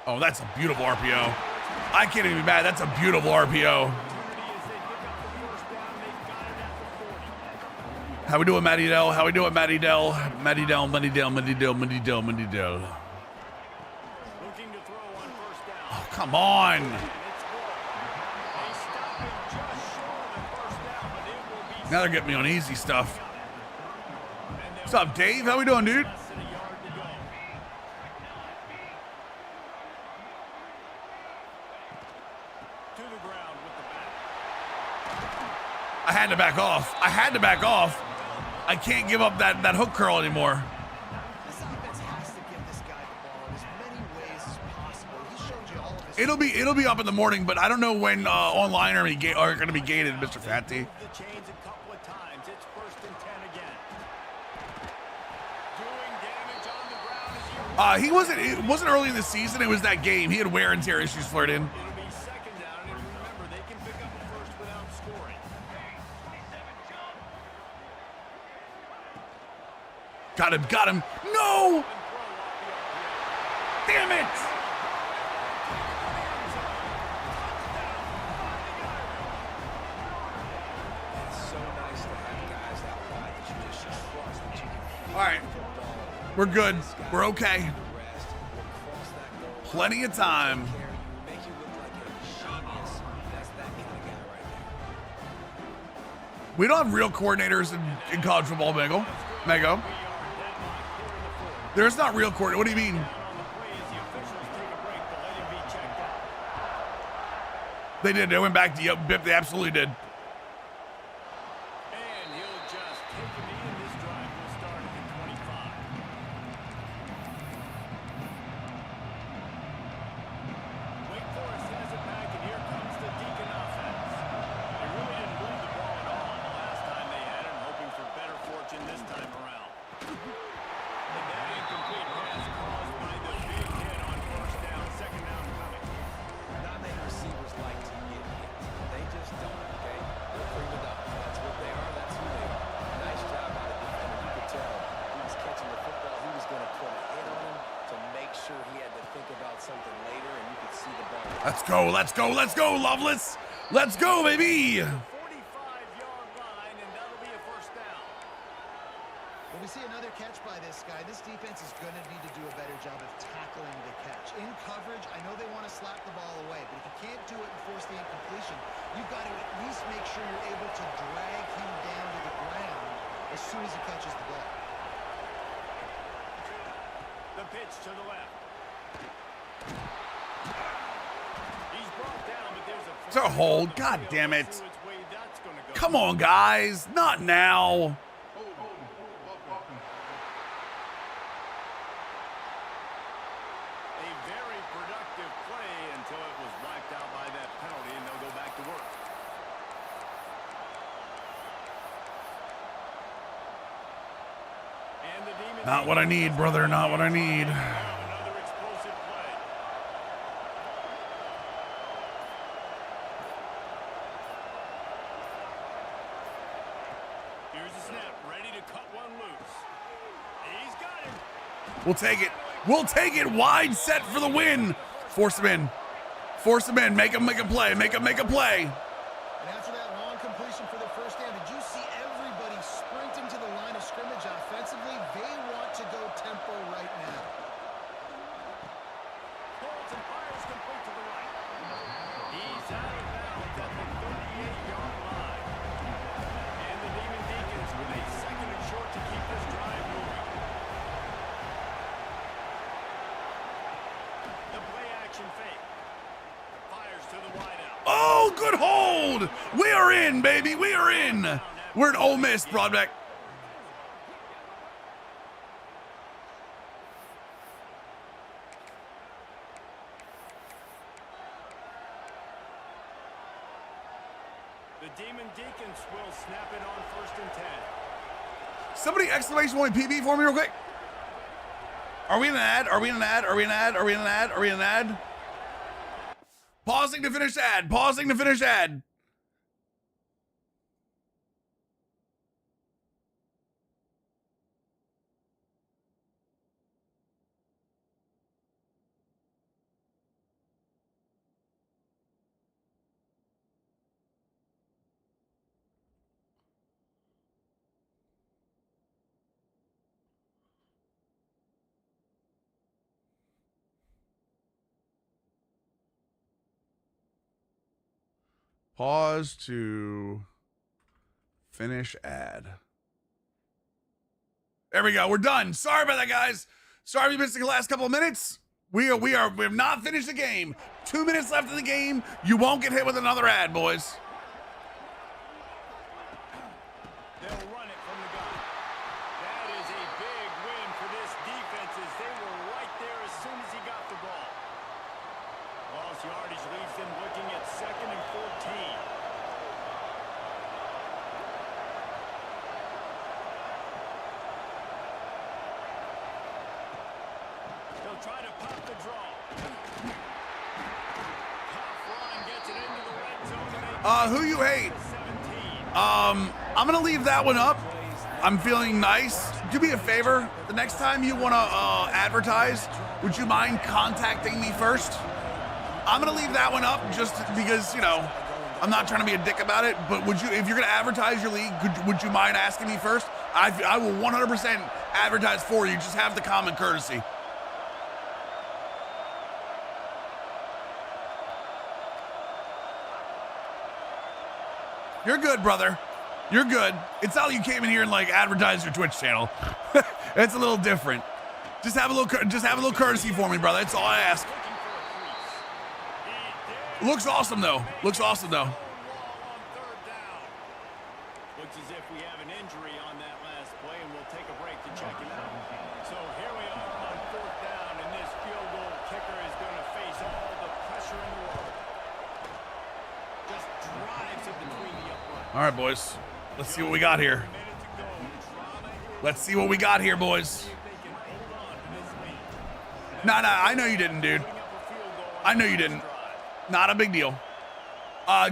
Oh, that's a beautiful RPO. I can't even be mad. That's a beautiful RPO. How we doing, Matty Dell? How we doing, Matty Dell? Matty Dell, Matty Dell, Matty Dell, Matty Dell, Matty Dell. Looking to throw on 1st down. Oh, come on. It's good. They stop it just short of 1st down, but it will be Now they're getting me on easy stuff. And they'll What's up, Dave? How we doing, dude? less than a yard to go. To the ground with the back. I had to back off. I had to back off. I can't give up that hook curl anymore. This defense has to give this guy the ball in as many ways as possible. He showed you all of his. It'll be up in the morning, but I don't know when online are going to be gated, Mr. Fatty. The chains a couple of times. It's 1st and 10 again. Doing damage on the ground as he It wasn't early in the season. It was that game. He had wear and tear issues flared in. It'll be 2nd down, and remember, they can pick up a first without scoring. Got him. No! Damn it! It's so nice to have guys that wide that you just trust that you can All right, we're good. We're okay. rest, will cross that goal, Plenty of time. carry you, make you look like a genius. That's that kind of guy right there. We don't have real coordinators in college football, Mego. There's not real coordinator. What do you mean? On the play as the officials take a break to let him be checked out. They did. They went back to Bip. They absolutely did. And he'll just take a knee, and this drive will start at the 25. Wake Forest has it back, and here comes the Deacon offense. They really didn't move the ball at all the last time they had it, hoping for better fortune this time around. And that incomplete pass caused by the big hit on 1st down, 2nd down coming. Not many receivers like to get hit. They just don't, okay? They're prima donna. That's what they are. That's who they are. Nice job by the defender. You could tell he was catching the football. He was going to put a hit on him to make sure he had to think about something later, and you could see the ball. Let's go. Loveless. Let's go, baby. 45-yard line, and that'll be a 1st down. When we see another catch by this guy, this defense is going to need to do a better job of tackling the catch. In coverage, I know they want to slap the ball away, but if you can't do it and force the incompletion, you've got to at least make sure you're able to drag him down to the ground as soon as he catches the ball. The pitch to the left. He's brought down, but there's a It's a hold. God damn it. See which way that's gonna go. Come on, guys. Not now. Not what I need, brother. Not what I need. Another explosive play. Here's the snap, ready to cut one loose. He's got him. We'll take it. We'll take it. Wide set for the win. Force him in. Force him in. Make him make a play. Make him make a play. And after that long completion for the first down, did you see everybody sprinting to the line of scrimmage offensively? They want to go tempo right now. Pulls and fires complete to the right. He's out of bounds at the 38-yard line. And the Demon Deacons with a second and short to keep this drive moving. The play action fake. Fires to the wideout. Oh, good hold. We are in, baby. We are in. We're at Ole Miss, Broadbeck. The Demon Deacons will snap it on 1st and 10. Somebody exclamation point PB for me real quick. Are we in an ad? Are we in an ad? Are we in an ad? Are we in an ad? Are we in an ad? Pausing to finish ad. Pausing to finish ad. Pause to finish ad. There we go. We're done. Sorry about that, guys. Sorry we missed the last couple of minutes. We have not finished the game. 2 minutes left in the game. You won't get hit with another ad, boys. They'll run it from the gun. That is a big win for this defense as they were right there as soon as he got the ball. Lost yardage leaves them looking at 2nd and 14. They'll try to pop the draw. Tough run gets it into the red zone. Who you hate? 17. I'm gonna leave that one up. I'm feeling nice. Do me a favor. The next time you want to advertise, would you mind contacting me first? I'm gonna leave that one up just because, you know, I'm not trying to be a dick about it. But would you, if you're gonna advertise your league, would you mind asking me first? I will 100% advertise for you. Just have the common courtesy. You're good, brother. You're good. It's not like you came in here and like advertise your Twitch channel. It's a little different. Just have a little courtesy for me, brother. That's all I ask. Looks awesome though. Looks awesome though. Looks as if we have an injury on that last play, and we'll take a break to check it out. So here we are on 4th down, and this field goal kicker is going to face all the pressure in the world. Just drives it between the uprights. All right, boys. Let's see what we got here. Let's see what we got here, boys. Nah, I know you didn't, dude. I know you didn't. Not a big deal.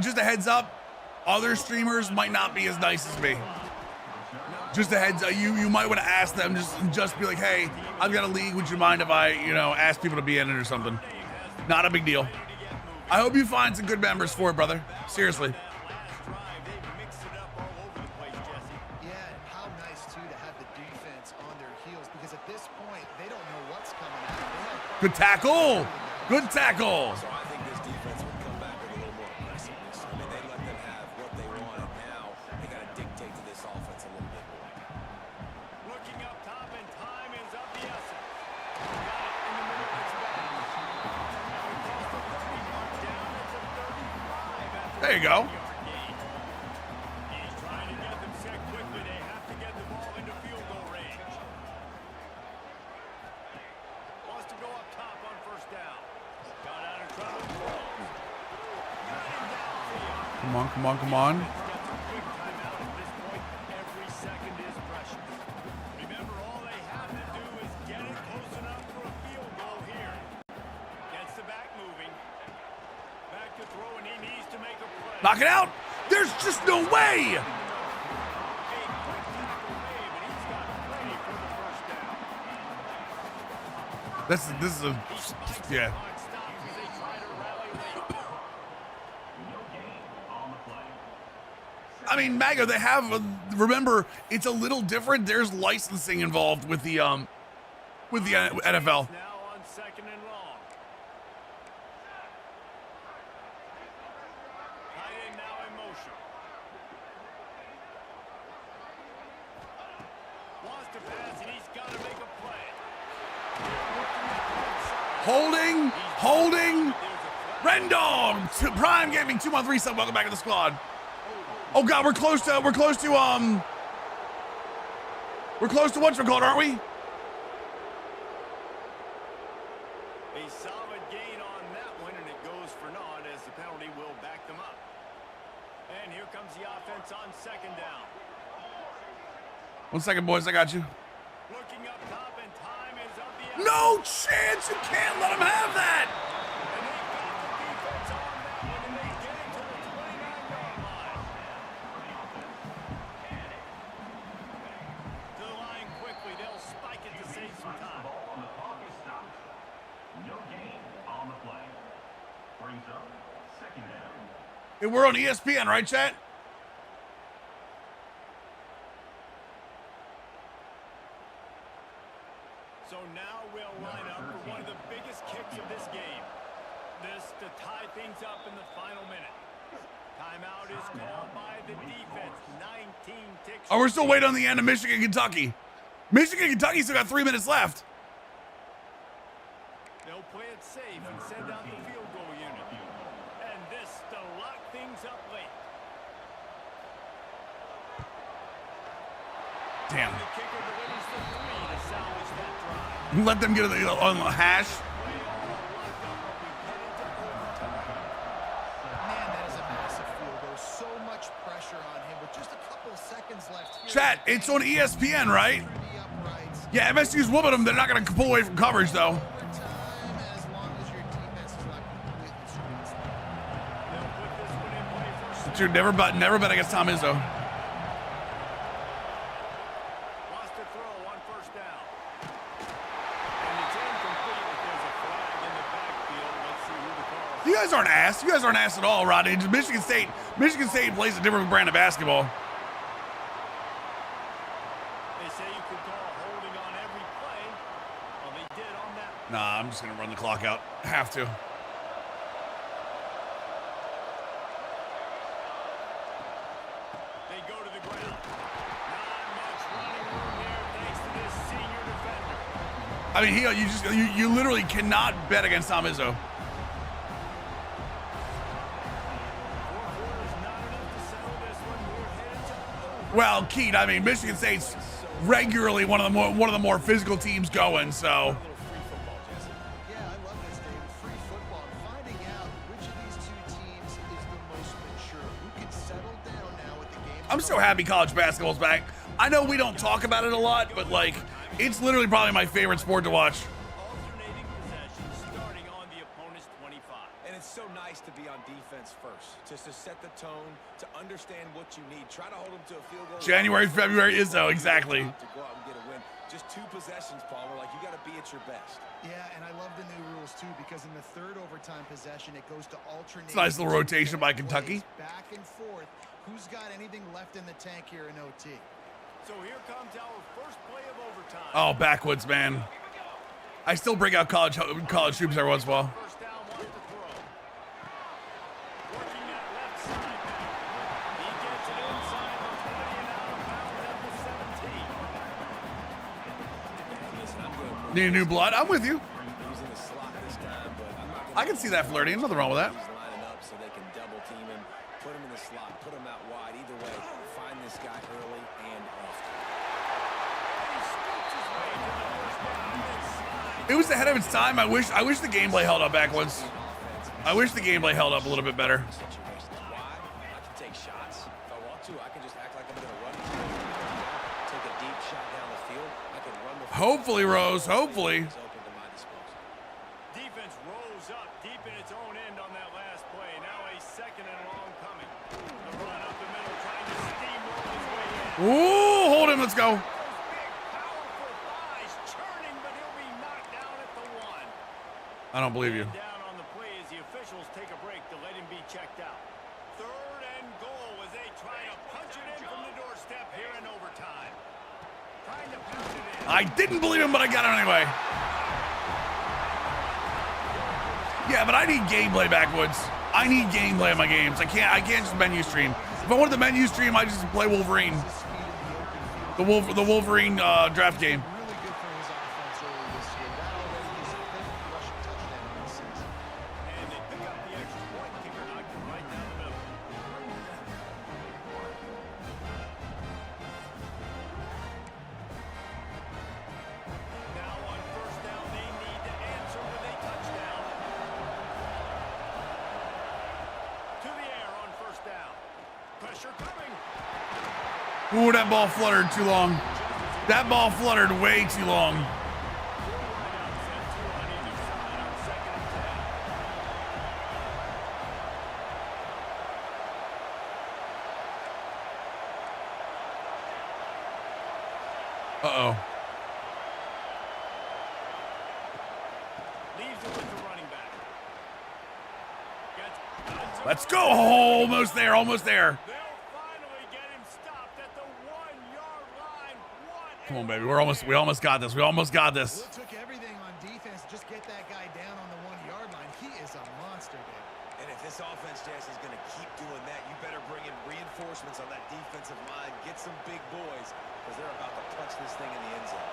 Just a heads up, other streamers might not be as nice as me. Just a heads up, you might want to ask them, just be like, hey, I've got a league, would you mind if I, ask people to be in it or something? Not a big deal. I hope you find some good members for it, brother. Seriously. Yeah, and how nice, too, to have the defense on their heels, because at this point, they don't know what's coming at them. Good tackle. Good tackle. So I think this defense would come back with a little more aggressiveness. I mean, they let them have what they wanted. Now they got to dictate to this offense a little bit more. Looking up top, and time is of the essence. Got it in the middle of its back. Now he calls the 30 mark down. It's a 35 after There you go. the 30-yard gain. He's trying to get them set quickly. They have to get the ball into field goal range. Wants to go up top on 1st down. Got out of trouble. Got him downfield. Come on, come on, come on. Gets a quick timeout at this point. Every second is precious. Remember, all they have to do Knock it out. There's just no way. This is a, yeah. I mean, Mago, they have, remember, it's a little different. There's licensing involved with the NFL. Now on second and long. Tight end now in motion. Wants to pass, and he's got to make a play. Holding. Rendon, Prime Gaming 213 sub. Welcome back to the squad. Oh God, we're close to whatchamacallit, aren't we? A solid gain on that one, and it goes for naught as the penalty will back them up. And here comes the offense on second down. 1 second, boys, I got you. Looking up top, and time is up the No chance, you can't let him have that. And they got the defense on that one, and they get it to the 29-yard line. To the line quickly, they'll spike it to save some time. Hey, we're on ESPN, right, chat? So now we'll line up for one of the biggest kicks of this game. This to tie things up in the final minute. Timeout is called by the defense. 19 ticks. Oh, we're still waiting on the end of Michigan, Kentucky. Kentucky still got 3 minutes left. They'll play it safe and send out the field goal unit. And this to lock things up late. Damn. The kicker delivers the 3 to salvage that drive. Let them get it on the hash. Man, that is a massive field goal. So much pressure on him with just a couple seconds left here. Chat, it's on ESPN, right? Through the uprights. Yeah, MSU's whooping them. They're not going to pull away from coverage, though. Overtime, as long as your defense is not completely screwed. They'll put this one in play for Dude, never bet against Tom Izzo. Lost to throw on first down. And it's incomplete, but there's a flag in the backfield. Let's see who the call is. You guys aren't ass. You guys aren't ass at all, Rodney. Michigan State plays a different brand of basketball. They say you could call holding on every play. Well, they did on that. Nah, I'm just going to run the clock out. Have to. They go to the ground. Not much running room here thanks to this senior defender. I mean, you literally cannot bet against Tom Izzo. 4 quarters not enough to settle this one. We're headed to over. Well, Keith, I mean, Michigan State's regularly one of the more physical teams going, so. A little free football, Jesse. Yeah, I love this, David. Free football. Finding out which of these two teams is the most mature. Who can settle down now with the game? I'm so happy college basketball's back. I know we don't talk about it a lot, but like, it's literally probably my favorite sport to watch. Alternating possessions starting on the opponent's 25. And it's so nice to be on defense first, just to set the tone, to understand what you need. Try to hold them to a field goal. January, February, Izzo, exactly. To go out and get a win. Just 2 possessions, Paul. We're like, you got to be at your best. Yeah, and I love the new rules too because in the third overtime possession, it goes to alternate. It's a nice little rotation by Kentucky. Back and forth. Who's got anything left in the tank here in OT? So here comes our first play of overtime. Oh, backwoods, man. I still bring out college hoops every once in a while. First down, wants to throw. Working that left side now. He gets it inside the 20 and out of bounds at the 17. Listen, I'm good. Need new blood? I'm with you. He's in the slot this time, but I'm not I can see that flirting. Nothing wrong with that. He's lining up so they can double team him, put him in the slot, put him out wide. Either way, find this guy early and often. He scoops his way to the first down and slides. It was ahead of its time. I wish the gameplay held up backwards. I wish the gameplay held up a little bit better. Situations. Why? I can take shots. If I want to, I can just act like I'm going to run. Take a deep shot down the field. I can run the field. Hopefully, Rose. Hopefully. It's open to my disposal. Defense rolls up deep in its own end on that last play. Now a second and long coming. killed him. Let's go. Those big, powerful thighs churning, but he'll be knocked down at the 1. I don't believe you. Down on the play as the officials take a break to let him be checked out. 3rd and goal as they try to punch it in from the doorstep here in overtime. Trying to pound it in. I didn't believe him, but I got it anyway. Yeah, but I need gameplay, Backwoods. I need gameplay in my games. I can't just menu stream. If I wanted the menu stream, I just play Wolverine. The Wolverine draft game. Really good for his offense early this year. That already is his 5th rushing touchdown in the season. And they pick up the extra point. Kicker knocked him right down the middle. Now on 1st down, they need to answer with a touchdown. To the air on 1st down. Pressure coming. Ooh, that ball fluttered too long. That ball fluttered way too long. Uh-oh. Leaves it with the running back. Let's go. Almost there, almost there. They'll finally get him stopped at the 1-yard line. Come on, baby. We almost got this. We almost got this. Will took everything on defense. Just get that guy down on the 1-yard line. He is a monster, Dave. And if this offense, Jess, is going to keep doing that, you better bring in reinforcements on that defensive line. Get some big boys, because they're about to punch this thing in the end zone.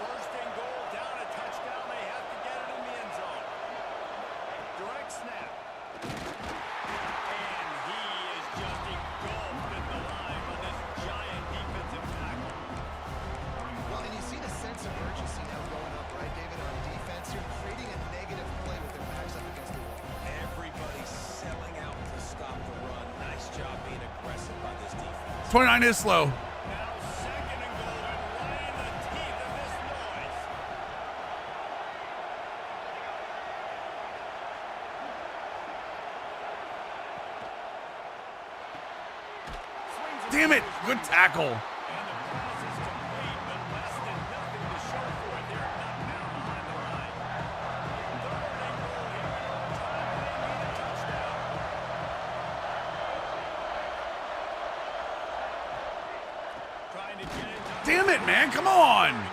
1st and goal, down a touchdown. They have to get it in the end zone. Direct snap. And he is just engulfed in the line on this giant defensive tackle. Well, and you see the sense of urgency now going up, right, David, on defense. You're creating a negative play with their backs up against the wall. Everybody's selling out to stop the run. Nice job being aggressive by this defense. 29 is slow. Now 2nd and goal, and right in the teeth of this noise. Damn it. Good tackle. And the pass is complete, but less than nothing to show for it. They're knocked down behind the line. 3rd and goal here in overtime. They need a touchdown. Trying to get it done. Damn it, man. Come on. Oh,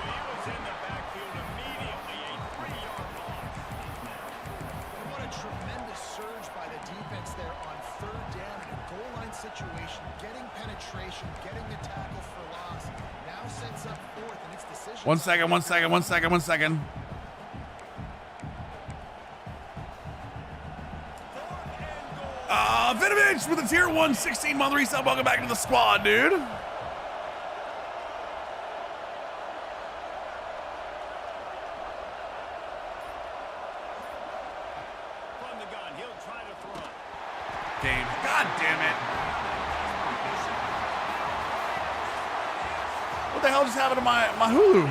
he was in the backfield immediately. A 3-yard loss. And what a tremendous surge by the defense there on 3rd down in a goal line situation, getting penetration, getting the tackle for loss. Now sets up 4th, and it's decision. 1 second, 1 second, 1 second, 1 second. Vinovich with a tier 1 16-month resub. Welcome back to the squad, dude. From the gun, he'll try to throw. Game. God damn it. What the hell just happened to my Hulu?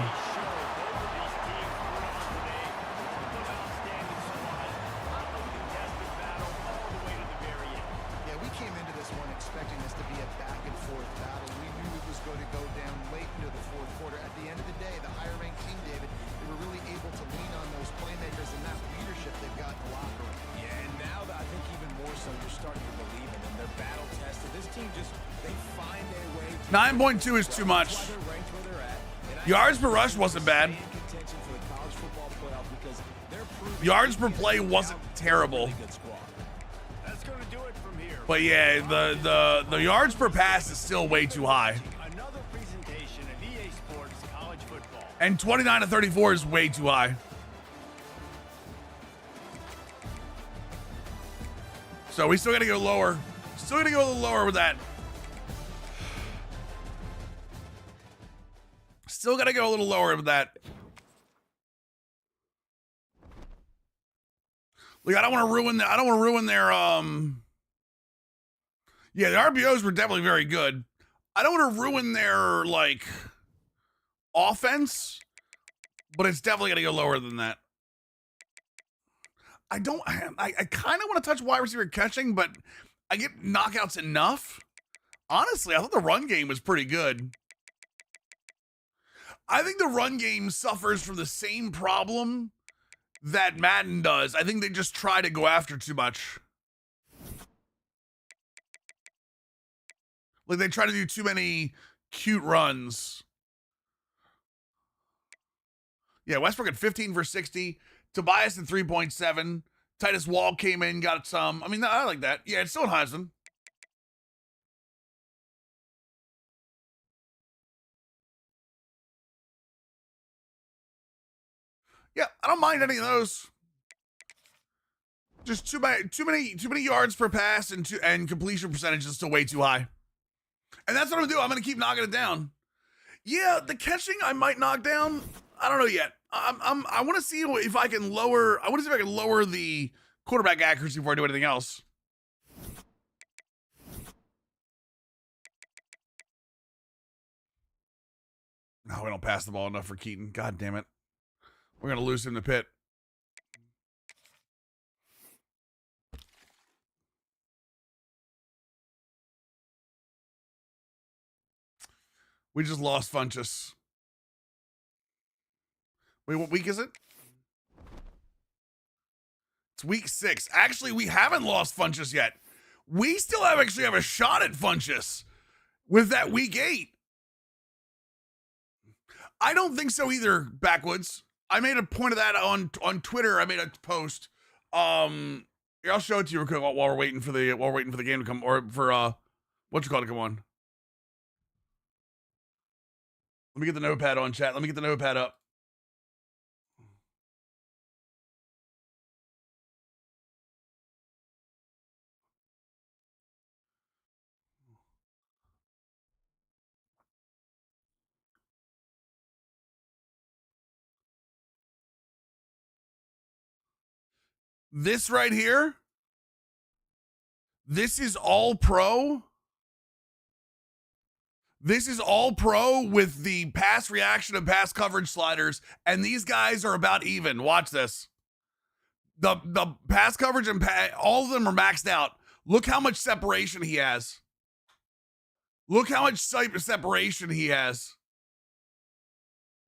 Yeah, we came into this one expecting this to be a back and forth battle. We knew it was going to go down late into the 4th quarter. At the end of the day, the higher ranked team, David, they were really able to lean on those playmakers and that leadership they've got in the locker room. Yeah, and now I think even more so, you're starting to believe in them. They're battle tested. This team they find their way. 9.2 is too much. That's why they're ranked where they're at. And I Yards think per rush wasn't bad. stay in contention for the college football playoff because they're proving Yards per they can play win wasn't out. terrible. Really good squad. That's going to do it from here. But yeah, the yards per pass is still way too high. Another presentation of EA Sports College Football. And 29 to 34 is way too high. So we still got to go lower. Still got to go a little lower with that. Still got to go a little lower with that. Like I don't want to ruin I don't want to ruin their yeah, the RPOs were definitely very good. I don't want to ruin their like offense, but it's definitely going to go lower than that. I kind of want to touch wide receiver catching, but I get knockouts enough. Honestly, I thought the run game was pretty good. I think the run game suffers from the same problem that Madden does. I think they just try to go after too much. Like they try to do too many cute runs. Yeah, Westbrook at 15 for 60. Tobias at 3.7. Titus Wall came in, got some. I mean, I like that. Yeah, it's still in Heisman. Yeah, I don't mind any of those. Just too many yards per pass and completion percentage is still way too high. And that's what I'm gonna do. I'm gonna keep knocking it down. Yeah, the catching I might knock down. I don't know yet. I want to see if I can lower. I want to see if I can lower the quarterback accuracy before I do anything else. No, we don't pass the ball enough for Keaton. God damn it. We're gonna lose him to Pitt. We just lost Funchess. Wait, what week is it? It's week 6. Actually, we haven't lost Funchess yet. We still actually have a shot at Funchess with that week 8. I don't think so either, Backwoods. I made a point of that on Twitter. I made a post. Here, I'll show it to you real quick while we're waiting for the game to come, or for what you call it to come on. Let me get the notepad on, chat. Let me get the notepad up. This right here, this is all pro. This is all pro with the pass reaction and pass coverage sliders, and these guys are about even. Watch this. The pass coverage and all of them are maxed out. Look how much separation he has. Look how much separation he has.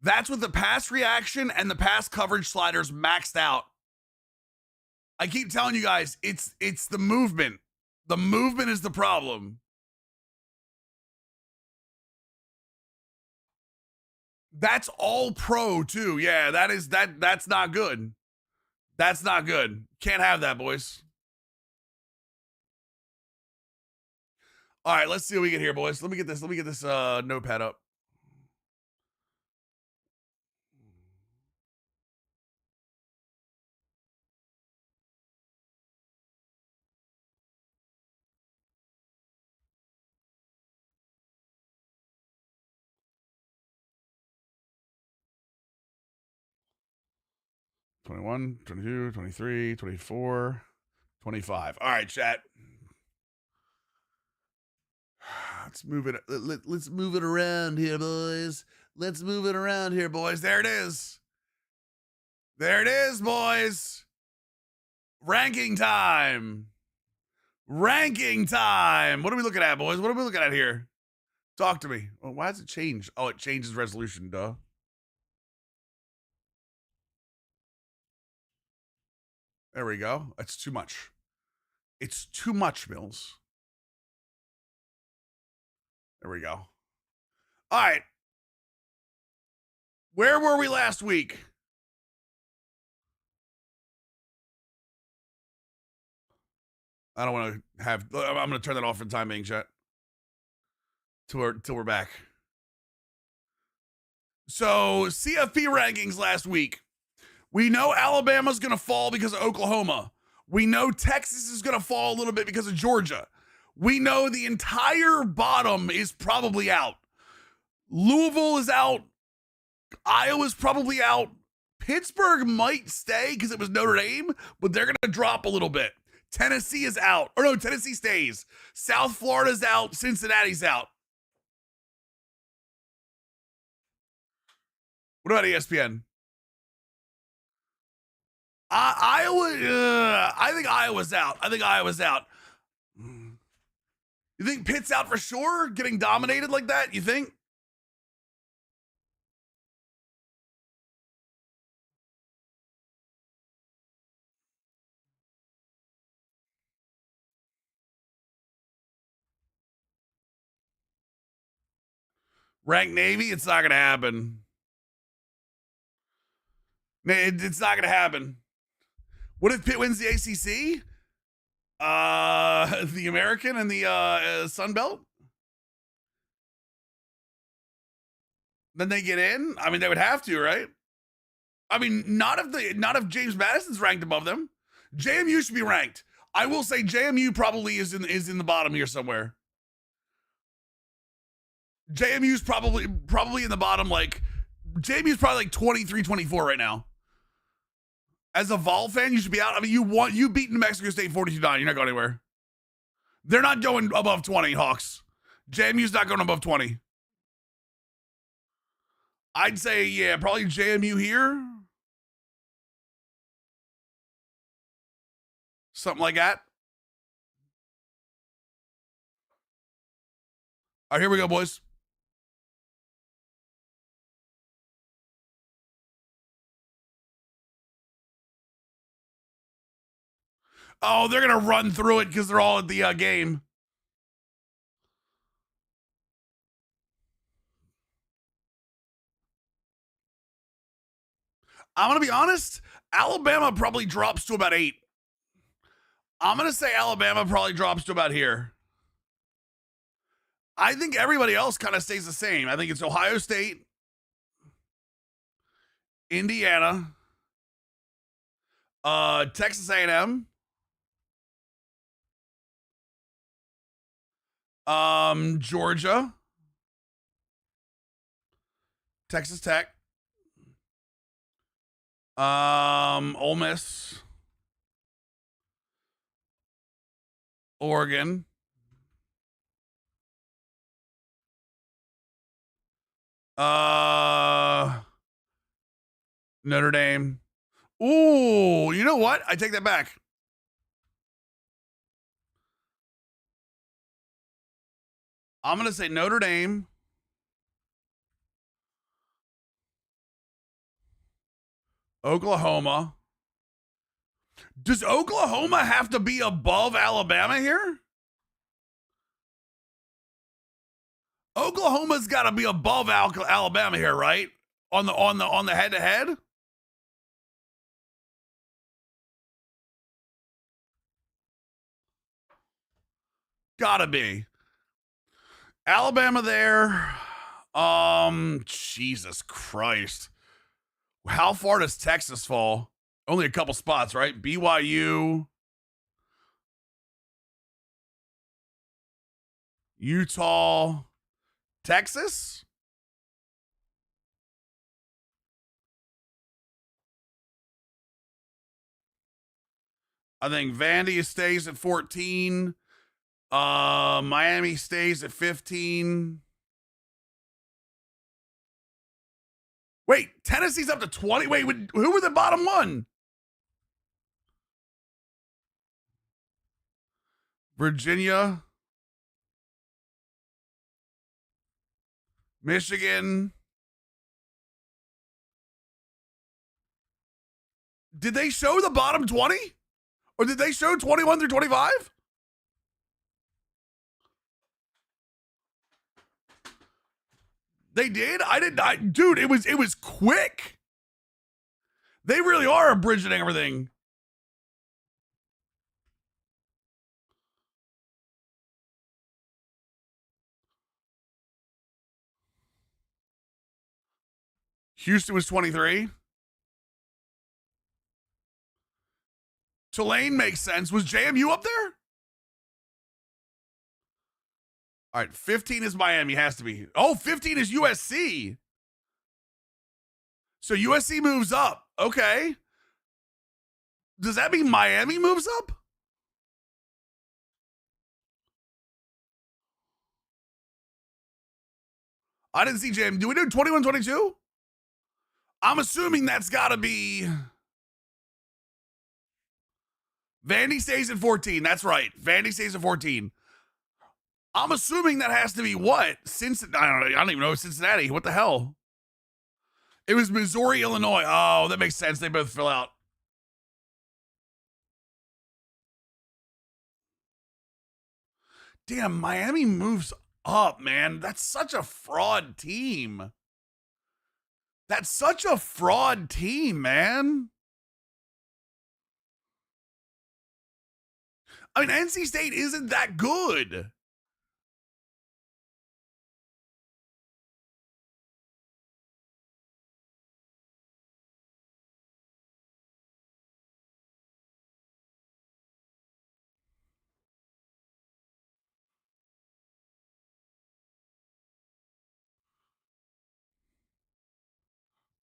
That's with the pass reaction and the pass coverage sliders maxed out. I keep telling you guys, it's the movement. The movement is the problem. That's all pro too. Yeah, that's not good. That's not good. Can't have that, boys. All right, let's see what we get here, boys. Let me get this notepad up. "21, 22, 23, 24, 25. All right, chat. Let's move it. Let's move it around here, boys. Let's move it around here, boys. There it is. There it is, boys. Ranking time. Ranking time. What are we looking at, boys? What are we looking at here? Talk to me. Oh, why does it change? Oh, it changes resolution, duh. There we go. That's too much. It's too much, Mills. There we go. All right. Where were we last week? I don't want to have. I'm going to turn that off for the time being, chat. Till we're back. So, CFP rankings last week. We know Alabama's going to fall because of Oklahoma. We know Texas is going to fall a little bit because of Georgia. We know the entire bottom is probably out. Louisville is out. Iowa's probably out. Pittsburgh might stay because it was Notre Dame, but they're going to drop a little bit. Tennessee is out. Or no, Tennessee stays. South Florida's out. Cincinnati's out. What about ESPN? Iowa, I think Iowa's out. You think Pitt's out for sure? Getting dominated like that? You think? Ranked Navy? It's not going to happen. It's not going to happen. What if Pitt wins the ACC? The American and the Sun Belt? Then they get in? I mean, they would have to, right? I mean, not if James Madison's ranked above them. JMU should be ranked. I will say JMU probably is in the bottom here somewhere. JMU's probably in the bottom, like JMU's probably like 23, 24 right now. As a Vol fan, you should be out. I mean, you beat New Mexico State 42-9. You're not going anywhere. They're not going above 20, Hawks. JMU's not going above 20. I'd say, yeah, probably JMU here. Something like that. All right, here we go, boys. Oh, they're going to run through it because they're all at the game. I'm going to be honest. Alabama probably drops to about 8. I'm going to say Alabama probably drops to about here. I think everybody else kind of stays the same. I think it's Ohio State, Indiana, Texas A&M, Georgia, Texas Tech, Ole Miss, Oregon, Notre Dame. Ooh, you know what? I take that back. I'm going to say Notre Dame, Oklahoma. Does Oklahoma have to be above Alabama here? Oklahoma's got to be above Alabama here, right? On the head-to-head? Gotta be. Alabama there. Jesus Christ. How far does Texas fall? Only a couple spots, right? BYU. Utah. Texas? I think Vandy stays at 14. Miami stays at 15. Wait, Tennessee's up to 20. Wait, who were the bottom one? Virginia, Michigan. Did they show the bottom 20? Or did they show 21 through 25? They did? Dude, it was quick. They really are abridging everything. Houston was 23. Tulane makes sense. Was JMU up there? All right, 15 is Miami, has to be. Oh, 15 is USC. So USC moves up. Okay. Does that mean Miami moves up? I didn't see JMU. Do we do 21-22? I'm assuming that's got to be... Vandy stays at 14. That's right. Vandy stays at 14. I'm assuming that has to be what? I don't even know Cincinnati. What the hell? It was Missouri, Illinois. Oh, that makes sense. They both fill out. Damn, Miami moves up, man. That's such a fraud team. That's such a fraud team, man. I mean, NC State isn't that good.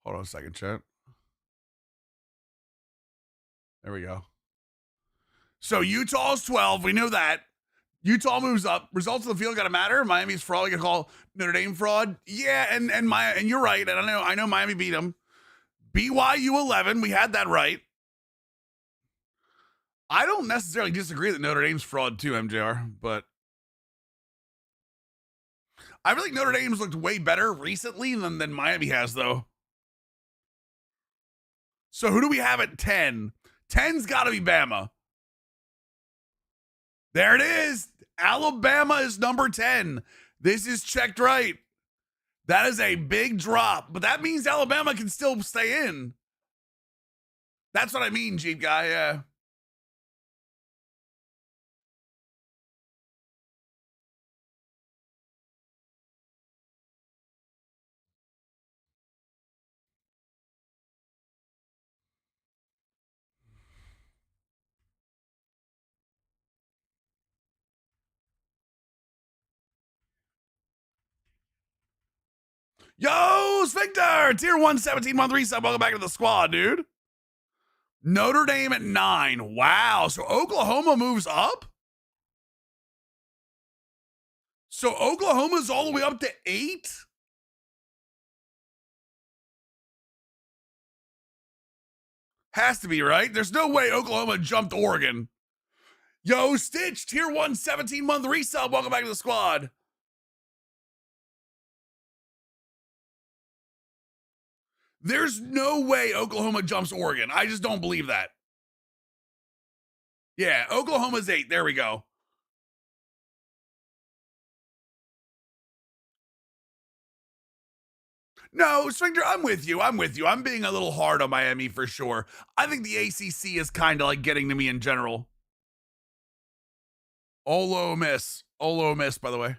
Hold on a second, chat. There we go. So Utah's 12. We know that. Utah moves up. Results of the field gotta matter. Miami's fraud. You can call Notre Dame fraud. Yeah, and you're right. And I know Miami beat them. BYU 11. We had that right. I don't necessarily disagree that Notre Dame's fraud too, MJR, but I feel like Notre Dame's looked way better recently than Miami has, though. So who do we have at 10? 10's got to be Bama. There it is. Alabama is number 10. This is checked right. That is a big drop, but that means Alabama can still stay in. That's what I mean, Jeep guy. Yeah. Yo, Sphincter, tier 117 month resub. Welcome back to the squad, dude. Notre Dame at 9. Wow. So Oklahoma moves up? So Oklahoma's all the way up to 8? Has to be, right? There's no way Oklahoma jumped Oregon. Yo, Stitch, tier 117 month resub. Welcome back to the squad. There's no way Oklahoma jumps Oregon. I just don't believe that. Yeah, Oklahoma's 8. There we go. No, Sphincter, I'm with you. I'm being a little hard on Miami for sure. I think the ACC is kind of like getting to me in general. Ole Miss, by the way.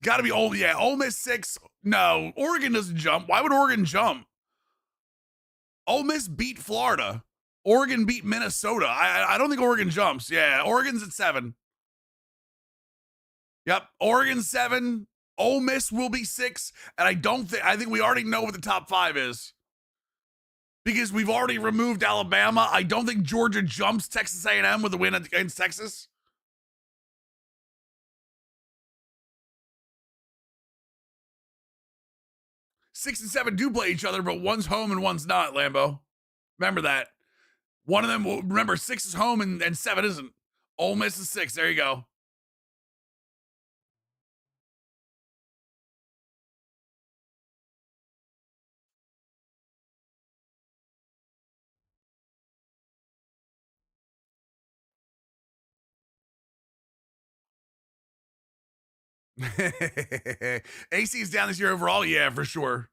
Got to be Ole Miss 6. No, Oregon doesn't jump. Why would Oregon jump? Ole Miss beat Florida. Oregon beat Minnesota. I don't think Oregon jumps. Yeah, Oregon's at 7. Yep, Oregon 7. Ole Miss will be 6, and I think we already know what the top 5 is. Because we've already removed Alabama. I don't think Georgia jumps Texas A&M with a win against Texas. Six and 7 do play each other, but one's home and one's not, Lambo. Remember that. One of them will remember 6 is home and 7 isn't. Ole Miss is 6. There you go. AC is down this year overall. Yeah, for sure.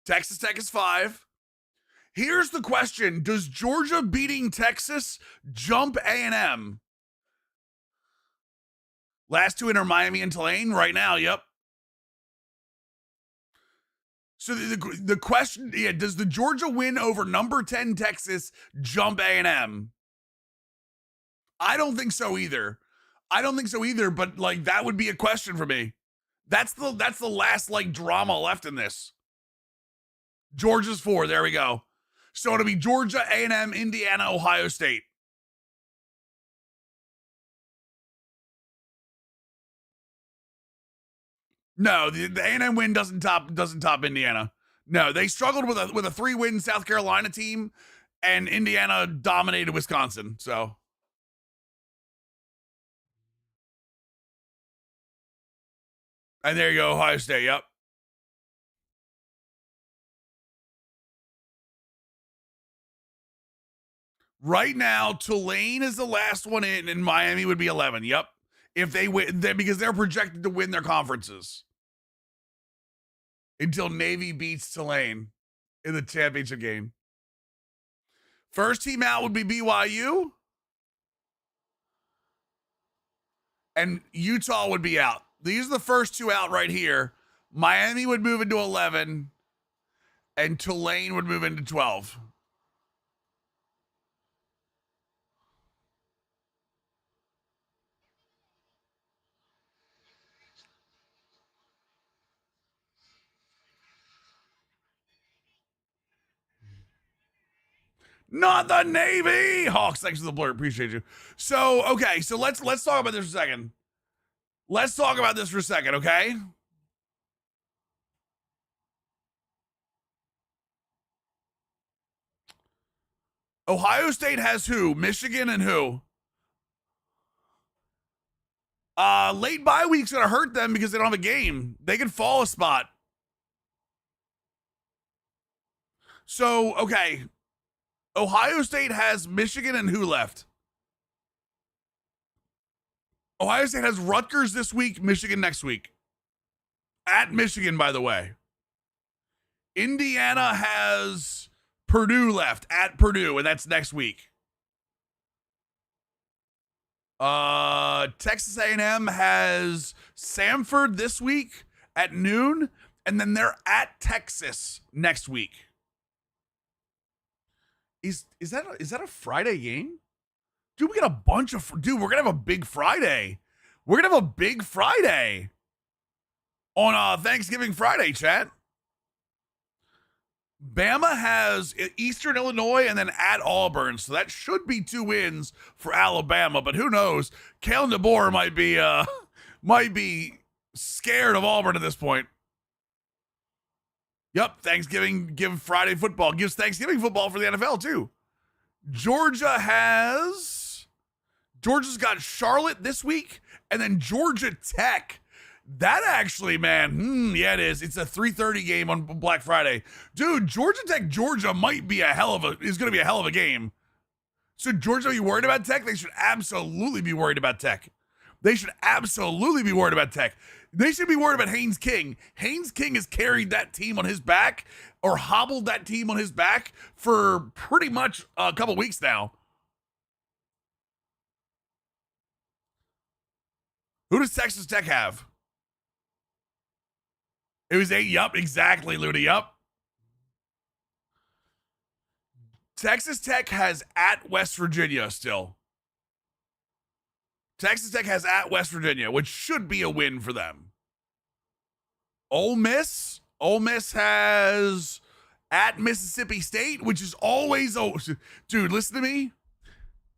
Texas Tech is 5. Here's the question. Does Georgia beating Texas jump A&M? Last 2 in are Miami and Tulane right now. Yep. So the question, yeah, does the Georgia win over number 10 Texas jump A&M? I don't think so either. But like that would be a question for me. That's the last like drama left in this. Georgia's 4. There we go. So it'll be Georgia, A&M, Indiana, Ohio State. No, the A&M win doesn't top Indiana. No, they struggled with a 3-win South Carolina team, and Indiana dominated Wisconsin. So And there you go, Ohio State. Yep. Right now, Tulane is the last one in, and Miami would be 11. Yep. If they win, because they're projected to win their conferences until Navy beats Tulane in the championship game. First team out would be BYU, and Utah would be out. These are the first two out right here. Miami would move into 11, and Tulane would move into 12. Not the Navy. Hawks, thanks for the blur. Appreciate you. So, okay, so let's talk about this for a second. Let's talk about this for a second, okay? Ohio State has who? Michigan and who? Late bye week's gonna hurt them because they don't have a game. They can fall a spot. So, okay. Ohio State has Michigan and who left? Ohio State has Rutgers this week, Michigan next week. At Michigan, by the way. Indiana has Purdue left at Purdue, and that's next week. Texas A&M has Samford this week at noon, and then they're at Texas next week. Is that a Friday game? Dude, we got a bunch of we're gonna have a big Friday. We're gonna have a big Friday on Thanksgiving Friday, chat. Bama has Eastern Illinois and then at Auburn, so that should be 2 wins for Alabama. But who knows? Kalen DeBoer might be scared of Auburn at this point. Yep, Thanksgiving give Friday football gives Thanksgiving football for the NFL too. Georgia's got Charlotte this week, and then Georgia Tech. That actually, man, yeah, it is. It's a 3:30 game on Black Friday, dude. Georgia Tech, Georgia might be is going to be a hell of a game. So Georgia, are you worried about Tech? They should absolutely be worried about Tech. They should absolutely be worried about Tech. They should be worried about Haynes King. Haynes King has carried that team on his back or hobbled that team on his back for pretty much a couple weeks now. Who does Texas Tech have? It was 8. Yup, exactly, Looney. Yup. Texas Tech has at West Virginia still. Texas Tech has at West Virginia, which should be a win for them. Ole Miss has at Mississippi State, which is always dude, listen to me.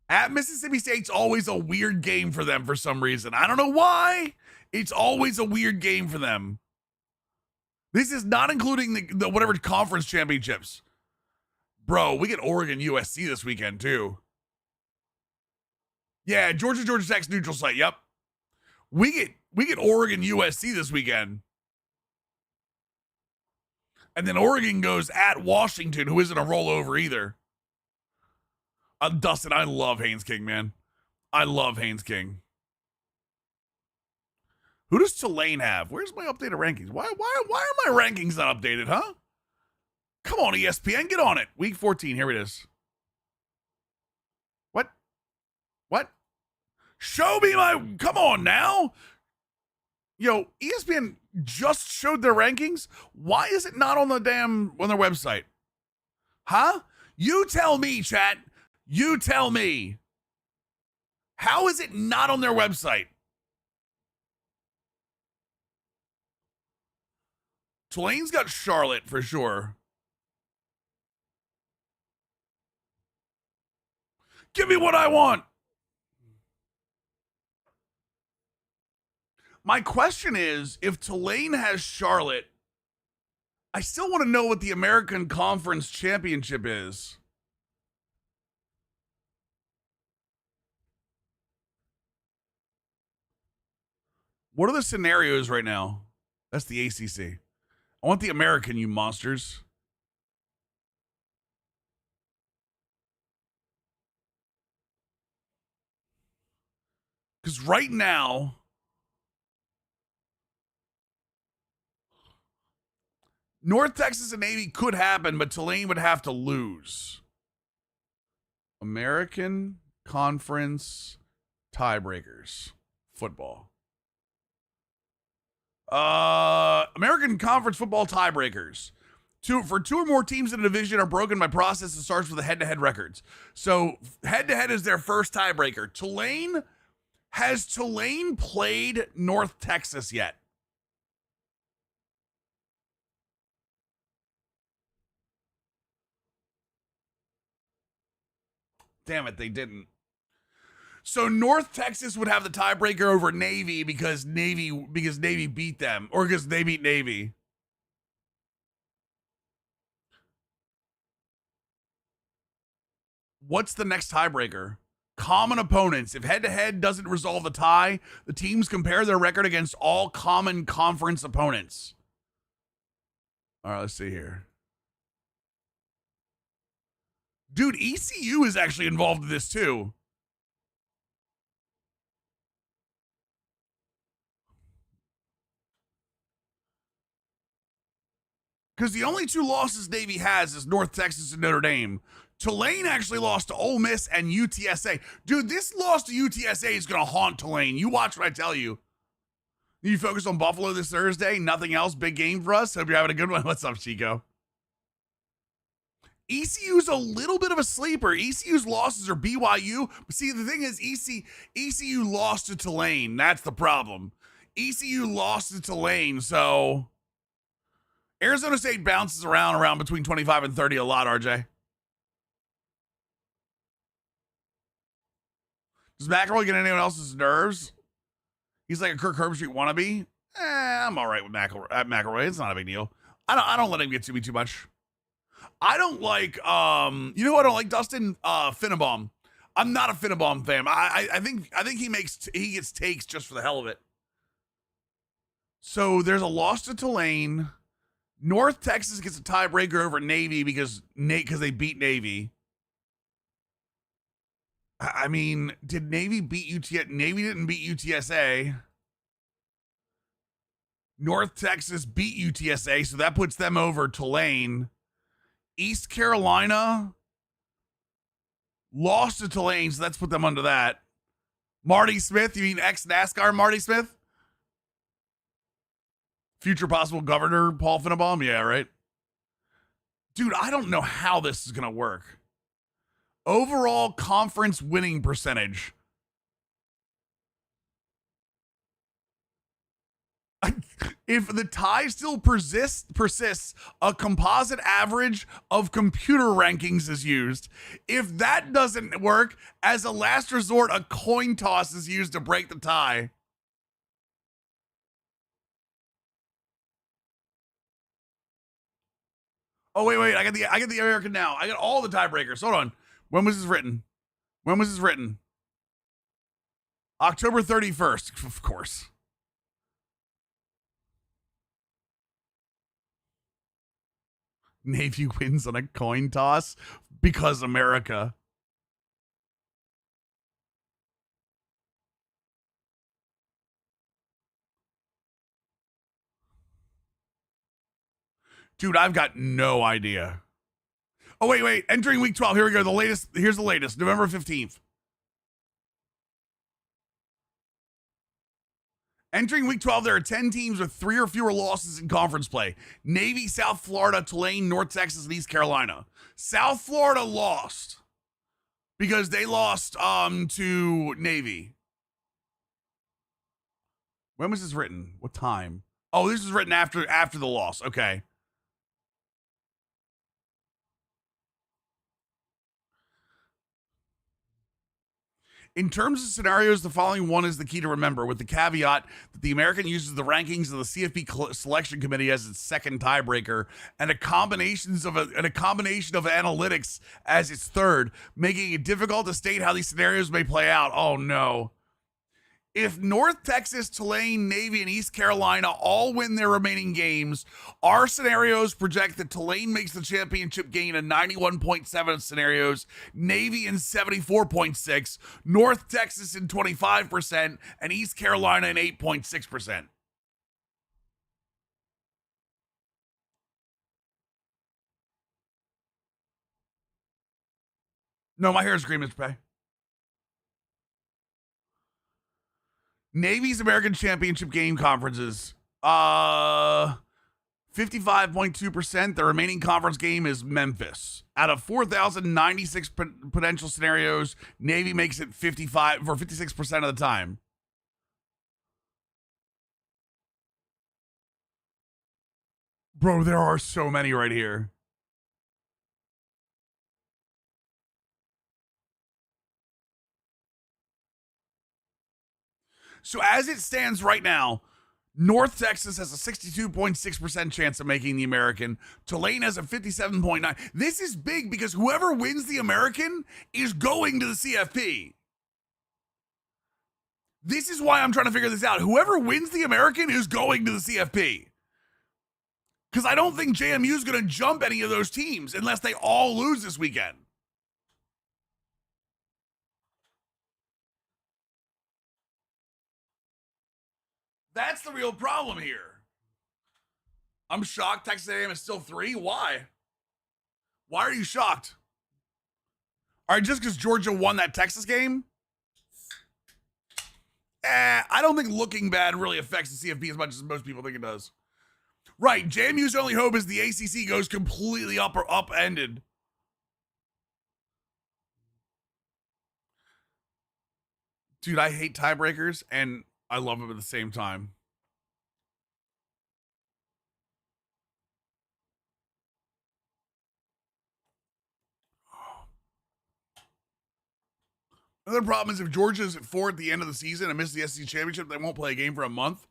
At Mississippi State's always a weird game for them for some reason. I don't know why. It's always a weird game for them. This is not including the whatever conference championships. Bro, we get Oregon USC this weekend too. Yeah, Georgia Tech's neutral site. Yep. We get Oregon USC this weekend. And then Oregon goes at Washington, who isn't a rollover either. Dustin, I love Haynes King, man. I love Haynes King. Who does Tulane have? Where's my updated rankings? Why are my rankings not updated, huh? Come on, ESPN, get on it. Week 14, here it is. What? Show me come on now. Yo, ESPN just showed their rankings. Why is it not on their website? Huh? You tell me, chat. You tell me. How is it not on their website? Tulane's got Charlotte for sure. Give me what I want. My question is, if Tulane has Charlotte, I still want to know what the American Conference Championship is. What are the scenarios right now? That's the ACC. I want the American, you monsters. Because right now, North Texas and Navy could happen, but Tulane would have to lose. American Conference tiebreakers. Football. American Conference football tiebreakers. For two or more teams in a division are broken by process that starts with the head-to-head records. So head-to-head is their first tiebreaker. Has Tulane played North Texas yet? Damn it, they didn't. So North Texas would have the tiebreaker over Navy because Navy beat them, or because they beat Navy. What's the next tiebreaker? Common opponents. If head-to-head doesn't resolve the tie, the teams compare their record against all common conference opponents. All right, let's see here. Dude, ECU is actually involved in this too. Because the only two losses Navy has is North Texas and Notre Dame. Tulane actually lost to Ole Miss and UTSA. Dude, this loss to UTSA is going to haunt Tulane. You watch what I tell you. You focus on Buffalo this Thursday. Nothing else. Big game for us. Hope you're having a good one. What's up, Chico? ECU's a little bit of a sleeper. ECU's losses are BYU. But see, the thing is, ECU lost to Tulane. That's the problem. ECU lost to Tulane, so Arizona State bounces around between 25 and 30 a lot, RJ. Does McElroy get anyone else's nerves? He's like a Kirk Herbstreit wannabe. I'm all right with McElroy. It's not a big deal. I don't let him get to me too much. I don't like, you know what I don't like, Dustin? Finnebaum. I'm not a Finnebaum fan. I think he gets takes just for the hell of it. So there's a loss to Tulane. North Texas gets a tiebreaker over Navy because they beat Navy. I mean, did Navy beat UTSA? Navy didn't beat UTSA. North Texas beat UTSA, so that puts them over Tulane. East Carolina lost to Tulane, so let's put them under that. Marty Smith, you mean ex-NASCAR Marty Smith? Future possible governor Paul Finnebaum? Yeah, right? Dude, I don't know how this is going to work. Overall conference winning percentage. If the tie still persists, a composite average of computer rankings is used. If that doesn't work, as a last resort, a coin toss is used to break the tie. Oh, wait. I got the American now. I got all the tiebreakers. Hold on. When was this written? October 31st, of course. Navy wins on a coin toss because America. Dude, I've got no idea. Oh, wait. Entering week 12. Here we go. Here's the latest. November 15th. Entering week 12, there are 10 teams with 3 or fewer losses in conference play. Navy, South Florida, Tulane, North Texas, and East Carolina. South Florida lost because they lost to Navy. When was this written? What time? Oh, this was written after the loss. Okay. In terms of scenarios, the following one is the key to remember, with the caveat that the American uses the rankings of the CFP selection committee as its second tiebreaker, and a combination of analytics as its third, making it difficult to state how these scenarios may play out. Oh no! If North Texas, Tulane, Navy, and East Carolina all win their remaining games, our scenarios project that Tulane makes the championship game in 91.7 scenarios, Navy in 74.6, North Texas in 25%, and East Carolina in 8.6%. No, my hair is green, Mr. Pay. Navy's American Championship game conferences. 55.2%. The remaining conference game is Memphis. Out of 4,096 potential scenarios, Navy makes it 55 for 56% of the time. Bro, there are so many right here. So as it stands right now, North Texas has a 62.6% chance of making the American. Tulane has a 57.9%. This is big because whoever wins the American is going to the CFP. This is why I'm trying to figure this out. Whoever wins the American is going to the CFP. Because I don't think JMU is going to jump any of those teams unless they all lose this weekend. That's the real problem here. I'm shocked Texas A&M is still 3. Why? Why are you shocked? All right, just because Georgia won that Texas game? I don't think looking bad really affects the CFP as much as most people think it does. Right, JMU's only hope is the ACC goes completely upended. Dude, I hate tiebreakers, and I love them at the same time. Another problem is if Georgia's at 4 at the end of the season and misses the SEC championship, they won't play a game for a month.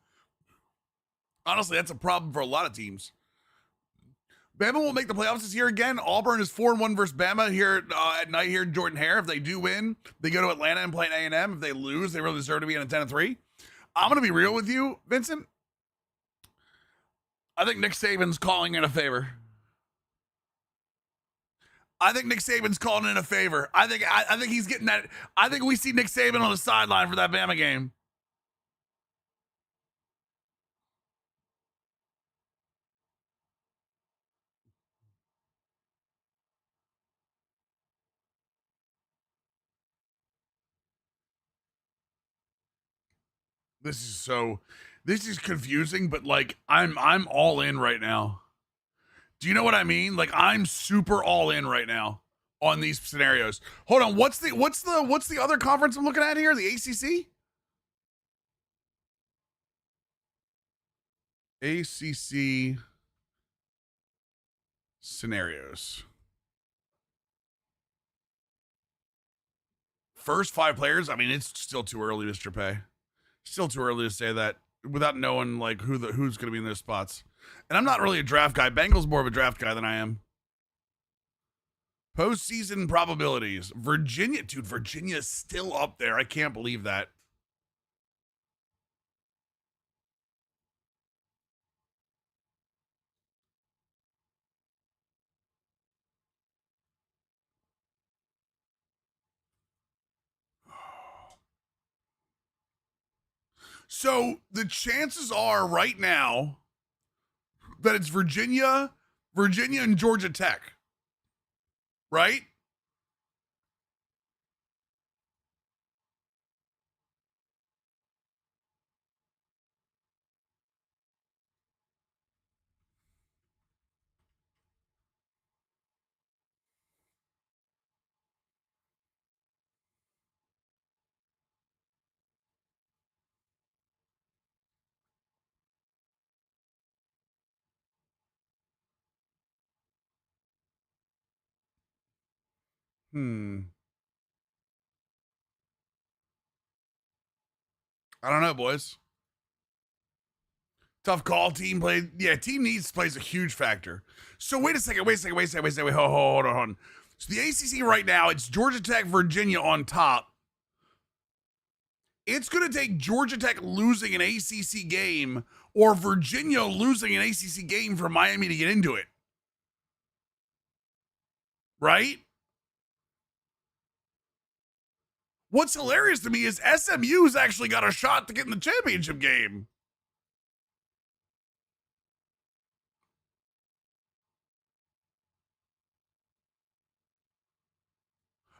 Honestly, that's a problem for a lot of teams. Bama will make the playoffs this year again. Auburn is 4-1 versus Bama here at night here in Jordan Hare. If they do win, they go to Atlanta and play an A&M. If they lose, they really deserve to be in a 10-3. I'm going to be real with you, Vincent. I think Nick Saban's calling in a favor. I think he's getting that. I think we see Nick Saban on the sideline for that Bama game. This is confusing, but like I'm all in right now. Do you know what I mean? Like I'm super all in right now on these scenarios. Hold on, what's the other conference I'm looking at here? The ACC? ACC scenarios. First 5 players, I mean, it's still too early, Mr. Pay. Still too early to say that without knowing like who's going to be in those spots. And I'm not really a draft guy. Bengals more of a draft guy than I am. Postseason probabilities. Virginia, dude, Virginia's still up there. I can't believe that. So the chances are right now that it's Virginia, and Georgia Tech, right? I don't know, boys. Tough call. Team played. Yeah, team needs plays a huge factor. So wait a second. Hold on. So the ACC right now, it's Georgia Tech, Virginia on top. it's going to take Georgia Tech losing an ACC game or Virginia losing an ACC game for Miami to get into it. Right? What's hilarious to me is SMU's actually got a shot to get in the championship game.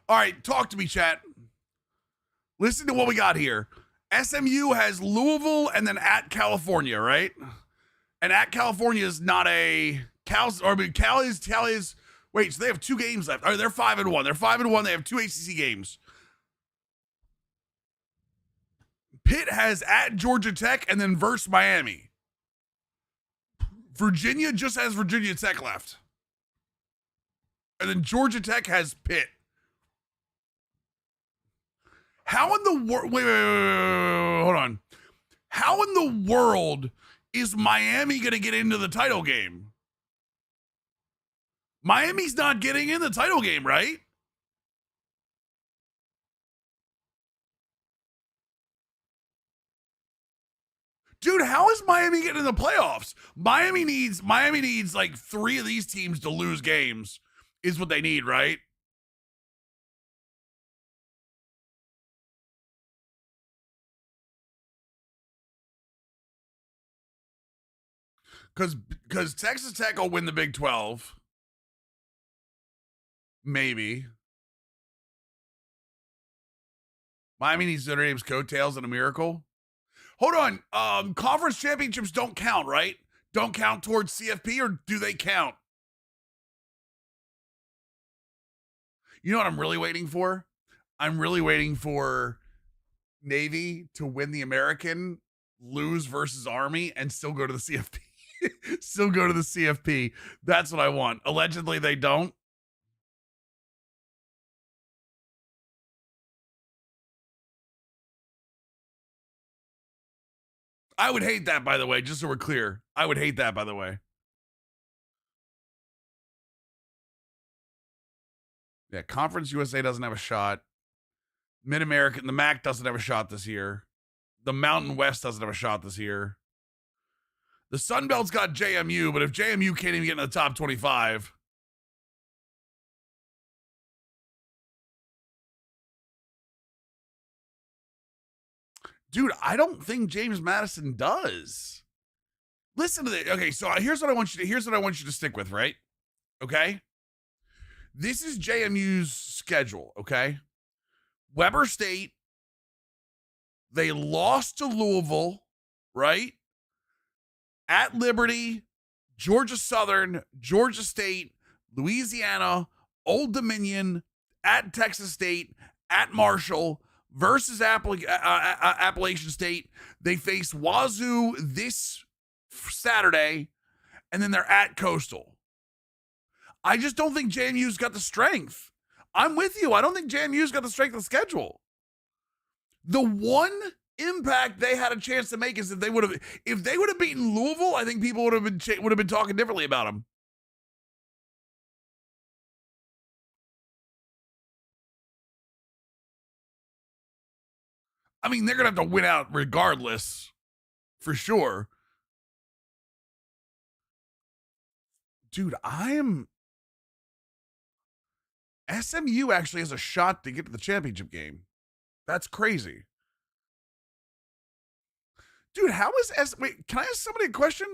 All right, talk to me, chat. Listen to what we got here. SMU has Louisville and then at California, right? And at California is not a Cal. Or I mean, Cal is. Wait, so they have 2 games left. All right, they're 5-1. They're 5-1. They have 2 ACC games. Pitt has at Georgia Tech and then versus Miami. Virginia just has Virginia Tech left. And then Georgia Tech has Pitt. How in the world? Wait, hold on. How in the world is Miami going to get into the title game? Miami's not getting in the title game, right? Dude, how is Miami getting in the playoffs? Miami needs like 3 of these teams to lose games is what they need, right? Because Texas Tech will win the Big 12. Maybe. Miami needs Notre Dame's coattails and a miracle. Hold on. Conference championships don't count, right? Don't count towards CFP, or do they count? You know what I'm really waiting for? I'm really waiting for Navy to win the American, lose versus Army, and still go to the CFP. Still go to the CFP. That's what I want. Allegedly, they don't. I would hate that, by the way, just so we're clear. I would hate that, by the way. Yeah, Conference USA doesn't have a shot. Mid-American, the MAC doesn't have a shot this year. The Mountain West doesn't have a shot this year. The Sun Belt's got JMU, but if JMU can't even get in the top 25... Dude, I don't think James Madison does. Listen to this. Okay, so here's what I want you to stick with, right? Okay? This is JMU's schedule, okay? Weber State, they lost to Louisville, right? At Liberty, Georgia Southern, Georgia State, Louisiana, Old Dominion, at Texas State, at Marshall, versus Appalachian State. They face Wazoo this Saturday, and then they're at Coastal. I just don't think JMU's got the strength. I'm with you. I don't think JMU's got the strength of schedule. The one impact they had a chance to make is if they would have beaten Louisville, I think people would have been talking differently about them. I mean, they're going to have to win out regardless, for sure. Dude, SMU actually has a shot to get to the championship game. That's crazy. Dude, wait, can I ask somebody a question?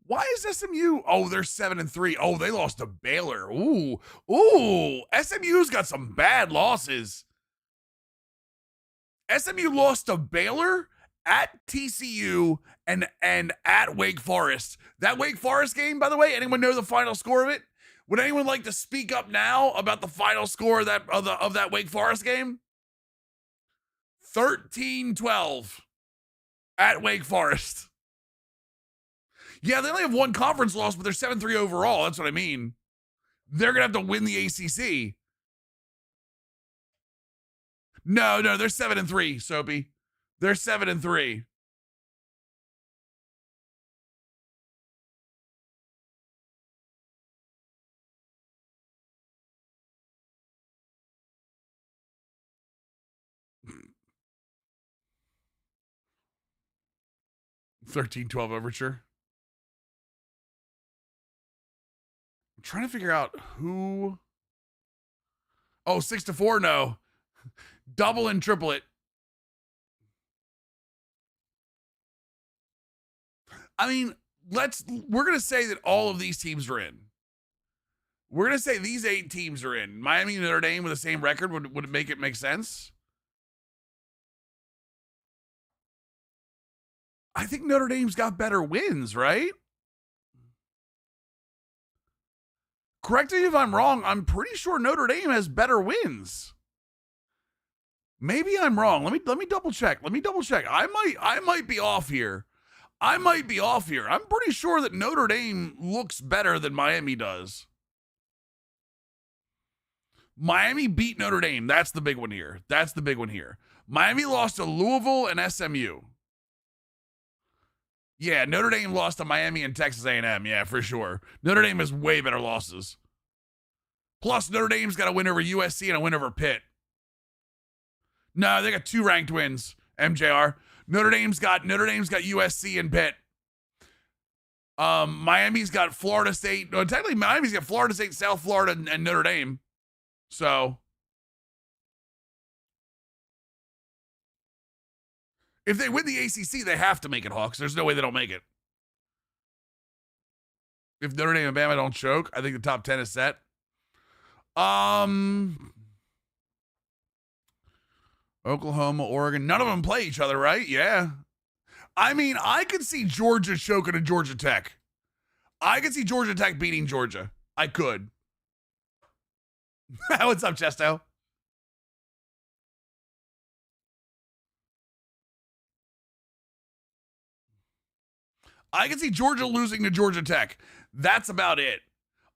Why is SMU? Oh, they're 7-3. Oh, they lost to Baylor. Ooh. SMU's got some bad losses. SMU lost to Baylor, at TCU, and at Wake Forest. That Wake Forest game, by the way, anyone know the final score of it? Would anyone like to speak up now about the final score of that Wake Forest game? 13-12 at Wake Forest. Yeah, they only have 1 conference loss, but they're 7-3 overall. That's what I mean. They're going to have to win the ACC. No, they're 7-3, Soapy. They're 7-3. 13-12 overture. I'm trying to figure out who. Oh, 6-4. No, double and triplet. I mean, we're going to say that all of these teams are in. We're going to say these 8 teams are in. Miami and Notre Dame with the same record. Would it make sense? I think Notre Dame's got better wins, right? Correct me if I'm wrong. I'm pretty sure Notre Dame has better wins. Maybe I'm wrong. Let me double check. I might be off here. I'm pretty sure that Notre Dame looks better than Miami does. Miami beat Notre Dame. That's the big one here. Miami lost to Louisville and SMU. Yeah, Notre Dame lost to Miami and Texas A&M. Yeah, for sure. Notre Dame has way better losses. Plus, Notre Dame's got a win over USC and a win over Pitt. No, they got 2 ranked wins, MJR. Notre Dame's got USC and Pitt. Miami's got Florida State. No, technically, Miami's got Florida State, South Florida, and Notre Dame. So, if they win the ACC, they have to make it, Hawks. There's no way they don't make it. If Notre Dame and Bama don't choke, I think the top 10 is set. Oklahoma, Oregon, none of them play each other, right? Yeah. I mean, I could see Georgia choking to Georgia Tech. I could see Georgia Tech beating Georgia. I could. What's up, Chesto? I can see Georgia losing to Georgia Tech. That's about it.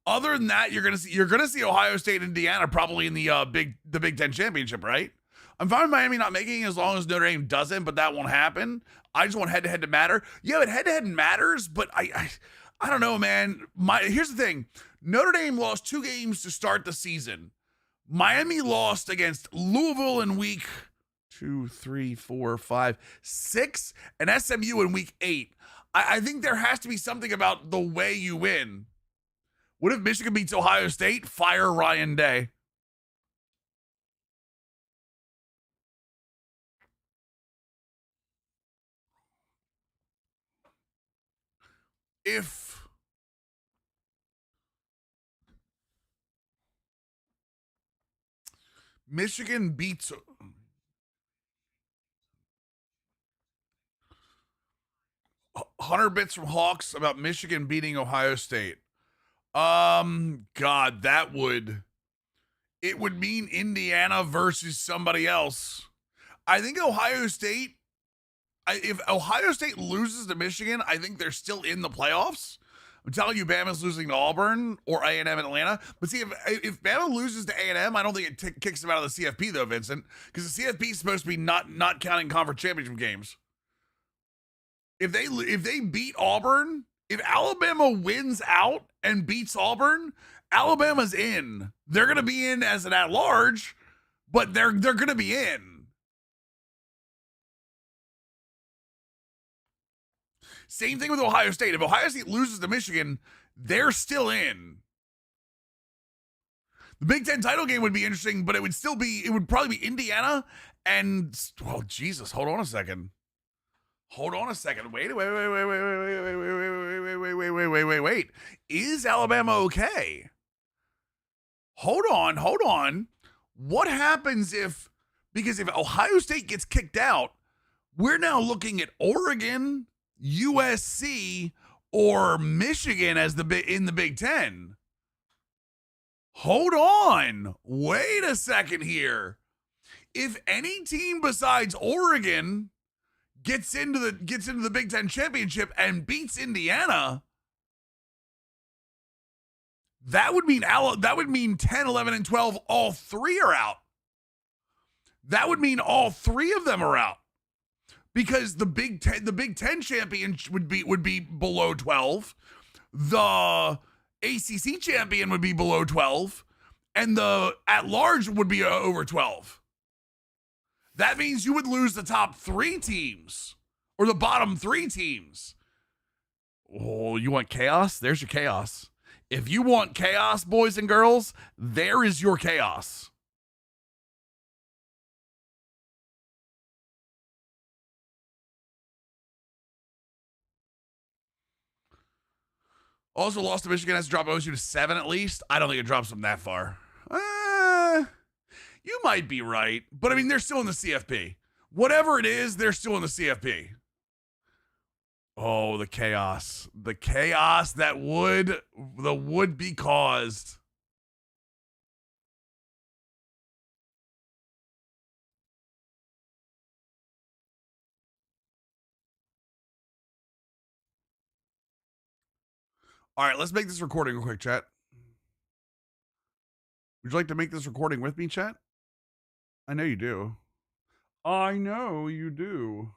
Other than that, you're gonna see Ohio State and Indiana probably in the Big Ten championship, right? I'm fine with Miami not making it as long as Notre Dame doesn't, but that won't happen. I just want head-to-head to matter. Yeah, but head-to-head matters, but I don't know, man. Here's the thing. Notre Dame lost 2 games to start the season. Miami lost against Louisville in week 2, 3, 4, 5, 6, and SMU in week 8. I think there has to be something about the way you win. What if Michigan beats Ohio State? Fire Ryan Day. If Michigan beats 100 bits from Hawks about Michigan beating Ohio State. God, it would mean Indiana versus somebody else. I think Ohio State, if Ohio State loses to Michigan, I think they're still in the playoffs. I'm telling you, Bama's losing to Auburn or A&M in Atlanta. But see, if Bama loses to A&M, I don't think it kicks them out of the CFP, though, Vincent, because the CFP is supposed to be not counting conference championship games. If they beat Auburn, if Alabama wins out and beats Auburn, Alabama's in. They're going to be in as an at-large, but they're going to be in. Same thing with Ohio State. If Ohio State loses to Michigan, they're still in. The Big Ten title game would be interesting, but it would probably be Indiana and, oh, Jesus, hold on a second. Wait. Is Alabama okay? Hold on. What happens because if Ohio State gets kicked out, we're now looking at Oregon, USC, or Michigan as in the Big Ten. Hold on. Wait a second here. If any team besides Oregon gets into the Big Ten championship and beats Indiana, that would mean 10, 11, and 12. All 3 are out. That would mean all 3 of them are out, because the Big Ten champion would be below 12. The ACC champion would be below 12, and the at-large would be over 12. That means you would lose the top 3 teams or the bottom 3 teams. Oh, you want chaos? There's your chaos. If you want chaos, boys and girls, there is your chaos. Also lost to Michigan, has to drop OSU to 7 at least. I don't think it drops them that far. You might be right, but I mean, they're still in the CFP. Whatever it is, they're still in the CFP. Oh, the chaos. The chaos that would be caused. All right, let's make this recording real quick, chat. Would you like to make this recording with me, chat? I know you do. I know you do.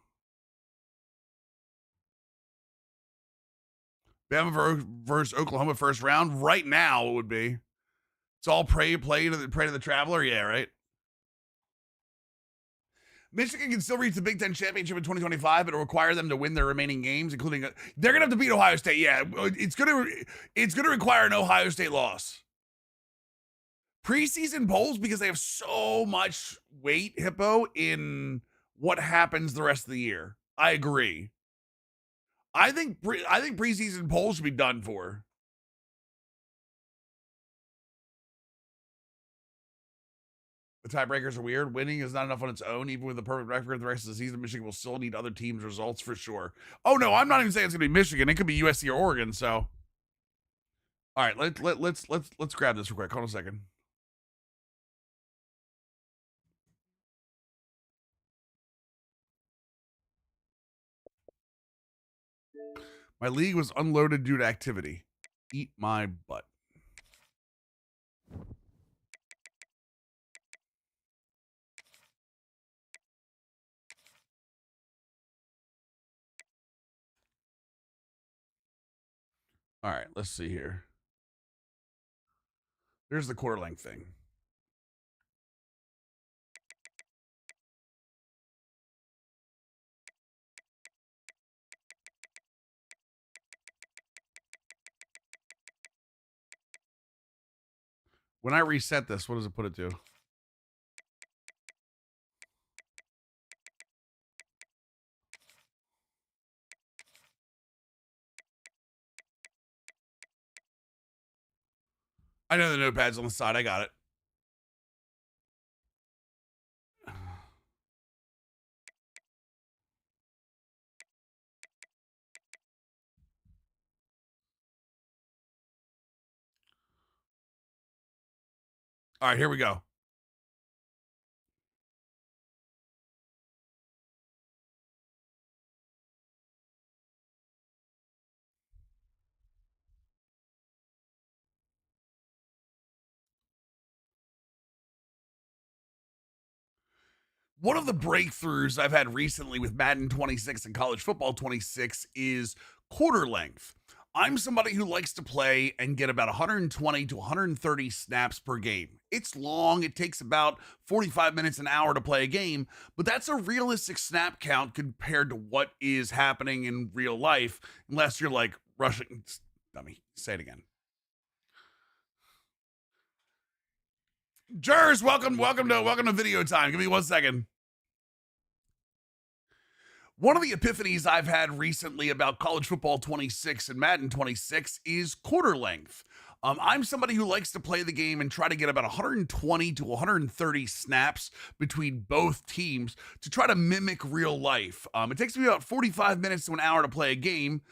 Bama versus Oklahoma first round. Right now, it would be. It's all pray to the traveler. Yeah, right. Michigan can still reach the Big Ten championship in 2025, but it'll require them to win their remaining games, including they're gonna have to beat Ohio State. Yeah, it's gonna require an Ohio State loss. Preseason polls, because they have so much weight, Hippo, in what happens the rest of the year. I agree. I think preseason polls should be done for. The tiebreakers are weird. Winning is not enough on its own. Even with the perfect record the rest of the season, Michigan will still need other teams' results for sure. Oh no, I'm not even saying it's gonna be Michigan. It could be USC or Oregon. So, all right, let's grab this real quick. Hold on a second. My league was unloaded due to activity. Eat my butt. All right, let's see here. There's the quarter length thing. When I reset this, what does it put it to? I know the notepad's on the side. I got it. All right, here we go. One of the breakthroughs I've had recently with Madden 26 and College Football 26 is quarter length. I'm somebody who likes to play and get about 120 to 130 snaps per game. It's long, it takes about 45 minutes, an hour to play a game, but that's a realistic snap count compared to what is happening in real life, unless you're like rushing. Dummy, say it again. Jers, welcome to video time. Give me 1 second. One of the epiphanies I've had recently about College Football 26 and Madden 26 is quarter length. I'm somebody who likes to play the game and try to get about 120 to 130 snaps between both teams to try to mimic real life. It takes me about 45 minutes to an hour to play a game,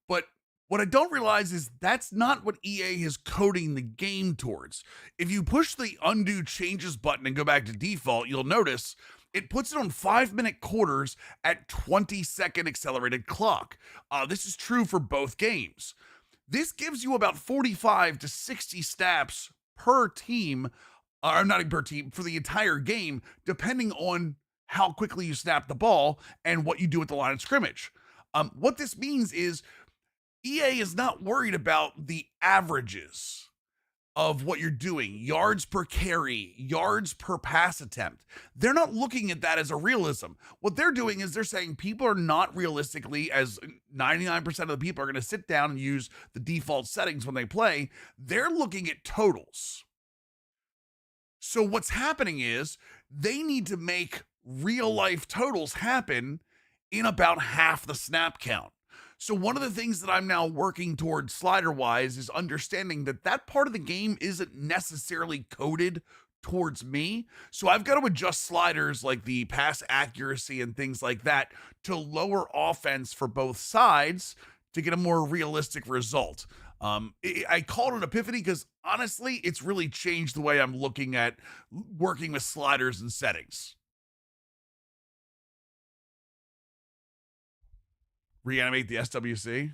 but what I don't realize is that's not what EA is coding the game towards. If you push the undo changes button and go back to default, you'll notice it puts it on 5-minute quarters at 20-second accelerated clock. This is true for both games. This gives you about 45 to 60 snaps per team, or not per team, for the entire game, depending on how quickly you snap the ball and what you do at the line of scrimmage. What this means is EA is not worried about the averages. of what you're doing, yards per carry, yards per pass attempt. They're not looking at that as a realism. What they're doing is they're saying people are not realistically, as 99% of the people are going to sit down and use the default settings when they play. They're looking at totals. So what's happening is they need to make real life totals happen in about half the snap count. So one of the things that I'm now working towards slider wise is understanding that that part of the game isn't necessarily coded towards me. So I've got to adjust sliders like the pass accuracy and things like that to lower offense for both sides to get a more realistic result. I called it epiphany because honestly, it's really changed the way I'm looking at working with sliders and settings. Reanimate the SWC.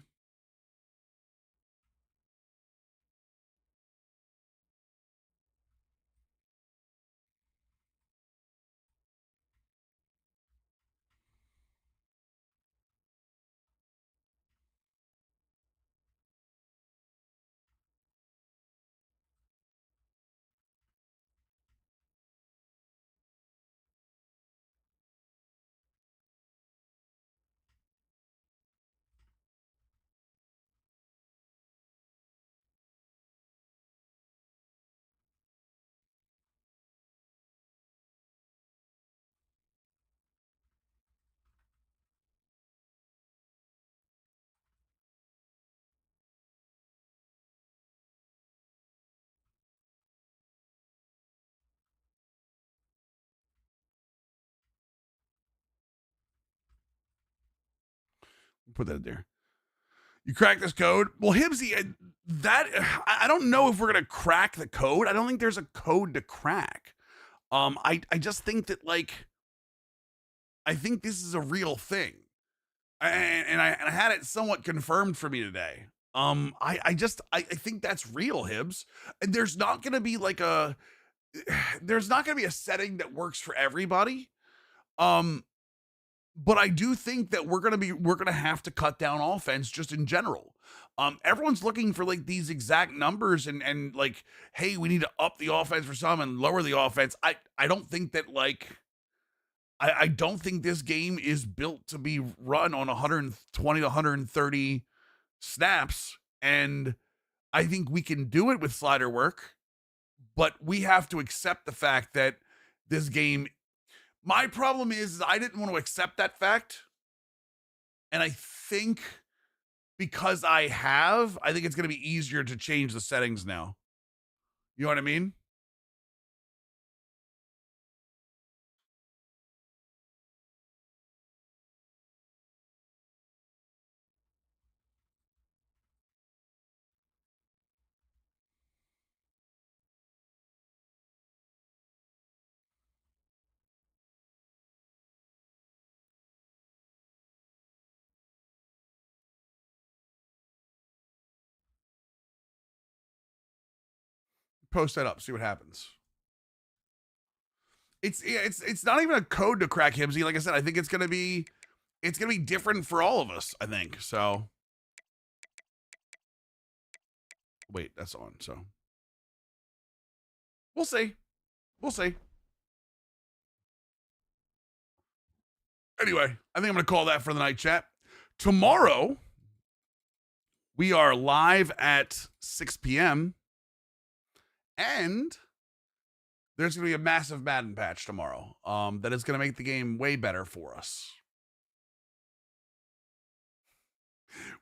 Put that in there. You crack this code. Well, Hibsy, that I don't know if we're gonna crack the code. I don't think there's a code to crack. I just think that I think this is a real thing, and I had it somewhat confirmed for me today. I think that's real, Hibs. And there's not gonna be there's not gonna be a setting that works for everybody. But I do think that we're gonna have to cut down offense just in general. Everyone's looking for these exact numbers and hey, we need to up the offense for some and lower the offense. I don't think that I don't think this game is built to be run on 120 to 130 snaps, and I think we can do it with slider work, but we have to accept the fact that this game. My problem is I didn't want to accept that fact. And I think because I think it's going to be easier to change the settings now. You know what I mean? Post that up, see what happens. It's not even a code to crack, Hibsy. Like I said, I think it's gonna be different for all of us, I think. So wait, that's on, so we'll see. We'll see. Anyway, I think I'm gonna call that for the night, chat. Tomorrow, we are live at 6 p.m. And there's going to be a massive Madden patch tomorrow that is going to make the game way better for us.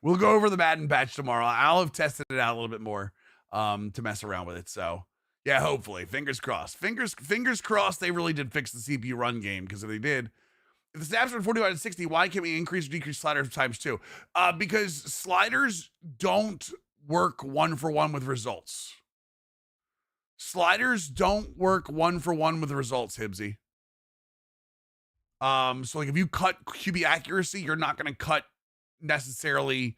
We'll go over the Madden patch tomorrow. I'll have tested it out a little bit more to mess around with it. So, yeah, hopefully. Fingers crossed. Fingers crossed they really did fix the CPU run game, because if they did, if the snaps are 45 to 60, why can't we increase or decrease sliders times 2? Because sliders don't work one-for-one with results. Sliders don't work one-for-one with the results, Hibsy. So if you cut QB accuracy, you're not going to cut necessarily.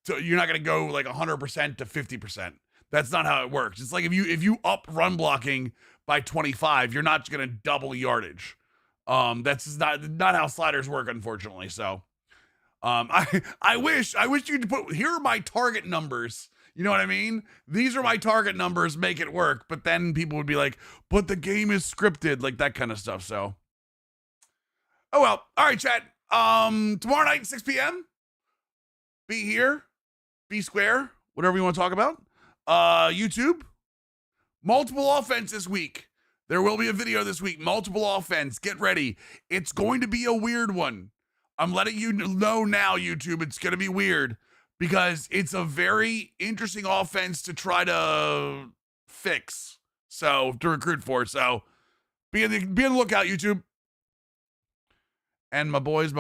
You're not going to go 100% to 50%. That's not how it works. It's like if you up run blocking by 25, you're not going to double yardage. That's not how sliders work, unfortunately. So, I wish you'd put here are my target numbers. You know what I mean? These are my target numbers, make it work. But then people would be like, but the game is scripted, like that kind of stuff. So, oh well. All right, chat. Tomorrow night, 6 p.m. Be here, be square, whatever you want to talk about. YouTube, multiple offense this week. There will be a video this week. Multiple offense. Get ready. It's going to be a weird one. I'm letting you know now, YouTube, it's going to be weird because it's a very interesting offense to try to fix. So, to recruit for. So, be on the lookout, YouTube. And my boys,